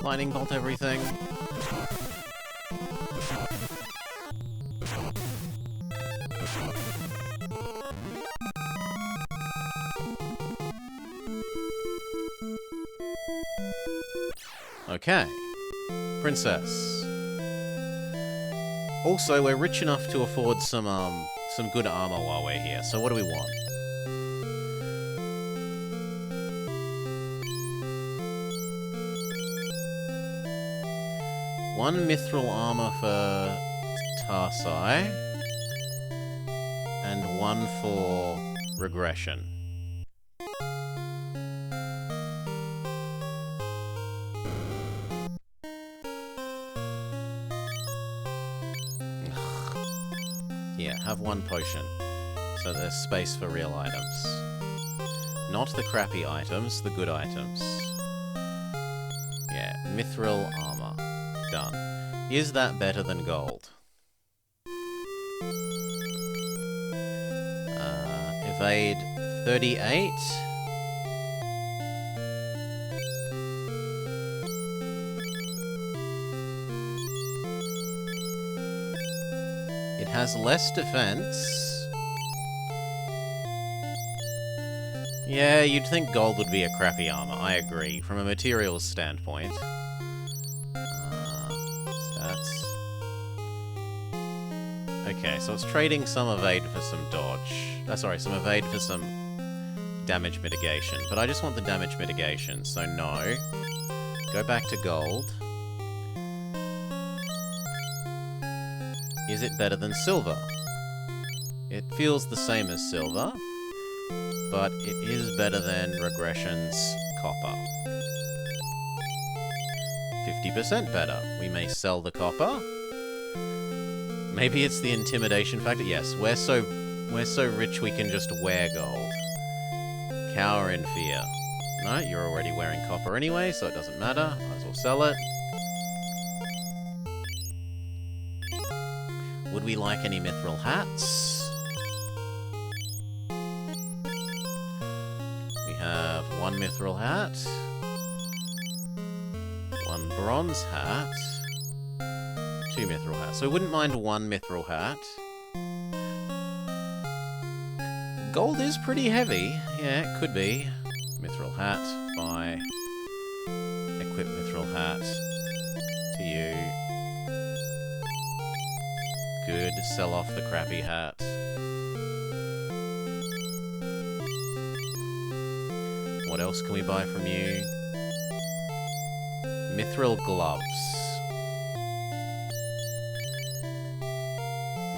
Lightning bolt everything. Okay. Princess. Also, we're rich enough to afford some good armor while we're here. So what do we want? One mithril armor for Tarsai, and one for regression. Yeah, have one potion, so there's space for real items. Not the crappy items, the good items. Yeah, mithril armor. Done. Is that better than gold? Evade 38. It has less defense. Yeah, you'd think gold would be a crappy armor, I agree, from a materials standpoint. Okay, so it's trading some evade for some dodge. Sorry, some evade for some damage mitigation. But I just want the damage mitigation, so no. Go back to gold. Is it better than silver? It feels the same as silver, but it is better than regression's copper. 50% better. We may sell the copper. Maybe it's the intimidation factor. Yes, we're so rich we can just wear gold. Cower in fear. No, you're already wearing copper anyway, so it doesn't matter. Might as well sell it. Would we like any mithril hats? We have one mithril hat. One bronze hat. Two mithril hats. So I wouldn't mind one mithril hat. Gold is pretty heavy. Yeah, it could be. Mithril hat. Buy. Equip mithril hat. To you. Good. Sell off the crappy hat. What else can we buy from you? Mithril gloves.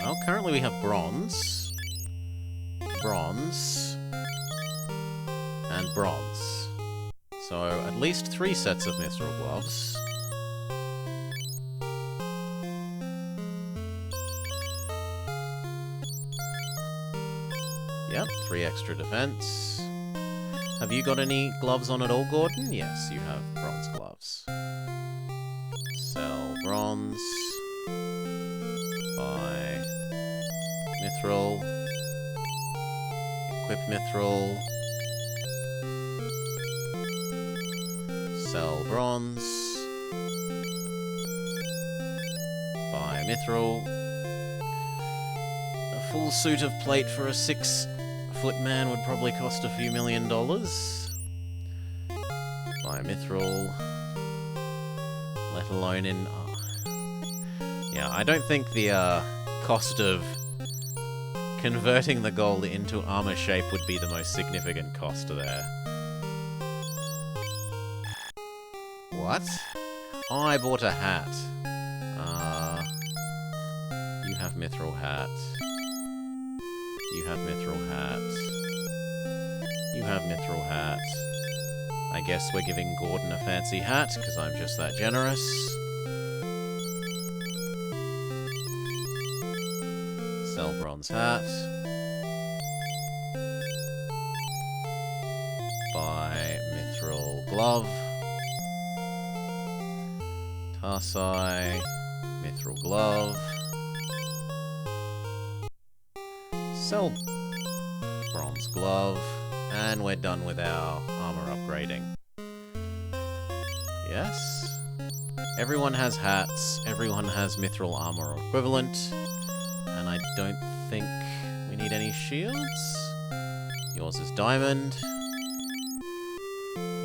Well, currently we have bronze, bronze, and bronze. So at least 3 sets of mithril gloves. Yep, 3 extra defense. Have you got any gloves on at all, Gordon? Yes, you have bronze gloves. Sell bronze. Buy mithril. Equip mithril. Sell bronze. Buy mithril. A full suit of plate for a 6-foot man would probably cost a few $1,000,000. Buy mithril. Let alone in... yeah, I don't think the cost of converting the gold into armor shape would be the most significant cost there. What? Oh, I bought a hat. You have mithril hat. You have mithril hat. You have mithril hat. I guess we're giving Gordon a fancy hat, because I'm just that generous. Sell bronze hat. Buy mithril glove. Tarsai. Mithril glove. Sell bronze glove. And we're done with our armor upgrading. Yes? Everyone has hats. Everyone has mithril armor equivalent. And I don't think we need any shields. Yours is diamond.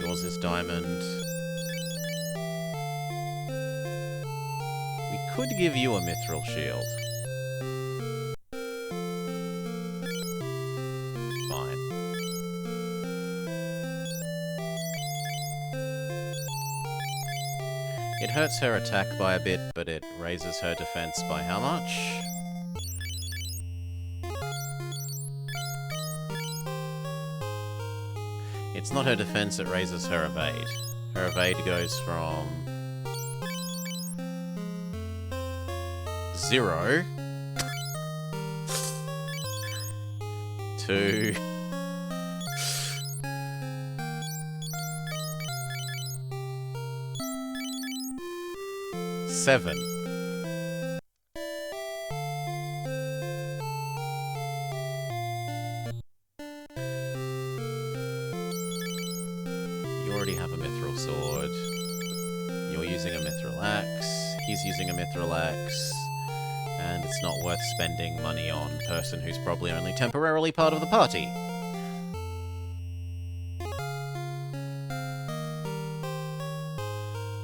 Yours is diamond. We could give you a mithril shield. Fine. It hurts her attack by a bit, but it raises her defense by how much? It's not her defense, it raises her evade. Her evade goes from 0 to 7. You already have a mithril sword. You're using a mithril axe. He's using a mithril axe. And it's not worth spending money on a person who's probably only temporarily part of the party.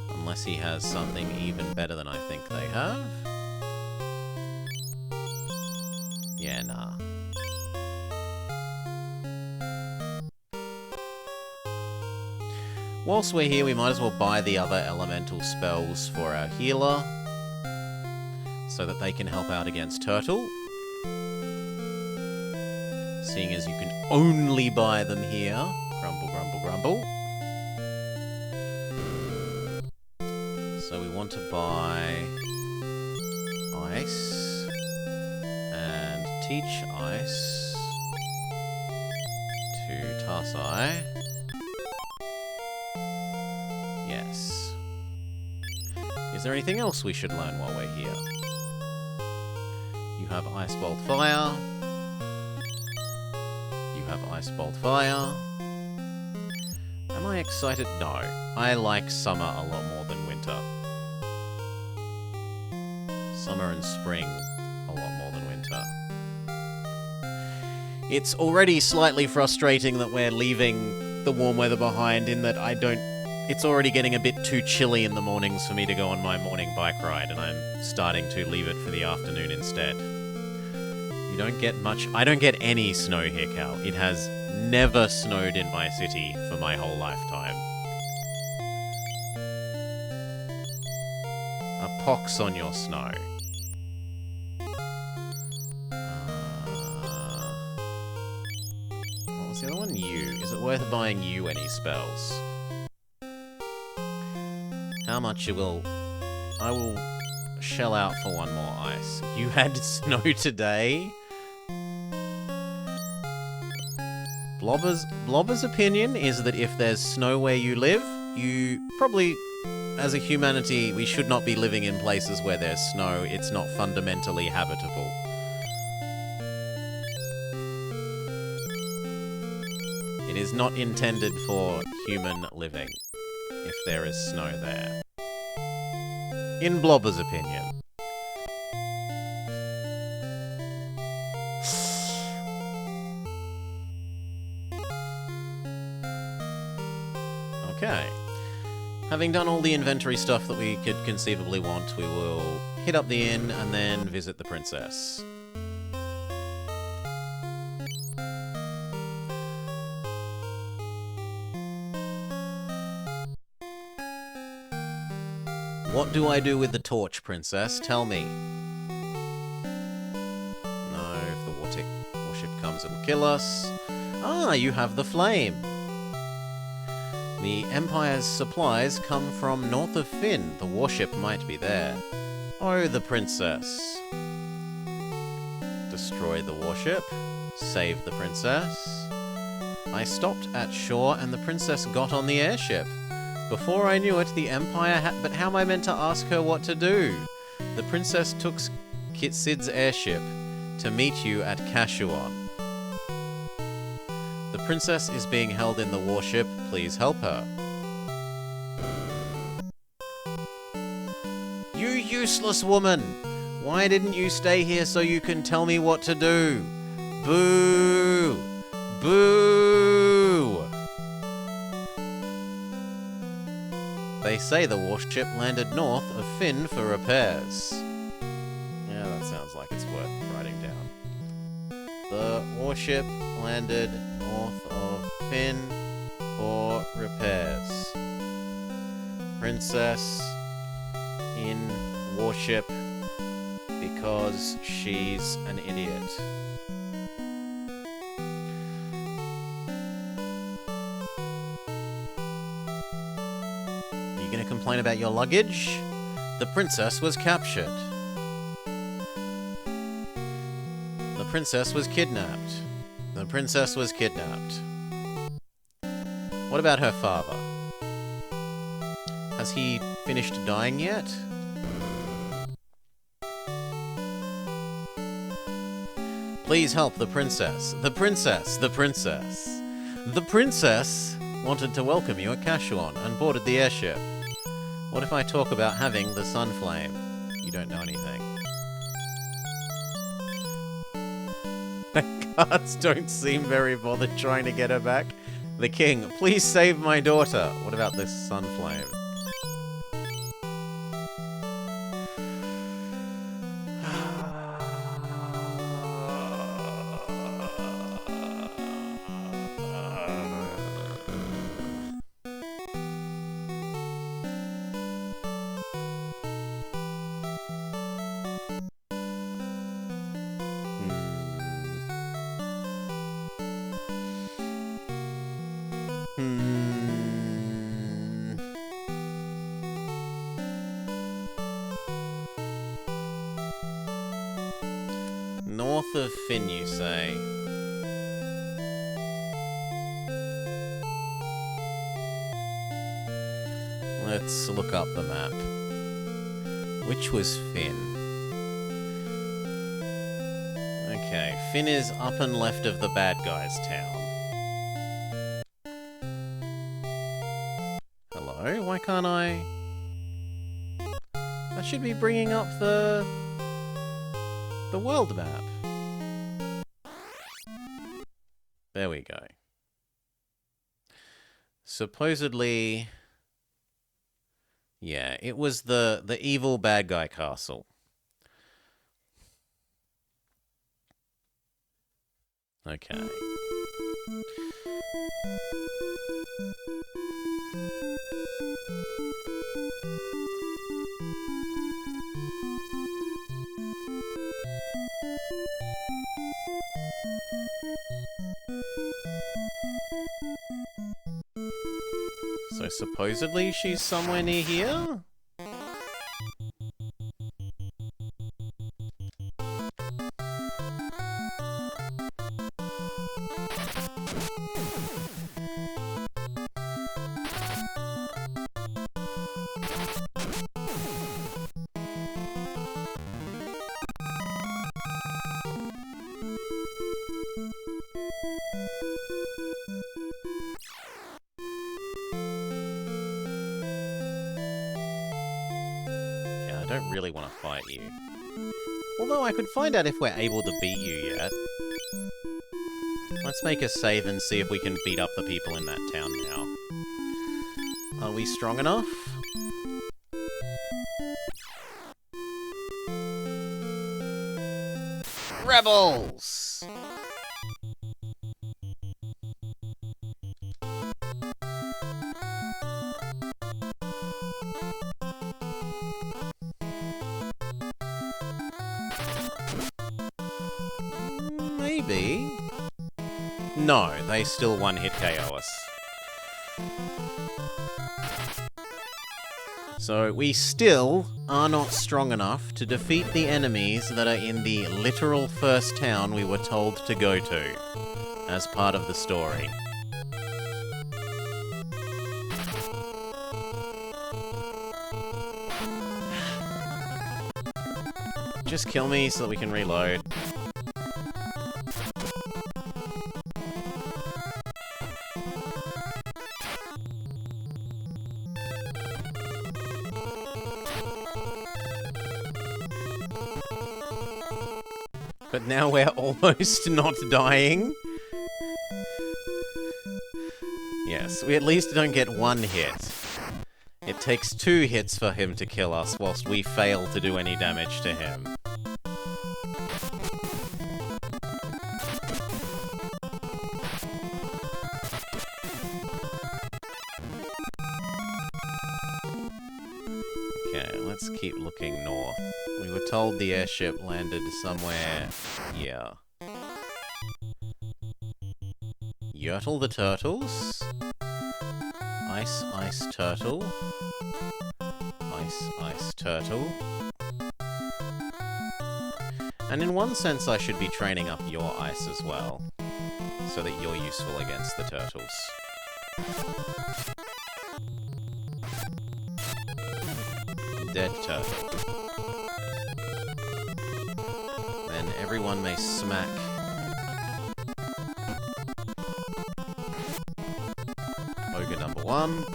Unless he has something even better than I think they have. Yeah, nah. Whilst we're here, we might as well buy the other elemental spells for our healer, so that they can help out against Turtle. Seeing as you can only buy them here. Grumble, grumble, grumble. So we want to buy Ice and teach Ice to Tarsai. Yes. Is there anything else we should learn while we're here? You have Ice Bolt Fire. You have Ice Bolt Fire. Am I excited? No. I like summer a lot more than winter. Summer and spring a lot more than winter. It's already slightly frustrating that we're leaving the warm weather behind, in that it's already getting a bit too chilly in the mornings for me to go on my morning bike ride, and I'm starting to leave it for the afternoon instead. You don't get much... I don't get any snow here, Cal. It has never snowed in my city for my whole lifetime. A pox on your snow. What was the other one? You. Is it worth buying you any spells? How much you will... I will shell out for one more ice. You had snow today? Blobber's opinion is that if there's snow where you live, you probably, as a humanity, we should not be living in places where there's snow. It's not fundamentally habitable. It is not intended for human living, if there is snow there. In Blobber's opinion. Okay. Having done all the inventory stuff that we could conceivably want, we will hit up the inn and then visit the princess. What do I do with the torch, princess? Tell me. No, if the warship comes, it'll kill us. Ah, you have the flame. The Empire's supplies come from north of Finn. The warship might be there. Oh, the princess. Destroy the warship. Save the princess. I stopped at shore and the princess got on the airship. Before I knew it, the Empire had... But how am I meant to ask her what to do? The princess took Sid's airship to meet you at Kashuon. The princess is being held in the warship. Please help her. You useless woman! Why didn't you stay here so you can tell me what to do? Boo! Boo! They say the warship landed north of Finn for repairs. Yeah, that sounds like it's worth writing down. The warship landed north of Finn for repairs. Princess in warship because she's an idiot. Are you gonna complain about your luggage? The princess was captured. The princess was kidnapped. The princess was kidnapped. What about her father? Has he finished dying yet? Please help the princess. The princess. The princess. The princess wanted to welcome you at Kashuon and boarded the airship. What if I talk about having the sun flame? You don't know anything. The guards don't seem very bothered trying to get her back. The king, please save my daughter. What about this sun flame? North of Finn, you say? Let's look up the map. Which was Finn? Okay, Finn is up and left of the bad guy's town. Hello? Why can't I... I should be bringing up the world map. There we go. Supposedly... Yeah, it was the evil bad guy castle. Okay. So supposedly she's somewhere near here? I don't really want to fight you. Although I could find out if we're able to beat you yet. Let's make a save and see if we can beat up the people in that town now. Are we strong enough? Rebels! maybe... No, they still one-hit KO us. So we still are not strong enough to defeat the enemies that are in the literal first town we were told to go to, as part of the story. Just kill me so that we can reload. But now we're almost not dying. Yes, we at least don't get one hit. It takes 2 hits for him to kill us, whilst we fail to do any damage to him. Okay, let's keep looking north. We were told the airship landed somewhere here. Yertle the turtles. Ice, ice, turtle. Ice, ice, turtle. And in one sense I should be training up your ice as well, so that you're useful against the turtles. Dead turtle. Then everyone may smack. Ogre number 1.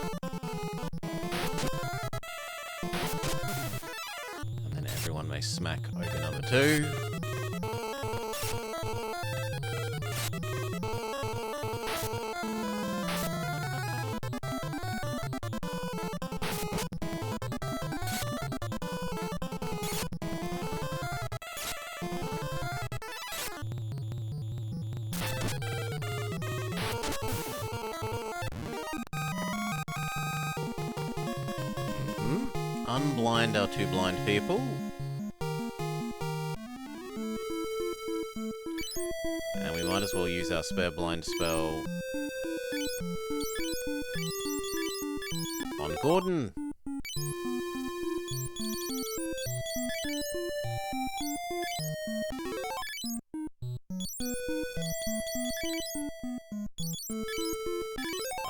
And then everyone may smack ogre number 2. Unblind our 2 blind people. And we might as well use our spare blind spell on Gordon.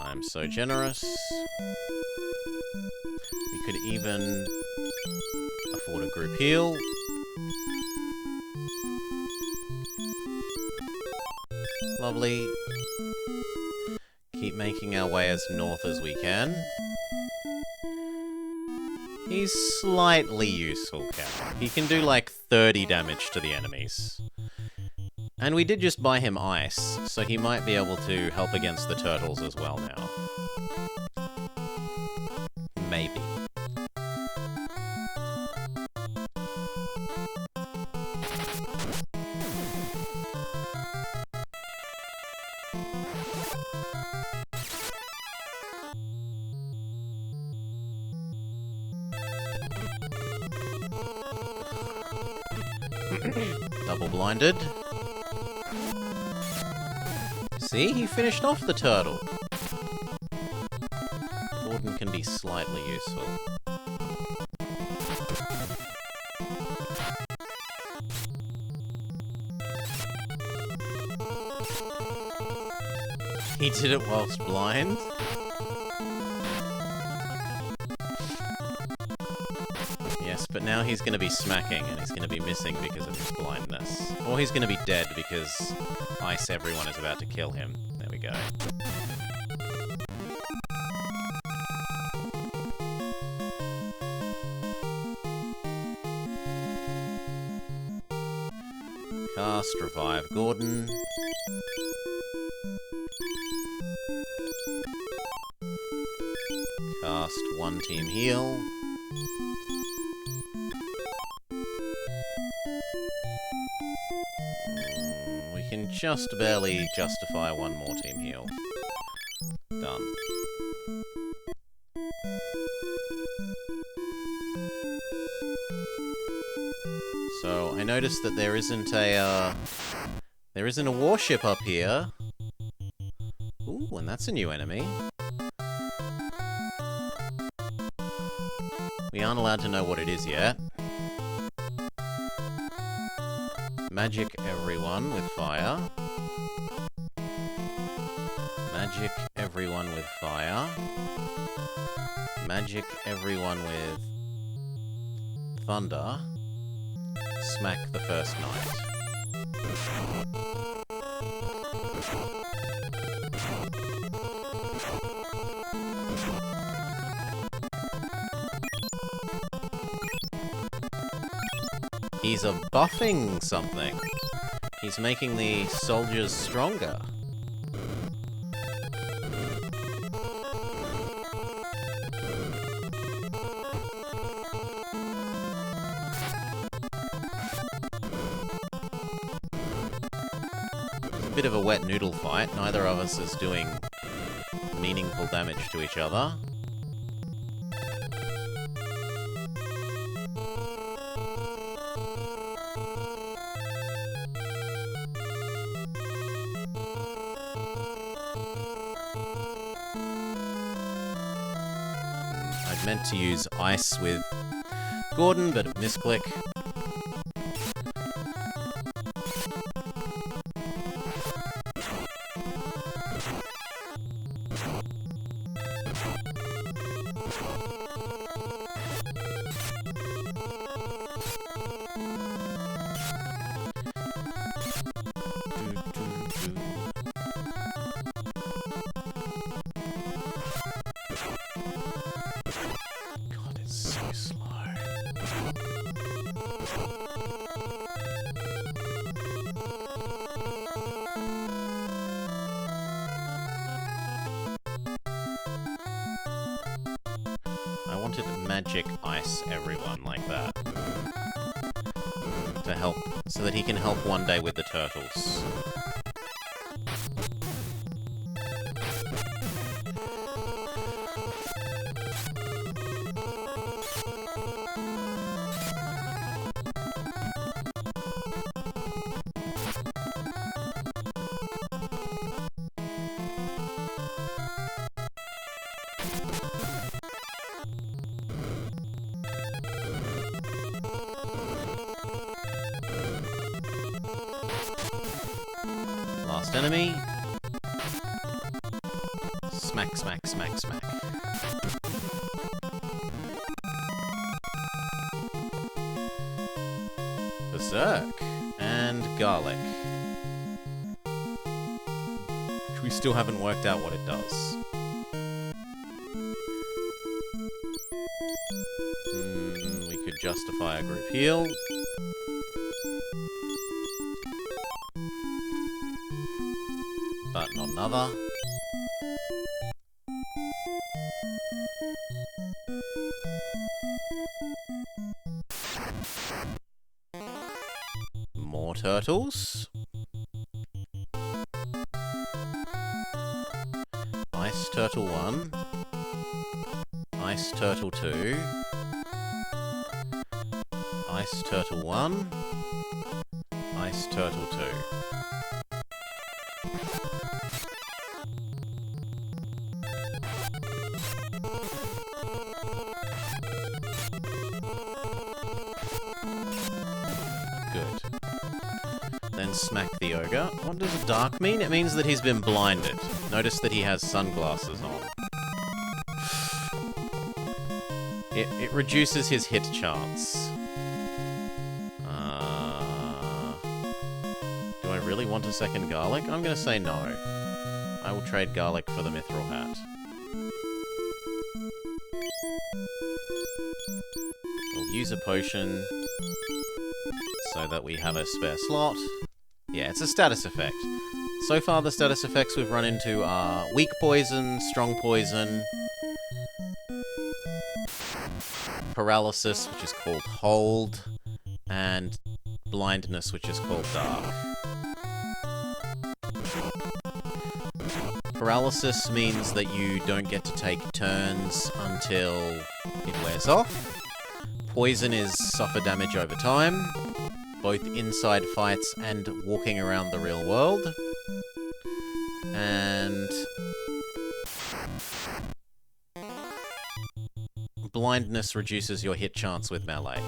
I'm so generous. We could even afford a group heal. Lovely. Keep making our way as north as we can. He's slightly useful, Cat. He can do like 30 damage to the enemies. And we did just buy him ice, so he might be able to help against the turtles as well now. Maybe. Double blinded. See, he finished off the turtle. Gordon can be slightly useful. He did it whilst blind. Yes, but now he's going to be smacking, and he's going to be missing because of his blindness. Or he's going to be dead because ice everyone is about to kill him. There we go. Cast, revive Gordon. Cast 1 team heal. We can just barely justify 1 more team heal. Done. So I noticed that there There isn't a warship up here. Ooh, and that's a new enemy. We aren't allowed to know what it is yet. Magic everyone with fire. Magic everyone with fire. Magic everyone with thunder. Smack the first knight. He's buffing something. He's making the soldiers stronger. It's a bit of a wet noodle fight. Neither of us is doing meaningful damage to each other. Meant to use ice with Gordon, but misclick. Magic ice everyone like that. To help, so that he can help one day with the turtles. Last enemy. Smack, smack, smack, smack. Berserk. And garlic. Which we still haven't worked out what it does. We could justify a group heal. But not another. More turtles. Ice Turtle 1. Ice Turtle 2. Ice Turtle 1. Ice Turtle 2. Then smack the ogre. What does dark mean? It means that he's been blinded. Notice that he has sunglasses on. It reduces his hit chance. Do I really want a second garlic? I'm gonna say no. I will trade garlic for the mithril hat. We'll use a potion so that we have a spare slot. Yeah, it's a status effect. So far, the status effects we've run into are weak poison, strong poison, paralysis, which is called hold, and blindness, which is called dark. Paralysis means that you don't get to take turns until it wears off. Poison is suffer damage over time. both inside fights and walking around the real world. And blindness reduces your hit chance with melee.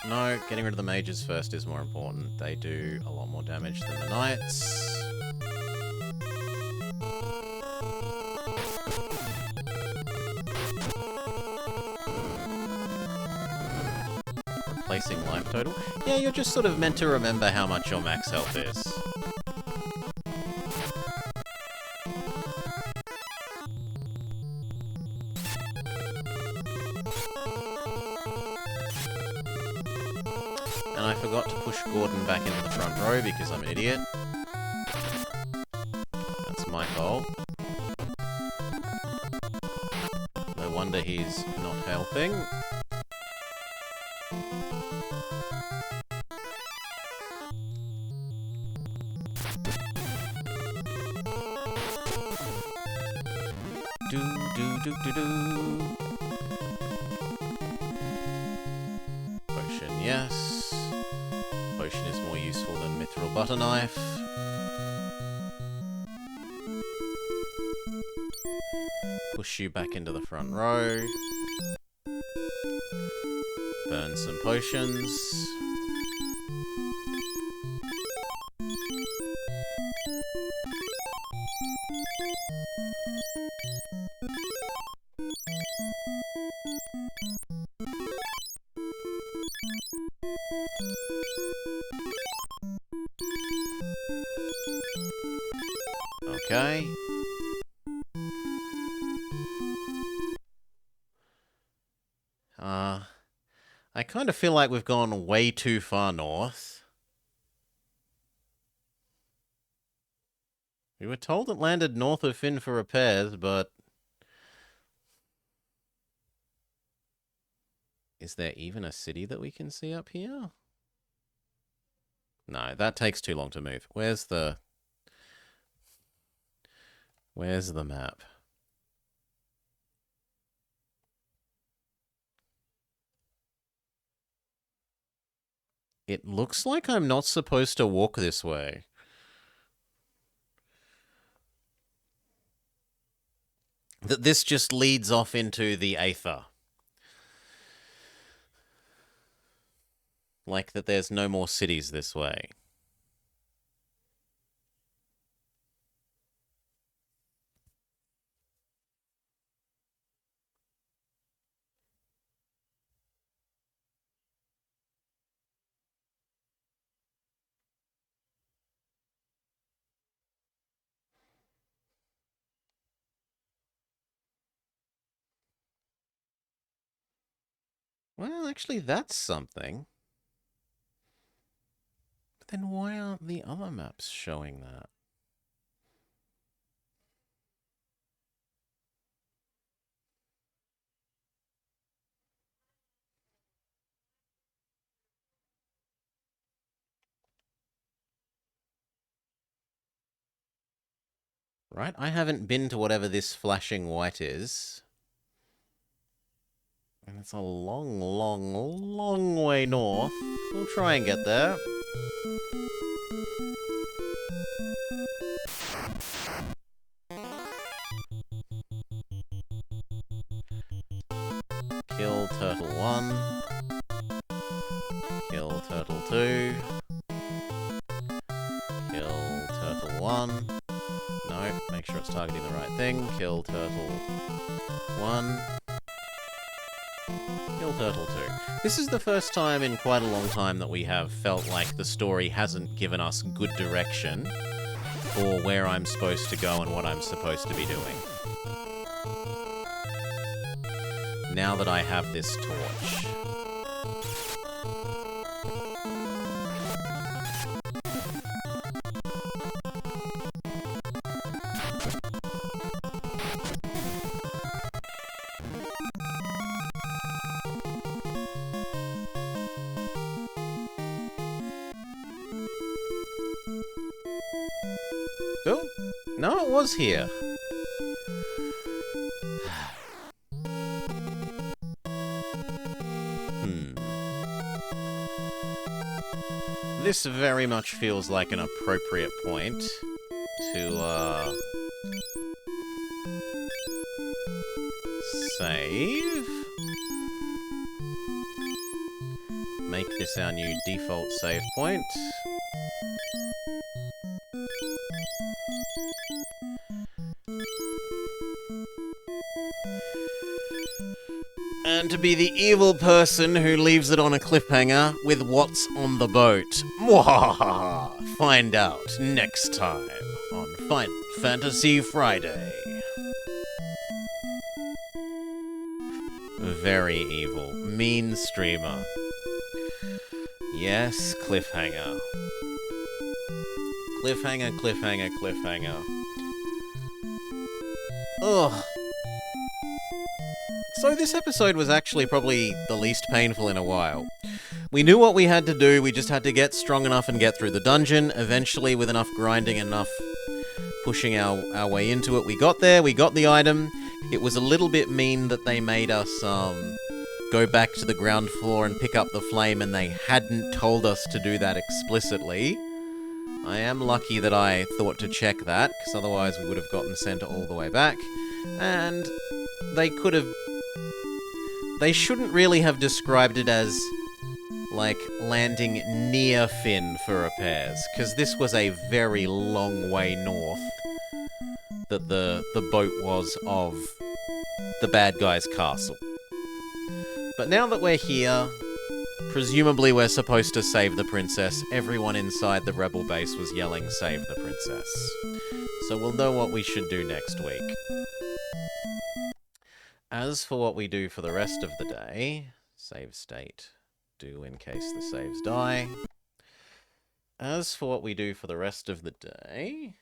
No, getting rid of the mages first is more important. They do a lot more damage than the knights. Replacing life total? Yeah, you're just sort of meant to remember how much your max health is. And I forgot to push Gordon back into the front row because I'm an idiot. That's my fault. No wonder he's not helping. Do. Potion, yes. Potion is more useful than Mithril Butter Knife. Push you back into the front row. Burn some potions. Okay. I kind of feel like we've gone way too far north. We were told it landed north of Finn for repairs, but... Is there even a city that we can see up here? No, that takes too long to move. Where's the map? It looks like I'm not supposed to walk this way. That this just leads off into the Aether. Like that there's no more cities this way. Well, actually, that's something. But then why aren't the other maps showing that? Right, I haven't been to whatever this flashing white is. And it's a long, long, long way north. We'll try and get there. Kill Turtle 1. Kill Turtle 2. Kill Turtle 1. No, make sure it's targeting the right thing. Kill Turtle 1. Kill Turtle 2. This is the first time in quite a long time that we have felt like the story hasn't given us good direction for where I'm supposed to go and what I'm supposed to be doing. Now that I have this torch. No, it was here. This very much feels like an appropriate point to, save. Make this our new default save point. And to be the evil person who leaves it on a cliffhanger with what's on the boat. Mwahaha! Find out next time on Final Fantasy Friday. Very evil. Mean streamer. Yes, cliffhanger. Cliffhanger, cliffhanger, cliffhanger. Ugh. So this episode was actually probably the least painful in a while. We knew what we had to do, we just had to get strong enough and get through the dungeon. Eventually, with enough grinding, enough pushing our way into it, we got there, we got the item. It was a little bit mean that they made us go back to the ground floor and pick up the flame, and they hadn't told us to do that explicitly. I am lucky that I thought to check that, because otherwise we would have gotten sent all the way back. And they could have... They shouldn't really have described it as, like, landing near Finn for repairs, because this was a very long way north that the boat was of the bad guy's castle. But now that we're here, presumably we're supposed to save the princess. Everyone inside the rebel base was yelling, "Save the princess." So we'll know what we should do next week. As for what we do for the rest of the day, save state, do in case the saves die. As for what we do for the rest of the day...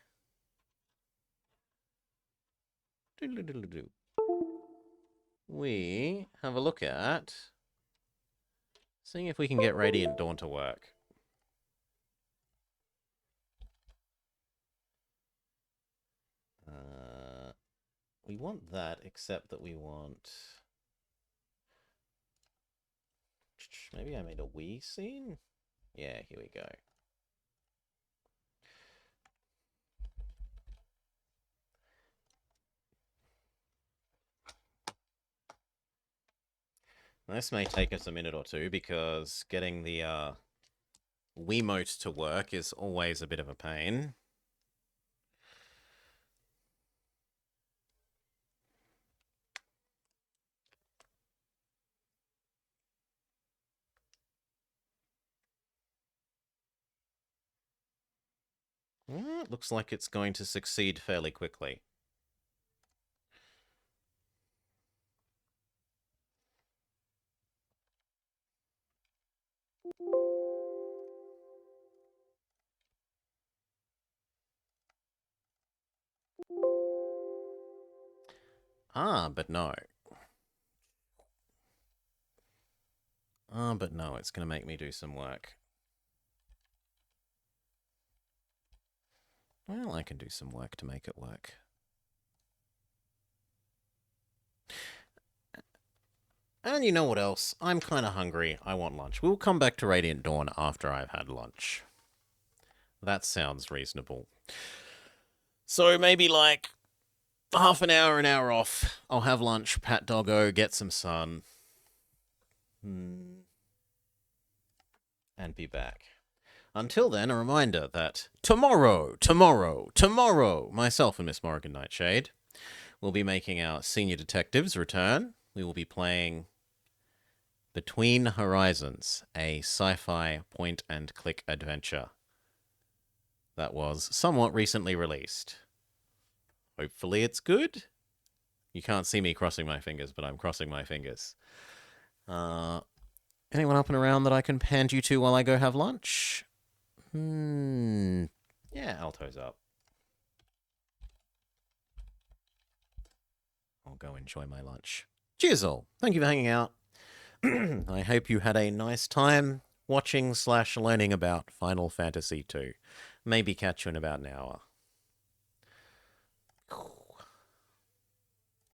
we have a look at seeing if we can get Radiant Dawn to work. We want that, except that we want... Maybe I made a Wii scene? Yeah, here we go. This may take us a minute or two, because getting the Wiimote to work is always a bit of a pain. Well, it looks like it's going to succeed fairly quickly. But no. But no, it's going to make me do some work. Well, I can do some work to make it work. And you know what else? I'm kind of hungry. I want lunch. We'll come back to Radiant Dawn after I've had lunch. That sounds reasonable. So maybe like half an hour off. I'll have lunch, pat doggo, get some sun. And be back. Until then, a reminder that tomorrow, myself and Miss Morrigan Nightshade will be making our Senior Detectives return. We will be playing Between Horizons, a sci-fi point-and-click adventure that was somewhat recently released. Hopefully it's good. You can't see me crossing my fingers, but I'm crossing my fingers. Anyone up and around that I can hand you to while I go have lunch? Yeah, Alto's up. I'll go enjoy my lunch. Cheers all. Thank you for hanging out. I hope you had a nice time watching / learning about Final Fantasy 2. Maybe catch you in about an hour.